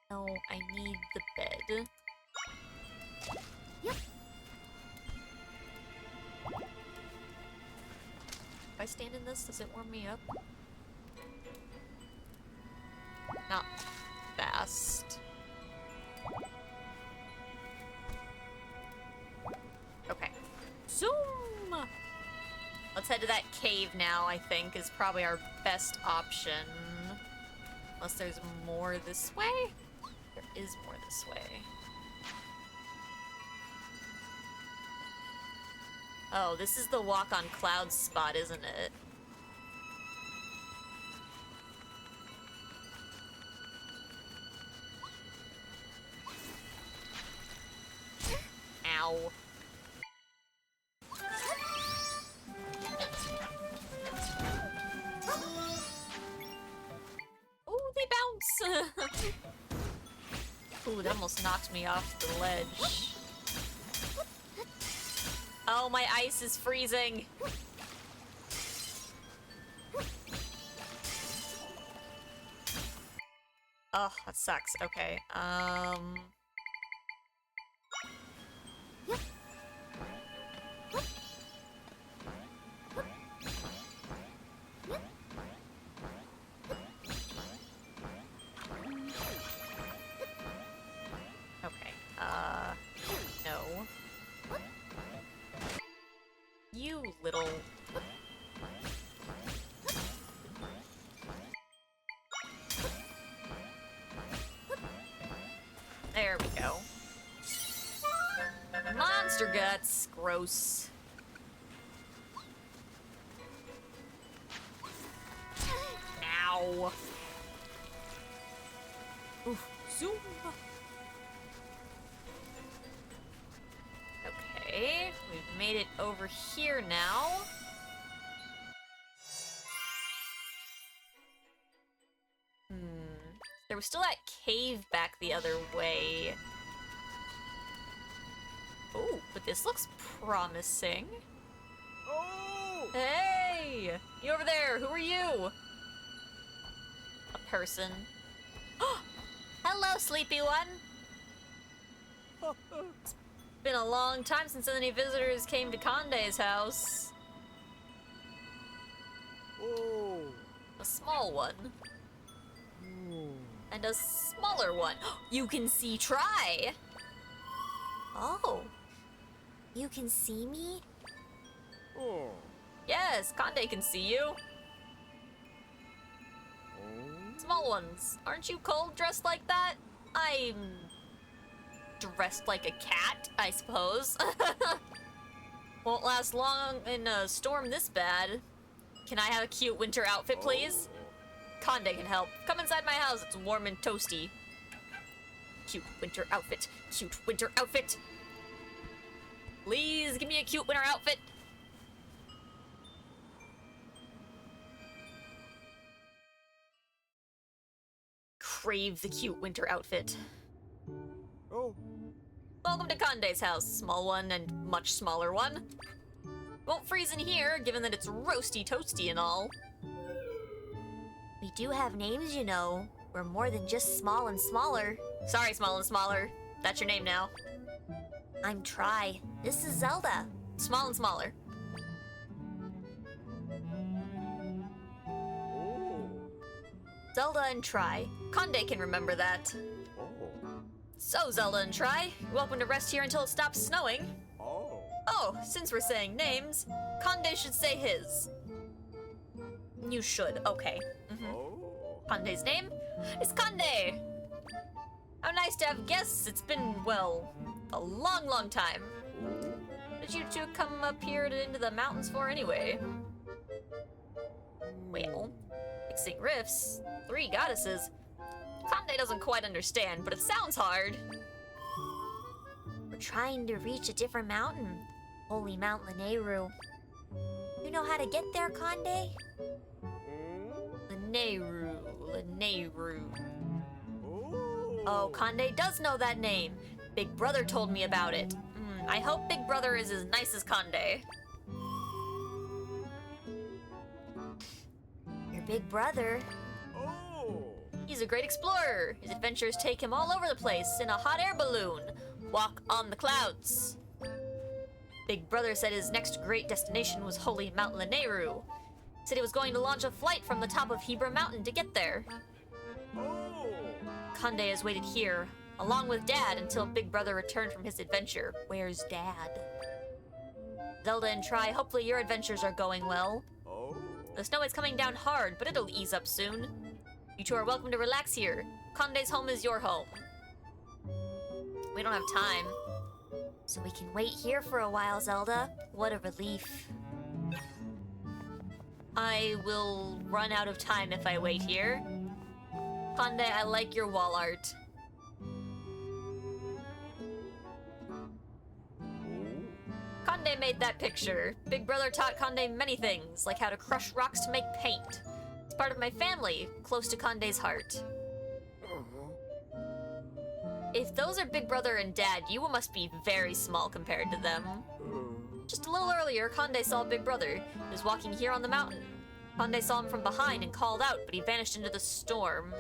No, I need the bed. Yep. If I stand in this, does it warm me up? Not fast. Okay. Zoom! Let's head to that cave now, I think, is probably our best option. Unless there's more this way? There is more this way. Oh, this is the walk on clouds spot, isn't it? Ow. Oh, they bounce! Ooh, that almost knocked me off the ledge. Oh, my ice is freezing. Oh, that sucks. Okay. Okay. No. You little... There we go. Monster guts. Gross. Ow. Oof. Zoom. Okay, we've made it over here now. There was still that cave back the other way. Oh, but this looks promising. Oh! Hey! You over there, who are you? A person. Hello, sleepy one! It's been a long time since any visitors came to Conde's house. Oh! A small one. Oh! And a smaller one. You can see Try! Oh. You can see me? Oh! Yes, Conde can see you. Oh! Small ones, aren't you cold dressed like that? I'm dressed like a cat, I suppose. Won't last long in a storm this bad. Can I have a cute winter outfit, please? Conde can help. Come inside my house, it's warm and toasty. Cute winter outfit. Cute winter outfit. Please give me a cute winter outfit. Crave the cute winter outfit. Oh! Welcome to Conde's house, small one and much smaller one. Won't freeze in here, given that it's roasty toasty and all. We do have names, you know. We're more than just small and smaller. Sorry, small and smaller. That's your name now. I'm Try. This is Zelda. Small and smaller. Oh! Zelda and Try. Conde can remember that. Oh! So, Zelda and Try, you're welcome to rest here until it stops snowing. Oh! Oh, since we're saying names, Conde should say his. You should, okay. Oh! Conde's name is Conde! How nice to have guests. It's been, well, a long, long time. What did you two come up here into the mountains for anyway? Well, fixing rifts, 3 goddesses. Conde doesn't quite understand, but it sounds hard. We're trying to reach a different mountain. Holy Mount Lanayru. You know how to get there, Conde? Lanayru, Lanayru. Oh! Oh, Conde does know that name. Big Brother told me about it. I hope Big Brother is as nice as Conde. Your big brother. Oh! He's a great explorer. His adventures take him all over the place in a hot air balloon. Walk on the clouds. Big Brother said his next great destination was Holy Mount Lanayru. Said he was going to launch a flight from the top of Hebra Mountain to get there. Oh! Conde has waited here, along with Dad, until Big Brother returned from his adventure. Where's Dad? Zelda and Try, hopefully your adventures are going well. Oh! The snow is coming down hard, but it'll ease up soon. You two are welcome to relax here. Conde's home is your home. We don't have time. So we can wait here for a while, Zelda. What a relief. I will run out of time if I wait here. Conde, I like your wall art. Conde made that picture. Big Brother taught Conde many things, like how to crush rocks to make paint. It's part of my family, close to Conde's heart. If those are Big Brother and Dad, you must be very small compared to them. Just a little earlier, Conde saw Big Brother. He was walking here on the mountain. Conde saw him from behind and called out, but he vanished into the storm.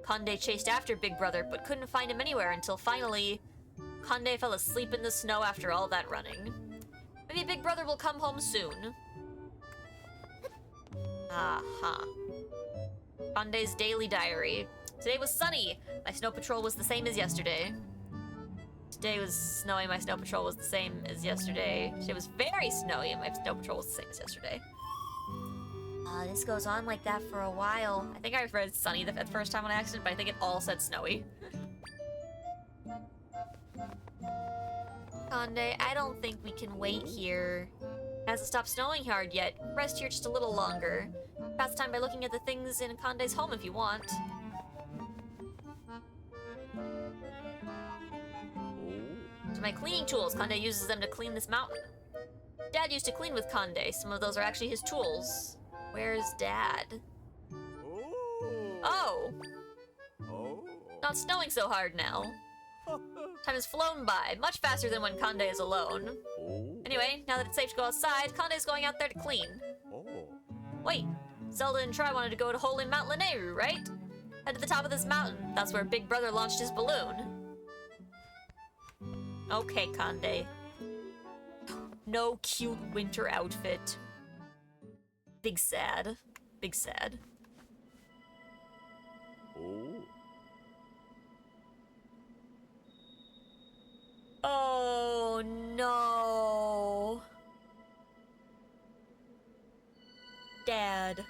Conde chased after Big Brother, but couldn't find him anywhere until finally... Conde fell asleep in the snow after all that running. Maybe Big Brother will come home soon. Aha. Conde's daily diary. Today was sunny. My snow patrol was the same as yesterday. Today was snowy. My snow patrol was the same as yesterday. Today was very snowy. My snow patrol was the same as yesterday. This goes on like that for a while. I think I read sunny the first time on accident, but I think it all said snowy. Conde, I don't think we can wait here. It hasn't stopped snowing hard yet. Rest here just a little longer. Pass time by looking at the things in Conde's home if you want. To my cleaning tools. Conde uses them to clean this mountain. Dad used to clean with Conde. Some of those are actually his tools. Where's Dad? Oh! Not snowing so hard now. Time has flown by, much faster than when Conde is alone. Anyway, now that it's safe to go outside, Conde's going out there to clean. Wait, Zelda and Tri wanted to go to Holy Mount Lanayru, right? Head to the top of this mountain. That's where Big Brother launched his balloon. Okay, Conde. No cute winter outfit. Big sad. Big sad. Oh no. Dad.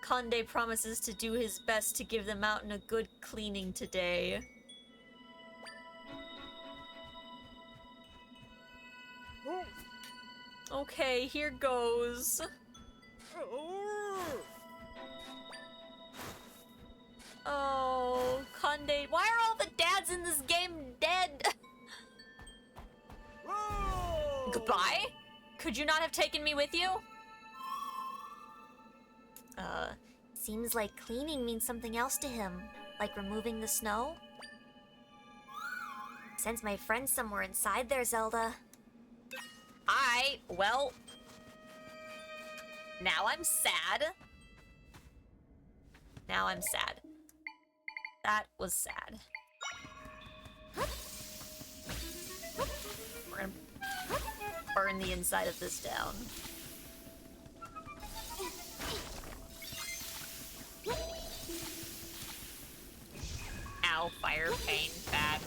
Conde promises to do his best to give the mountain a good cleaning today. Okay, here goes. Oh, Conde. Why are all the dads in this game dead? Goodbye? Could you not have taken me with you? Seems like cleaning means something else to him. Like removing the snow? Sends my friend somewhere inside there, Zelda. Well... Now I'm sad. Now I'm sad. That was sad. We're gonna burn the inside of this down. Ow, fire pain, bad.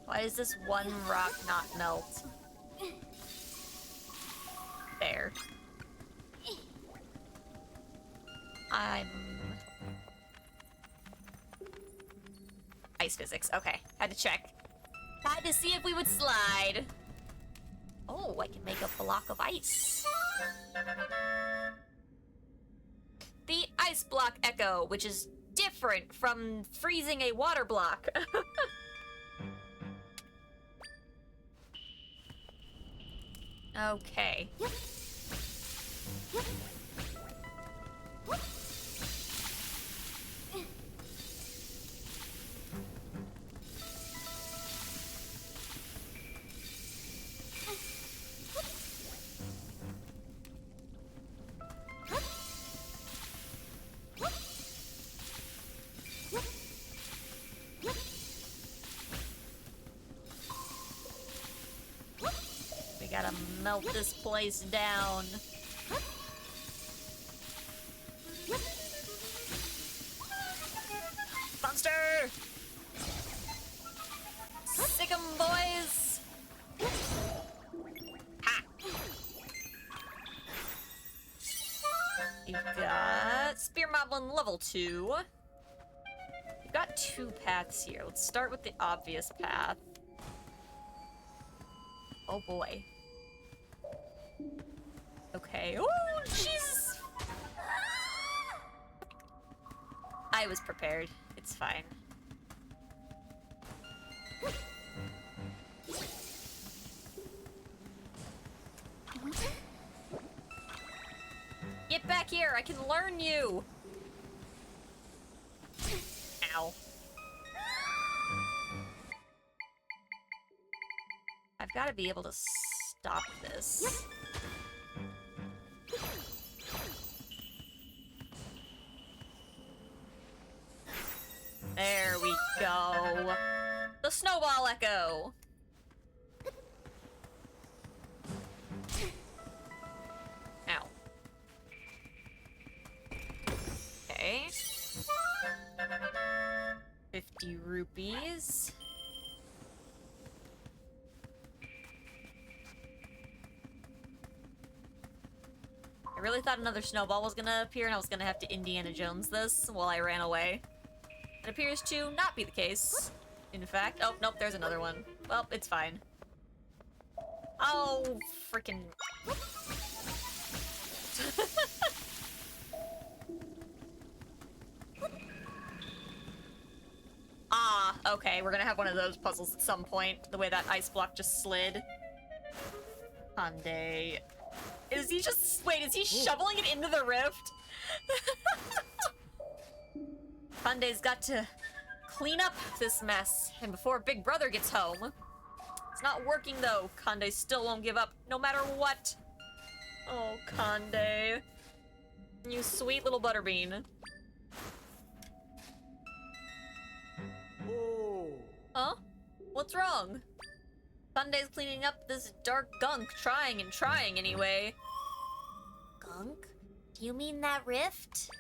Why does this one rock not melt? There. Ice physics. Okay, had to check. Had to see if we would slide. Oh, I can make a block of ice. The ice block echo, which is different from freezing a water block. Okay. Gotta melt this place down. Monster! Sick 'em, boys! Ha! Spear Moblin level 2. We've got 2 paths here. Let's start with the obvious path. Oh boy. Okay. Oh, Jesus! I was prepared. It's fine. Get back here! I can learn you! Ow. I've got to be able to stop this. There we go. The snowball echo. Ow. Okay. 50 rupees. I really thought another snowball was gonna appear and I was gonna have to Indiana Jones this while I ran away. It appears to not be the case. In fact, oh, nope, there's another one. Well, it's fine. Oh, freaking. Ah, okay, we're gonna have one of those puzzles at some point. The way that ice block just slid. Hyundai. Is he just, wait, is he shoveling it into the rift? Hyundai's got to clean up this mess, and before Big Brother gets home. It's not working though. Hyundai still won't give up, no matter what. Oh, Hyundai. You sweet little butterbean. Oh. Huh? What's wrong? Hyundai's cleaning up this dark gunk, trying and trying anyway. Gunk? Do you mean that rift?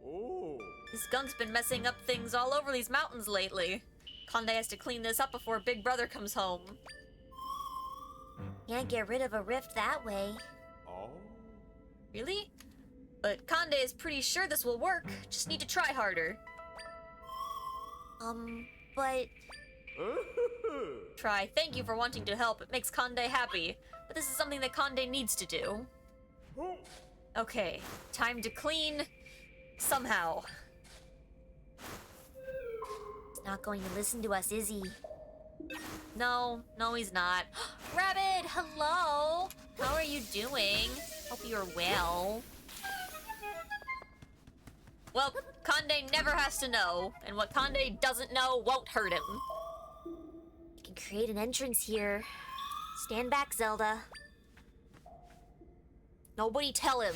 Oh. This gunk's been messing up things all over these mountains lately. Hyundai has to clean this up before Big Brother comes home. Can't get rid of a rift that way. Oh. Really? But Hyundai is pretty sure this will work. Just need to try harder. But Try. Thank you for wanting to help. It makes Hyundai happy. But this is something that Hyundai needs to do. Oh. Okay, time to clean. Somehow. he's not going to listen to us, is he? No, he's not. Rabbit, hello! How are you doing? Hope you're well. Well, Hyundai never has to know, and what Hyundai doesn't know won't hurt him. You can create an entrance here. Stand back, Zelda. Nobody tell him.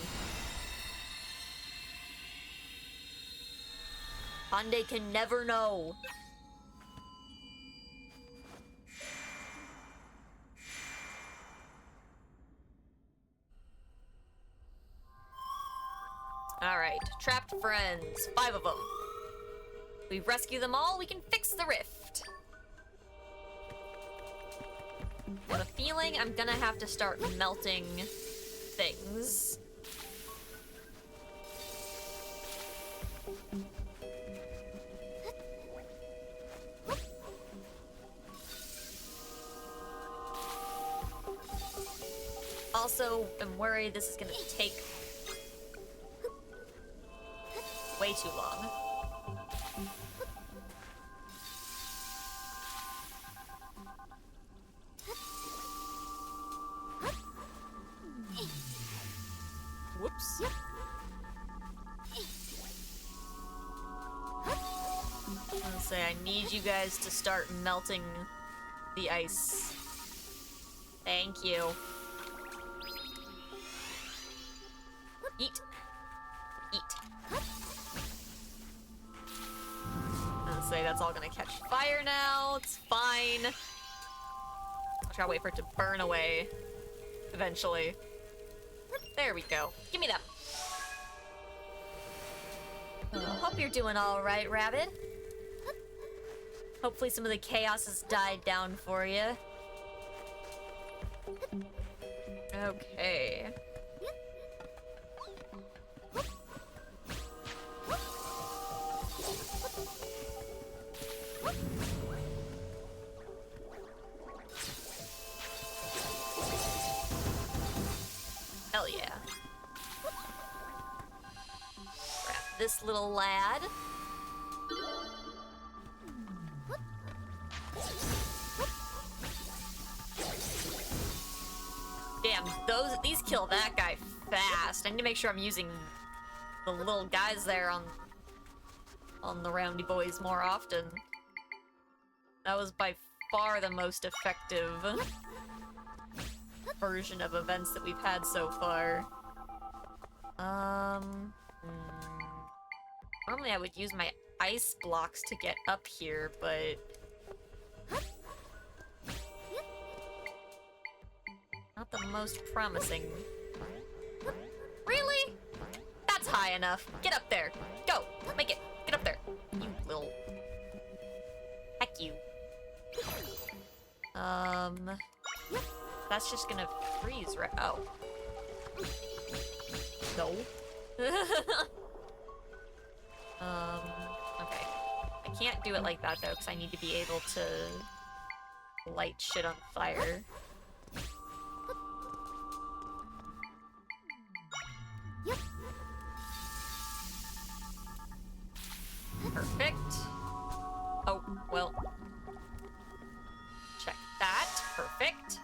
Hyundai can never know. Alright, trapped friends. 5 of them. We rescue them all, we can fix the rift. I have a feeling I'm gonna have to start melting things. Also, I'm worried this is gonna take way too long. Whoops. I'm gonna say I need you guys to start melting the ice. Thank you. Eat. Eat. I'm gonna say that's all gonna catch fire now. It's fine. I'll try to wait for it to burn away eventually. There we go. Give me them. Hope you're doing all right, Rabbit. Hopefully some of the chaos has died down for you. Okay. this little lad. Damn, these kill that guy fast. I need to make sure I'm using the little guys there on the roundy boys more often. That was by far the most effective version of events that we've had so far. Normally I would use my ice blocks to get up here, but not the most promising. Really? That's high enough. Get up there. Go. Make it. Get up there. You little... Heck you. That's just gonna freeze, right? Oh. No. Okay. I can't do it like that, though, because I need to be able to light shit on fire. Perfect. Oh, well. Check that. Perfect.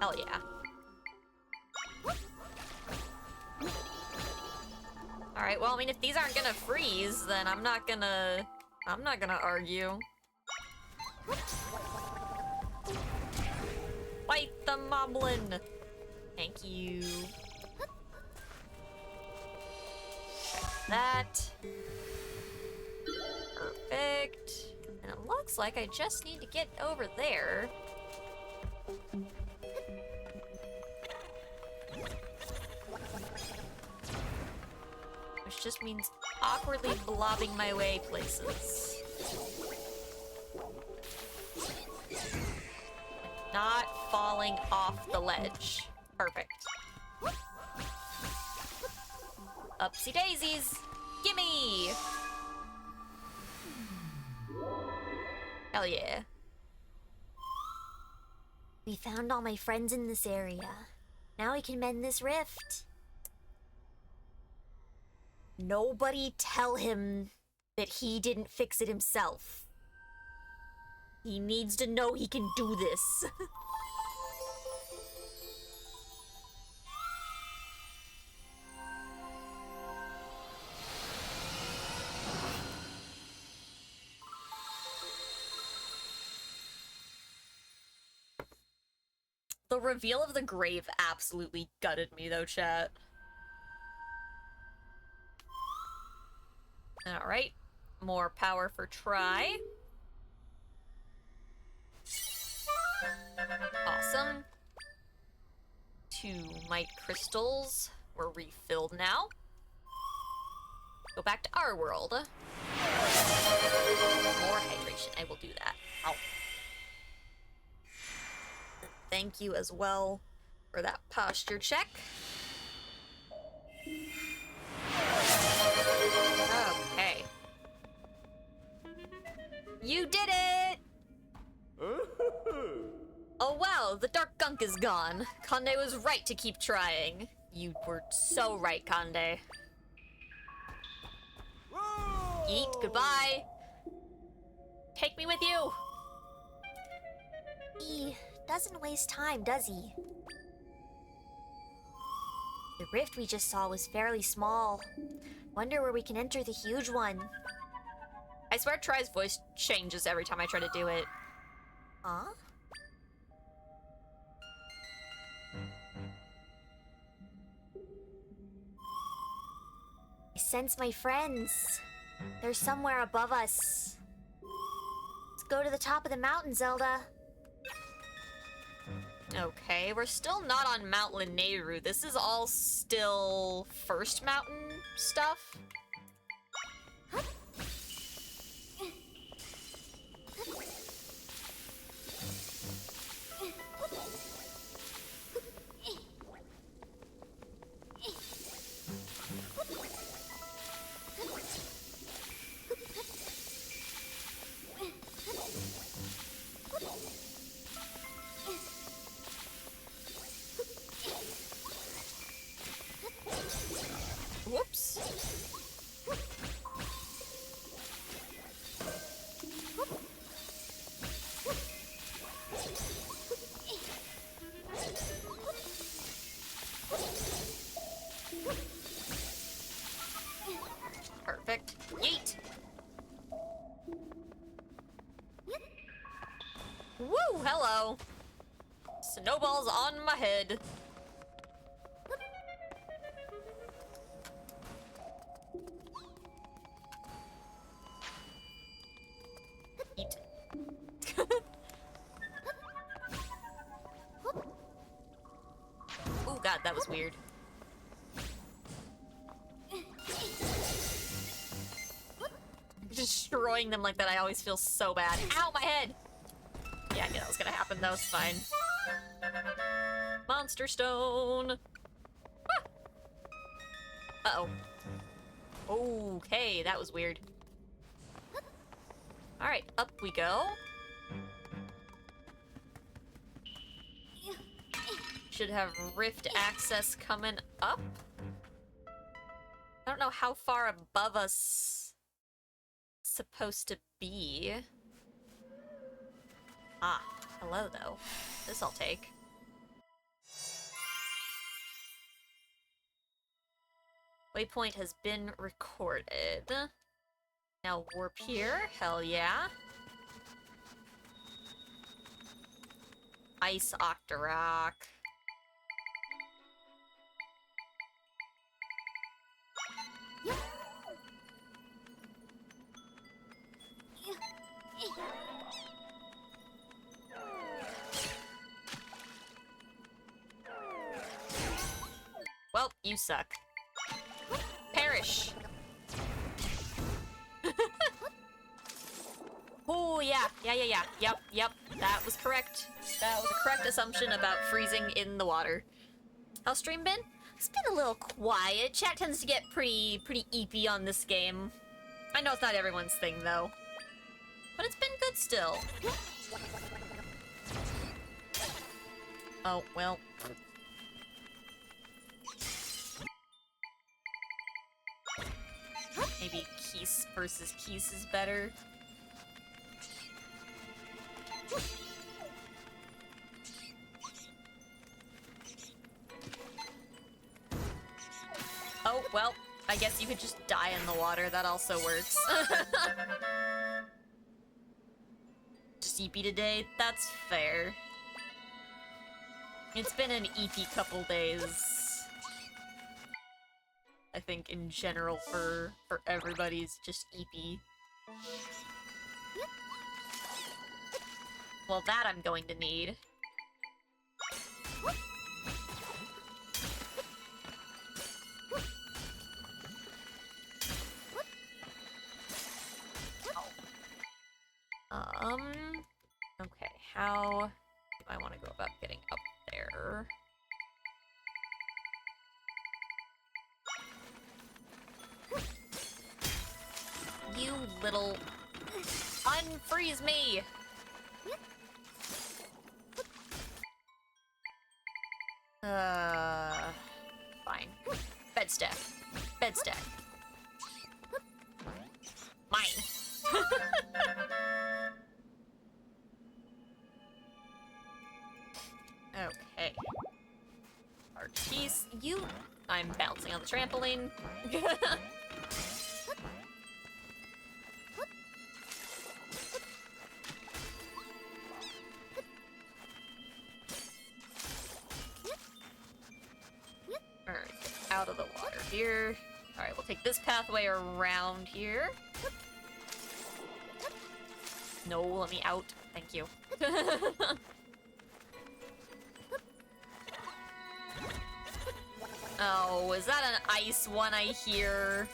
Hell yeah. Alright, well, I mean, if these aren't gonna freeze, then I'm not gonna argue. Fight the moblin! Thank you. Check that. Perfect. And it looks like I just need to get over there. Which just means awkwardly blobbing my way places. And not falling off the ledge. Perfect. Upsy daisies! Gimme! Hell yeah. We found all my friends in this area. Now we can mend this rift. Nobody tell him that he didn't fix it himself. He needs to know he can do this. The reveal of the grave absolutely gutted me, though, chat. Alright. More power for Try. Awesome. 2 might crystals. We're refilled now. Go back to our world. More hydration. I will do that. Ow. Thank you as well for that posture check. Okay. You did it! Oh wow, the dark gunk is gone. Conde was right to keep trying. You were so right, Conde. Eat, goodbye. Take me with you. He doesn't waste time, does he? The rift we just saw was fairly small. Wonder where we can enter the huge one. I swear Try's voice changes every time I try to do it. Huh? I sense my friends. They're somewhere above us. Let's go to the top of the mountain, Zelda. Okay, we're still not on Mount Lanayru. This is all still First Mountain stuff. Perfect. Yeet! Woo! Hello! Snowballs on my head. Eat. Oh god, that was weird. Destroying them like that, I always feel so bad. Ow, my head! Yeah, I knew that was gonna happen though, it's fine. Monster stone! Ah! Uh-oh. Okay, that was weird. Alright, up we go. Should have rift access coming up. I don't know how far above us it's supposed to be. Ah, hello though. This I'll take. Waypoint has been recorded. Now warp here, hell yeah. Ice Octorok. Well, you suck. Perish! Oh, yeah. Yep. That was correct. That was a correct assumption about freezing in the water. How's stream been? It's been a little quiet. Chat tends to get pretty eepy on this game. I know it's not everyone's thing, though. But it's been good still. Oh, well. Maybe Keese versus Keese is better. Oh, well, I guess you could just die in the water. That also works. Just EP today? That's fair. It's been an EP couple days. I think in general for everybody's just EP. Well, that I'm going to need. Okay, how do I want to go about getting up there? You little... Unfreeze me! Fine. Bed stack. Bed stack. Mine. Okay. Artis, you... I'm bouncing on the trampoline. Alright, out of the water here. Alright, we'll take this pathway around here. No, let me out. Thank you. Oh, is that an ice one I hear?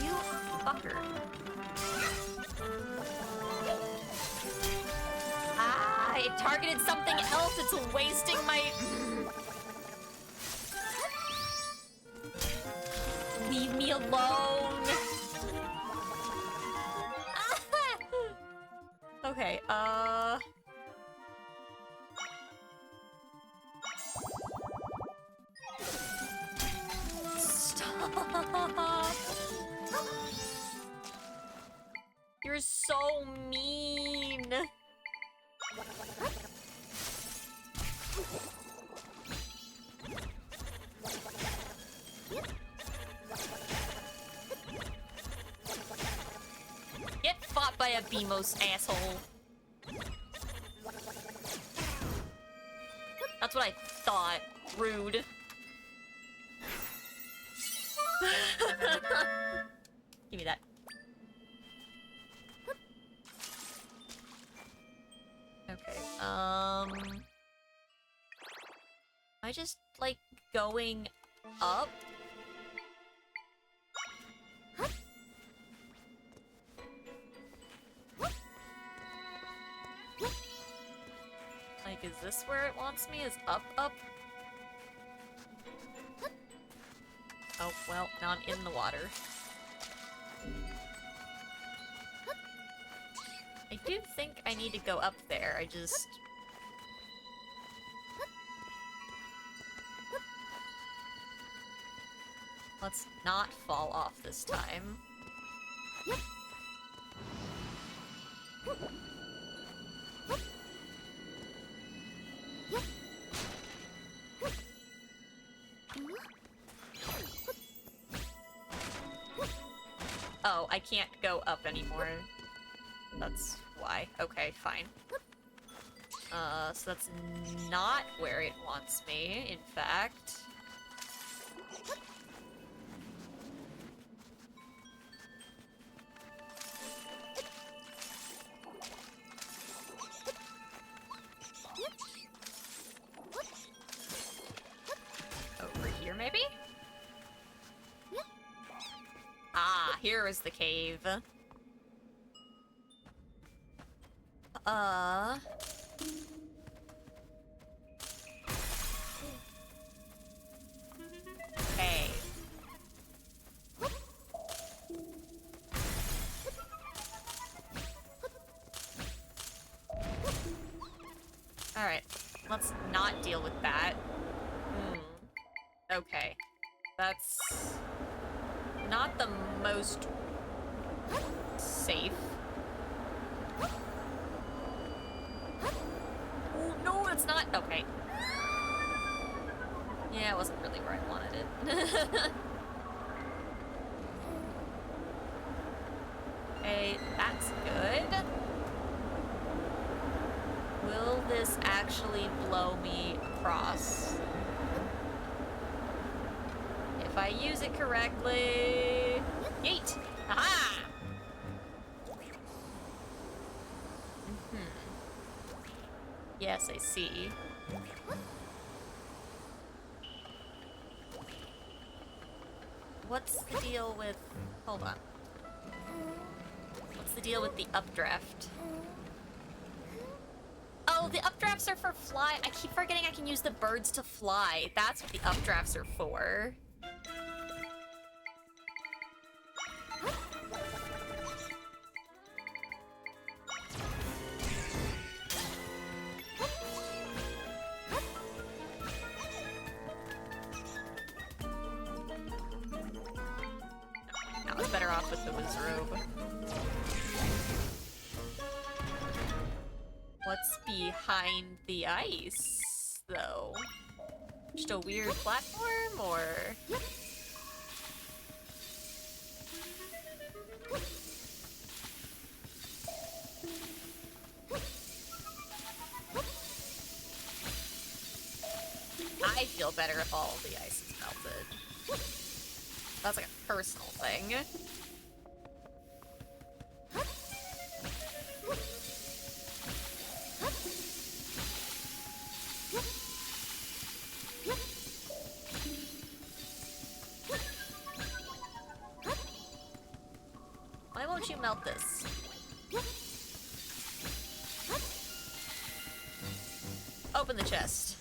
You fucker. Ah, it targeted something else. It's wasting my... Leave me alone. Okay, by a Beamos asshole. That's what I thought. Rude. Give me that. Okay, am I just, like, going up? Like, is this where it wants me? Is up, up? Oh, well, now I'm in the water. I do think I need to go up there, I just... Let's not fall off this time. Oh, I can't go up anymore. That's why. Okay, fine. So that's not where it wants me, in fact. Over here, maybe? Ah, here is the cave. Hey. Alright, let's not deal with that. Okay. That's not the most safe. Oh, no, it's not. Okay. Yeah, it wasn't really where I wanted it. Okay, that's good. Will this actually blow me across? If I use it correctly... Yeet! Aha! Yes, I see. What's the deal with... Hold on. What's the deal with the updraft? Oh, the updrafts are for fly. I keep forgetting I can use the birds to fly. That's what the updrafts are for. I was better off with the Wizrobe. What's behind the ice, though? Just a weird platform, or...? I feel better if all of the ice is melted. That's like a personal thing. Why won't you melt this? Open the chest.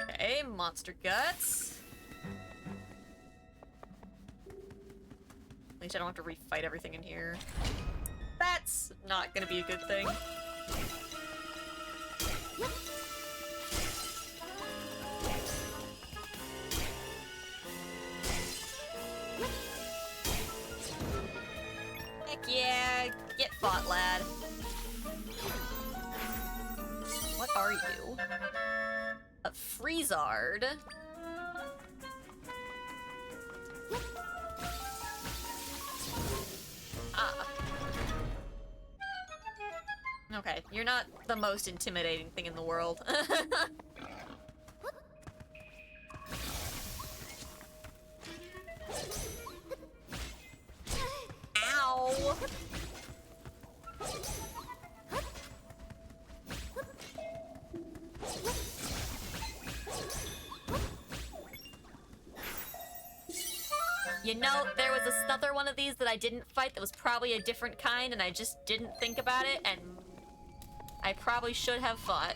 Okay, monster guts. At least I don't have to refight everything in here. That's not gonna be a good thing. Heck yeah, get fought, lad. What are you? A Freezard? Okay, you're not the most intimidating thing in the world. Ow! You know, there was another one of these that I didn't fight that was probably a different kind, and I just didn't think about it, and I probably should have fought.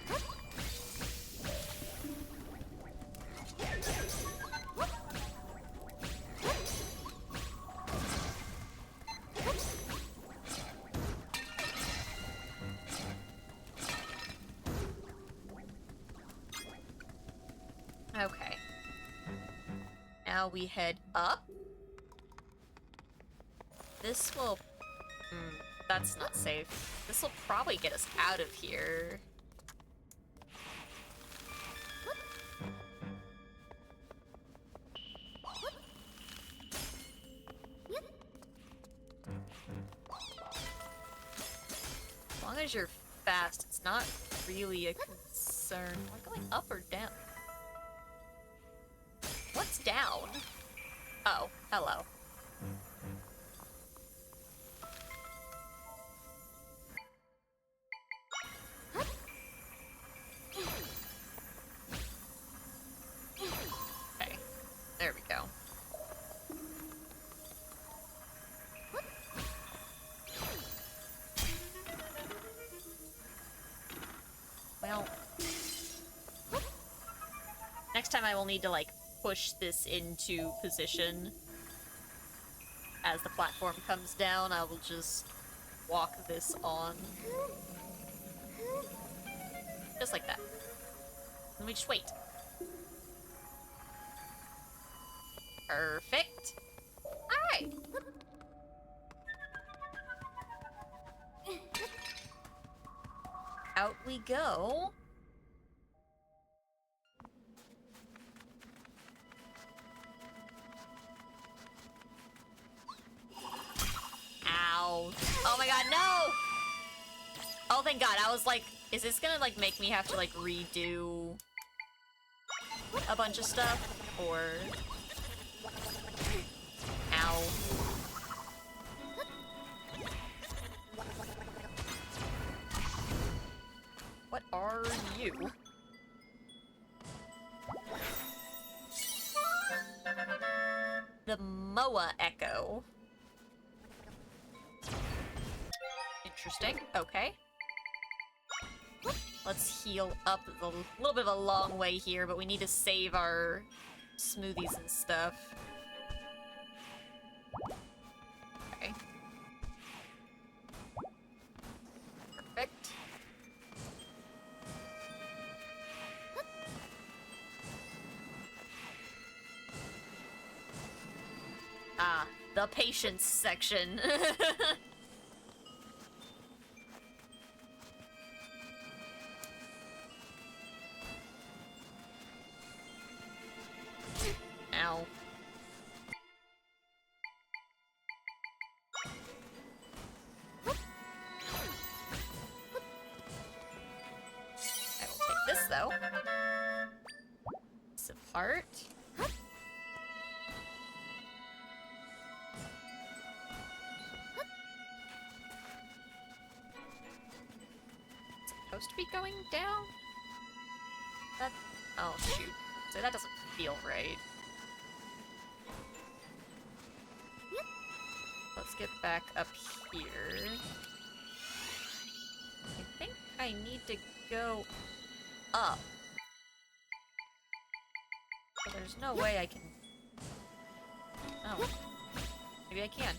Okay. Now we head up. This will... that's not safe. This will probably get us out of here. As long as you're fast, it's not really a concern. Am I going up or down? What's down? Oh, hello. Okay, there we go. Well, next time I will need to, like, push this into position. As the platform comes down, I will just walk this on. Just like that. Let me just wait. Perfect. Alright. Out we go. Ow. Oh my god, no! Oh, thank god. I was like, is this gonna, like, make me have to, like, redo a bunch of stuff? Or... Ow. What are you? The Moa Echo. Interesting. Okay. Let's heal up a little bit of a long way here, but we need to save our smoothies and stuff. Okay. Perfect. Ah, the patience section. Ow. I will take this, though. Piece of art. It's supposed to be going down? That... Oh, shoot. So that doesn't feel right. Let's get back up here. I think I need to go up. So there's no way I can... Oh. Maybe I can.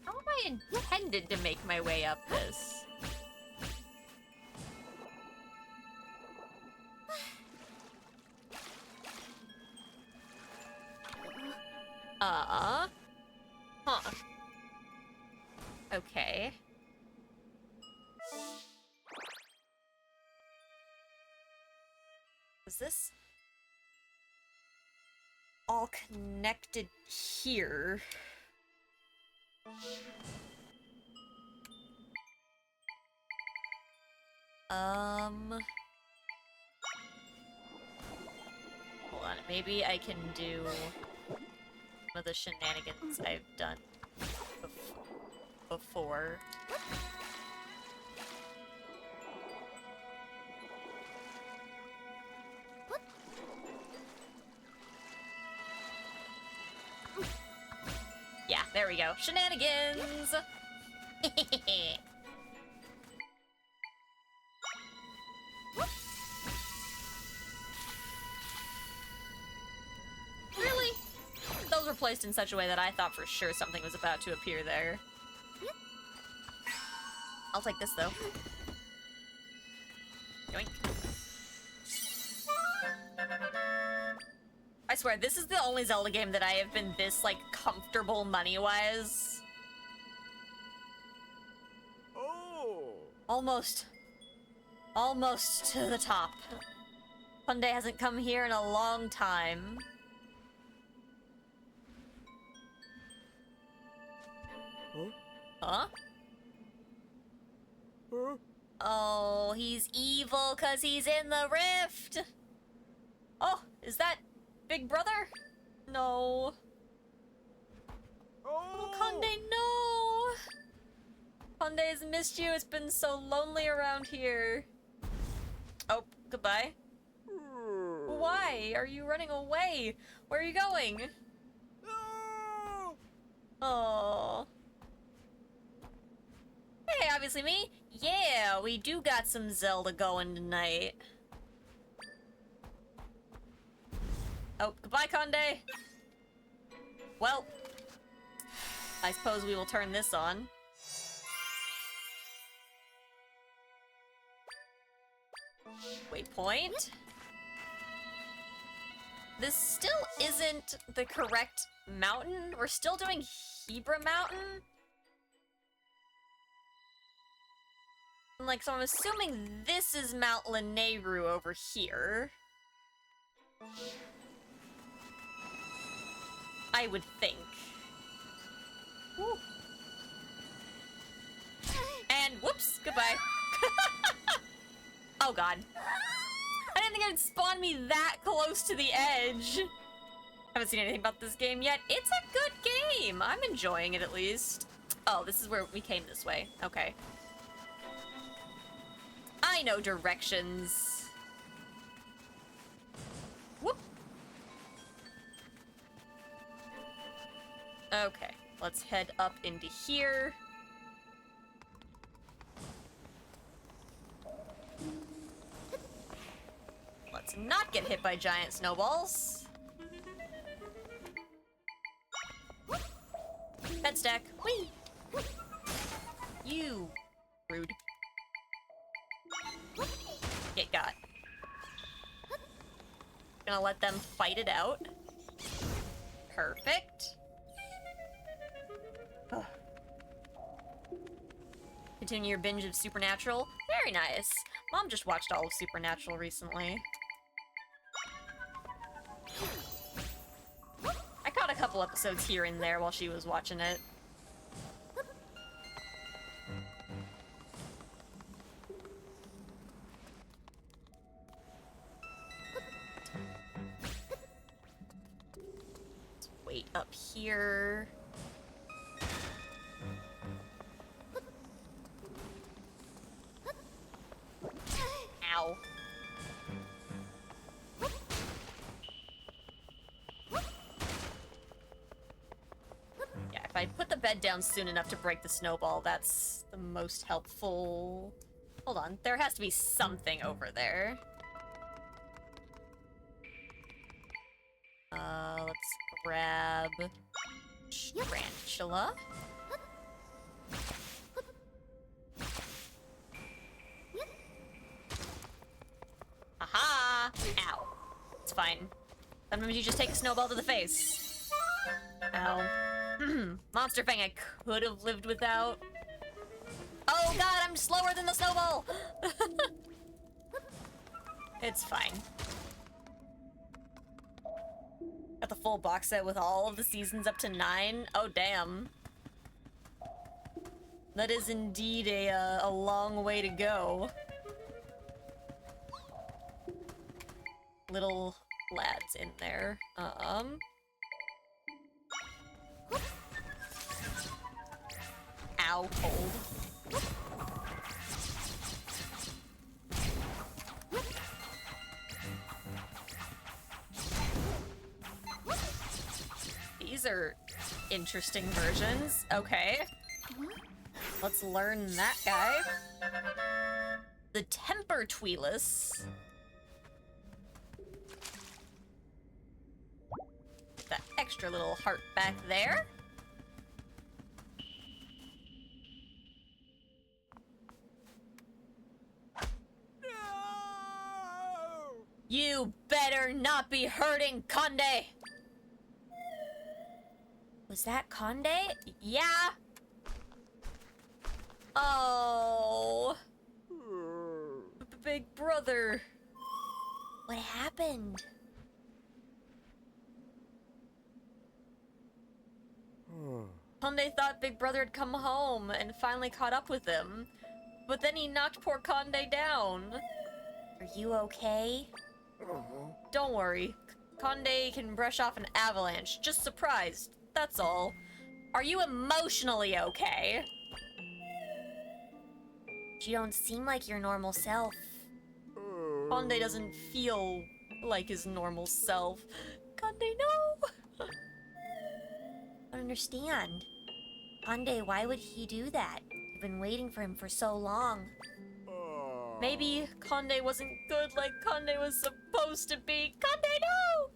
How am I intended to make my way up this? Huh. Okay. Is this all connected here? Hold on, maybe I can do some of the shenanigans I've done before. Yeah, there we go. Shenanigans! Really? Those were placed in such a way that I thought for sure something was about to appear there. I'll take this, though. Yoink. I swear, this is the only Zelda game that I have been this, like, comfortable money-wise. Oh. Almost to the top. Hyundai hasn't come here in a long time. Huh? Huh? Huh? Oh, he's evil because he's in the rift! Oh, is that Big Brother? No. Oh. Oh, Hyundai, no! Hyundai has missed you. It's been so lonely around here. Oh, goodbye. Why are you running away? Where are you going? No. Oh. Hey, obviously me. Yeah, we do got some Zelda going tonight. Oh, goodbye, Conde. Well, I suppose we will turn this on. Waypoint. This still isn't the correct mountain. We're still doing Hebra Mountain. Like, so I'm assuming this is Mount Lanayru over here. I would think. Woo. And whoops, goodbye. Oh god. I didn't think it'd spawn me that close to the edge. Haven't seen anything about this game yet. It's a good game. I'm enjoying it at least. Oh, this is where we came this way. Okay. I know directions. Whoop. Okay, let's head up into here. Let's not get hit by giant snowballs. Pet stack. Whee! You rude. Get got. Gonna let them fight it out. Perfect. Ugh. Continue your binge of Supernatural. Very nice. Mom just watched all of Supernatural recently. I caught a couple episodes here and there while she was watching it. Let's wait up here. Ow. Yeah, if I put the bed down soon enough to break the snowball, that's the most helpful. Hold on, there has to be something over there. Let's grab Tarantula. Aha! Ow. It's fine. Sometimes you just take a snowball to the face. Ow. Monster Fang I could have lived without. Oh god, I'm slower than the snowball! It's fine. Got the full box set with all of the seasons up to 9. Oh, damn. That is indeed a long way to go. Little lads in there. Ow, cold. These are interesting versions. Okay. Let's learn that guy. The Temper Tweelus. That extra little heart back there. No! You better not be hurting Conde! Was that Conde? Yeah? Oh. Big brother. What happened? Conde thought Big Brother had come home and finally caught up with him. But then he knocked poor Conde down. Are you okay? Don't worry. Conde can brush off an avalanche. Just surprised. That's all. Are you emotionally okay? You don't seem like your normal self. Conde doesn't feel like his normal self. Conde, no! I don't understand. Conde, why would he do that? You've been waiting for him for so long. Maybe Conde wasn't good like Conde was supposed to be. Conde, no!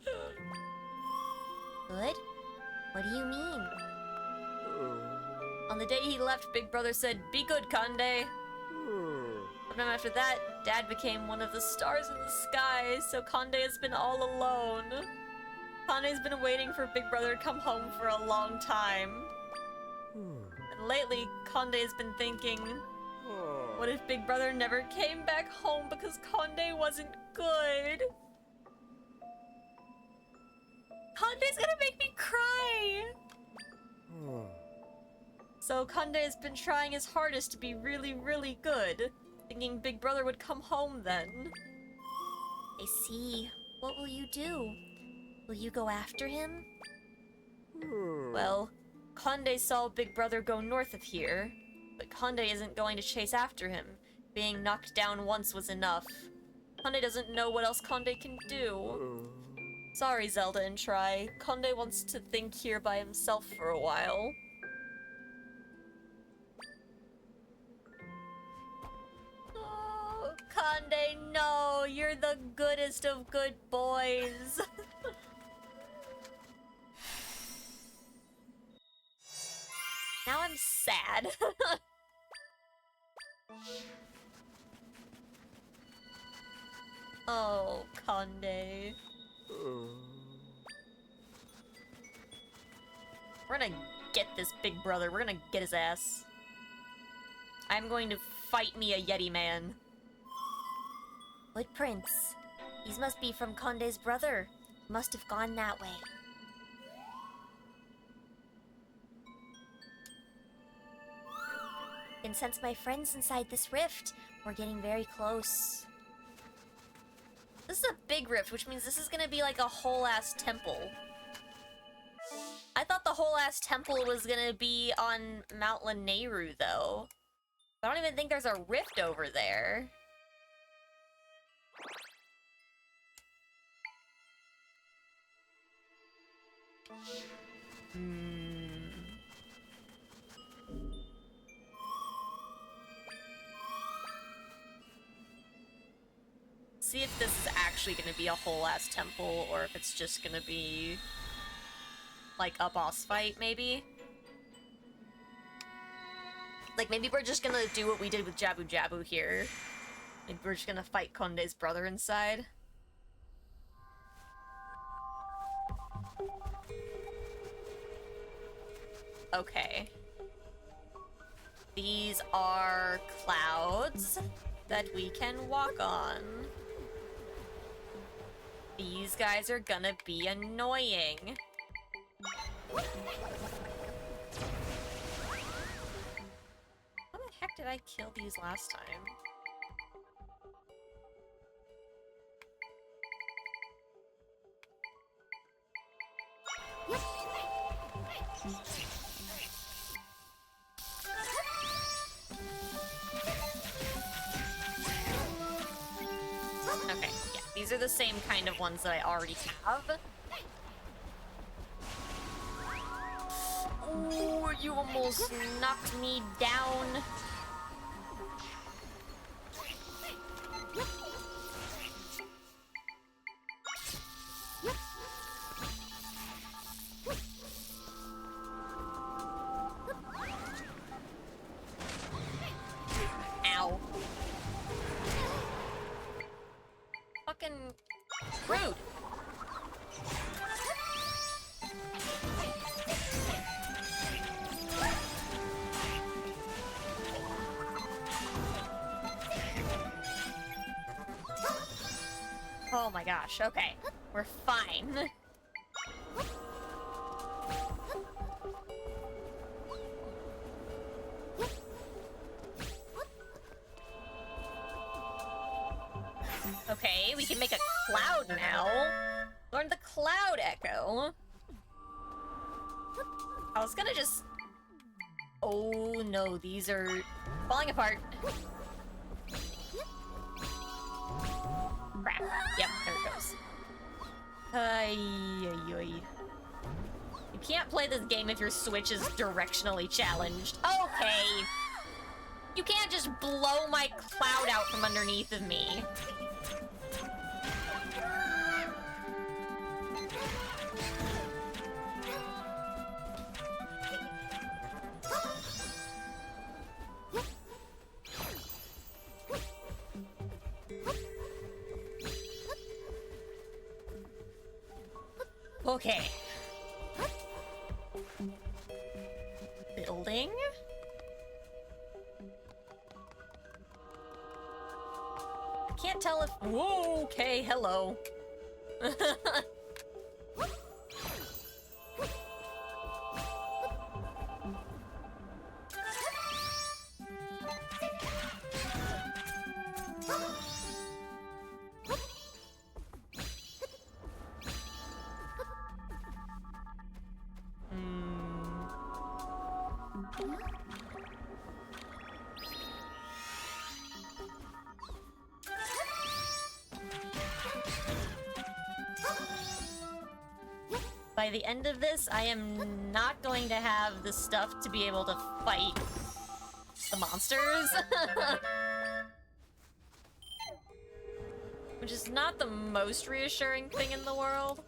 Good? What do you mean? On the day he left, Big Brother said, "Be good, Conde." Sometime after that, Dad became one of the stars in the sky, so Conde has been all alone. Conde's been waiting for Big Brother to come home for a long time. And lately, Conde has been thinking, what if Big Brother never came back home because Conde wasn't good? Conde's gonna make me cry! So Conde has been trying his hardest to be really, really good, thinking Big Brother would come home then. I see. What will you do? Will you go after him? Well, Conde saw Big Brother go north of here, but Conde isn't going to chase after him. Being knocked down once was enough. Conde doesn't know what else Conde can do. Sorry, Zelda and Tri. Conde wants to think here by himself for a while. Oh, Conde, no! You're the goodest of good boys! Now I'm sad. Oh, Conde. We're gonna get this Big Brother. We're gonna get his ass. I'm going to fight me a Yeti man. Footprints. These must be from Conde's brother. He must have gone that way. And since my friend's inside this rift, we're getting very close. This is a big rift, which means this is gonna be like a whole ass temple. I thought the whole ass temple was gonna be on Mount Lanayru, though. I don't even think there's a rift over there. See if this is actually gonna be a whole ass temple, or if it's just gonna be like a boss fight, maybe. Like, maybe we're just gonna do what we did with Jabu Jabu here. Maybe we're just gonna fight Conde's brother inside. Okay. These are clouds that we can walk on. These guys are gonna be annoying. How the heck did I kill these last time? Okay, yeah, these are the same kind of ones that I already have. Ooh, you almost knocked me down. Ow. Fucking rude. Oh my gosh, okay. We're fine. Okay, we can make a cloud now. Learn the cloud echo. I was gonna just... Oh no, these are falling apart. Crap. Yep, there it goes. Ay, ay, ay. You can't play this game if your Switch is directionally challenged. Okay. You can't just blow my cloud out from underneath of me. Okay. Building? I can't tell if... Whoa, okay, hello. By the end of this, I am not going to have the stuff to be able to fight the monsters. Which is not the most reassuring thing in the world.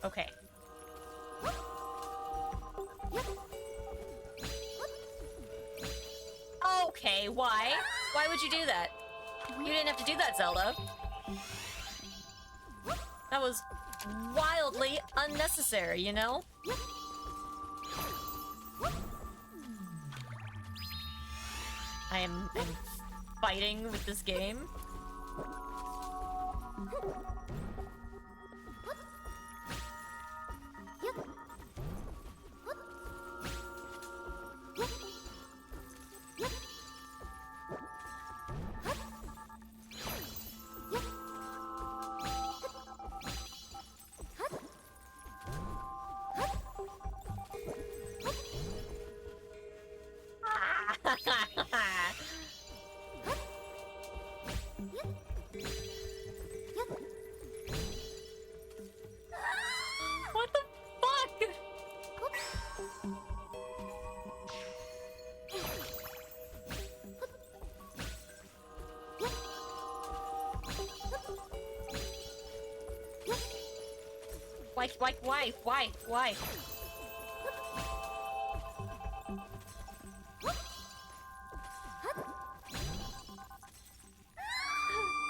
Okay. Okay, why? Why would you do that? You didn't have to do that, Zelda. That was wildly unnecessary, you know? I'm fighting with this game. What the fuck? Why?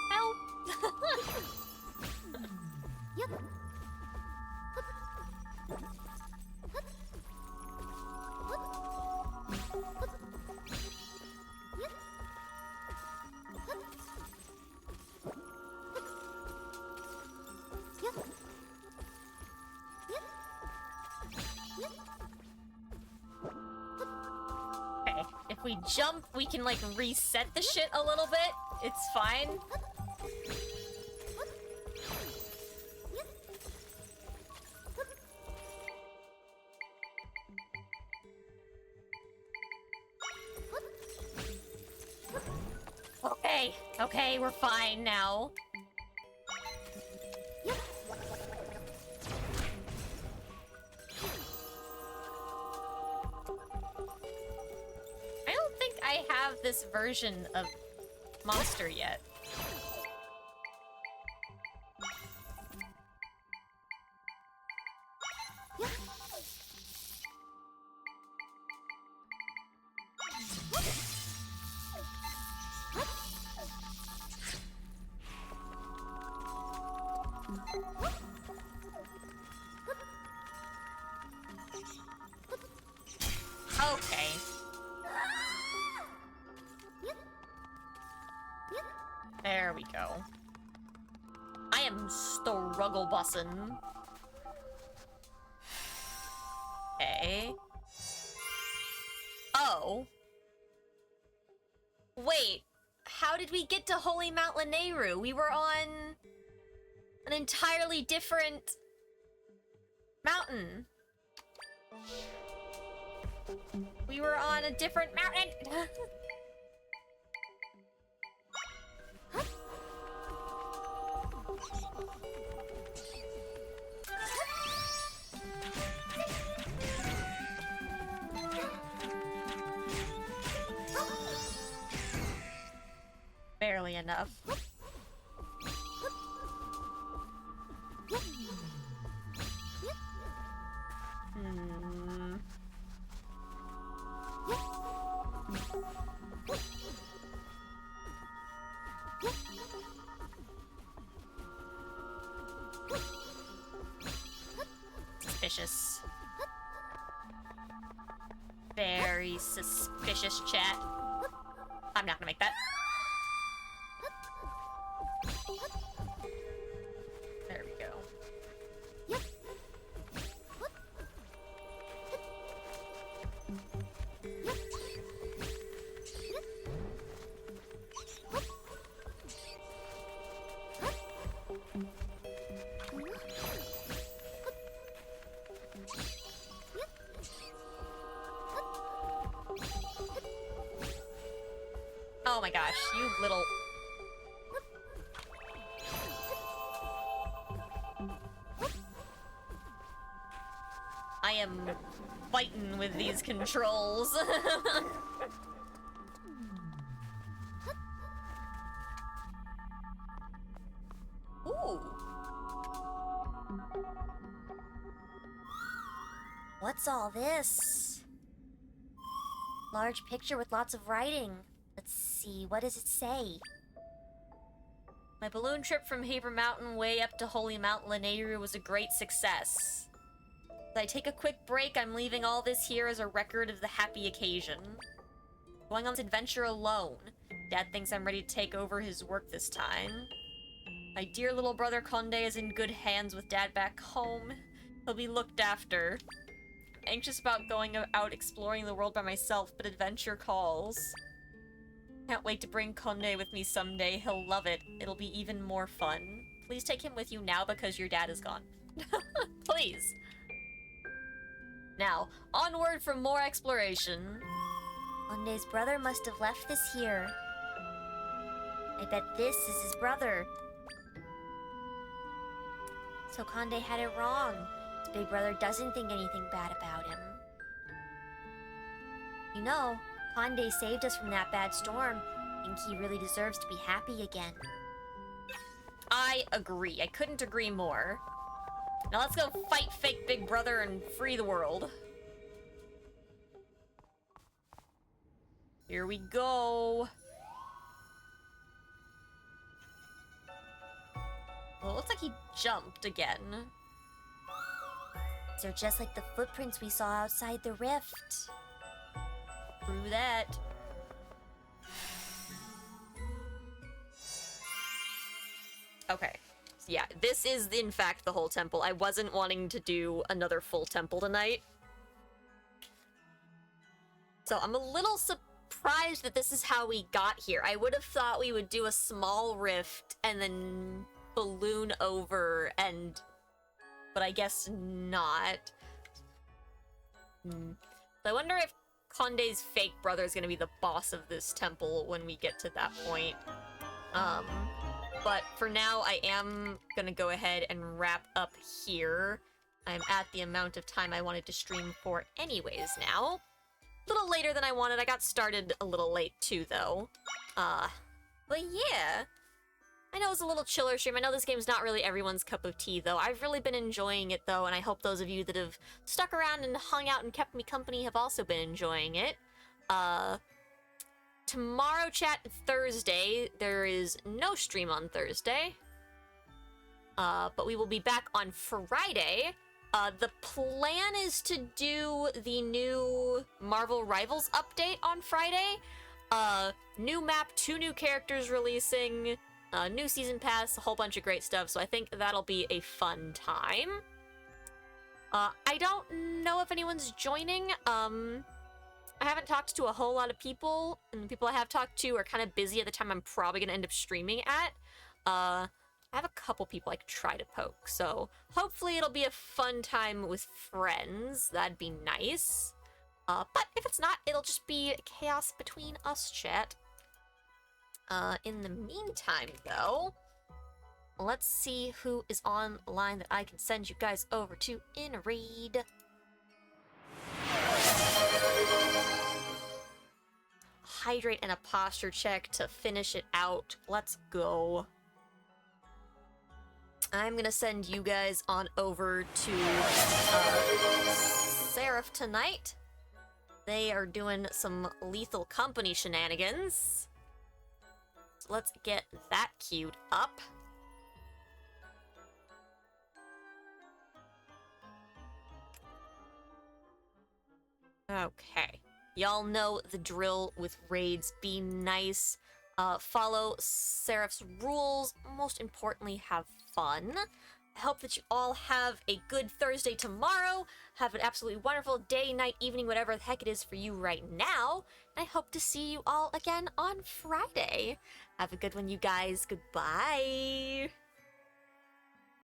Help! If we jump, we can, like, reset the shit a little bit. It's fine. Okay, okay, we're fine now. I don't think I have this version of monster yet. Okay. There we go. I am struggle bussin'. Okay. Oh. Wait. How did we get to Holy Mount Lanayru? We were on an entirely different mountain. We were on a different mountain. Barely enough. Hmm. Suspicious. Very suspicious, chat. I'm not gonna make that. There we go. Oh my gosh, you little... I am fighting with these controls. Ooh. What's all this? Large picture with lots of writing. Let's see, what does it say? My balloon trip from Haber Mountain way up to Holy Mount Lanayru was a great success. As I take a quick break, I'm leaving all this here as a record of the happy occasion. Going on this adventure alone. Dad thinks I'm ready to take over his work this time. My dear little brother Conde is in good hands with Dad back home. He'll be looked after. Anxious about going out exploring the world by myself, but adventure calls. Can't wait to bring Conde with me someday. He'll love it. It'll be even more fun. Please take him with you now because your dad is gone. Please. Now, onward for more exploration. Conde's brother must have left this here. I bet this is his brother. So Conde had it wrong. His big brother doesn't think anything bad about him. You know, Conde saved us from that bad storm. I think he really deserves to be happy again. I agree. I couldn't agree more. Now let's go fight fake Big Brother and free the world. Here we go. Well, it looks like he jumped again. They're just like the footprints we saw outside the rift. Through that. Okay. So yeah, this is in fact the whole temple. I wasn't wanting to do another full temple tonight. So I'm a little surprised that this is how we got here. I would have thought we would do a small rift and then balloon over and... But I guess not. So I wonder if Conde's fake brother is going to be the boss of this temple when we get to that point. But for now, I am going to go ahead and wrap up here. I'm at the amount of time I wanted to stream for anyways now. A little later than I wanted. I got started a little late too, though. But yeah. I know it's a little chiller stream. I know this game's not really everyone's cup of tea, though. I've really been enjoying it, though, and I hope those of you that have stuck around and hung out and kept me company have also been enjoying it. Tomorrow, chat, Thursday, there is no stream on Thursday. But we will be back on Friday. The plan is to do the new Marvel Rivals update on Friday. New map, 2 new characters releasing, new season pass, a whole bunch of great stuff, so I think that'll be a fun time. I don't know if anyone's joining. I haven't talked to a whole lot of people, and the people I have talked to are kind of busy at the time I'm probably going to end up streaming at. I have a couple people I could try to poke, so hopefully it'll be a fun time with friends. That'd be nice. But if it's not, it'll just be chaos between us, chat. In the meantime, though, let's see who is online that I can send you guys over to in a raid. Hydrate and a posture check to finish it out. Let's go. I'm gonna send you guys on over to Seraph tonight. They are doing some Lethal Company shenanigans. So let's get that queued up. Okay. Y'all know the drill with raids. Be nice. Follow Seraph's rules. Most importantly, have fun. I hope that you all have a good Thursday tomorrow. Have an absolutely wonderful day, night, evening, whatever the heck it is for you right now. And I hope to see you all again on Friday. Have a good one, you guys. Goodbye.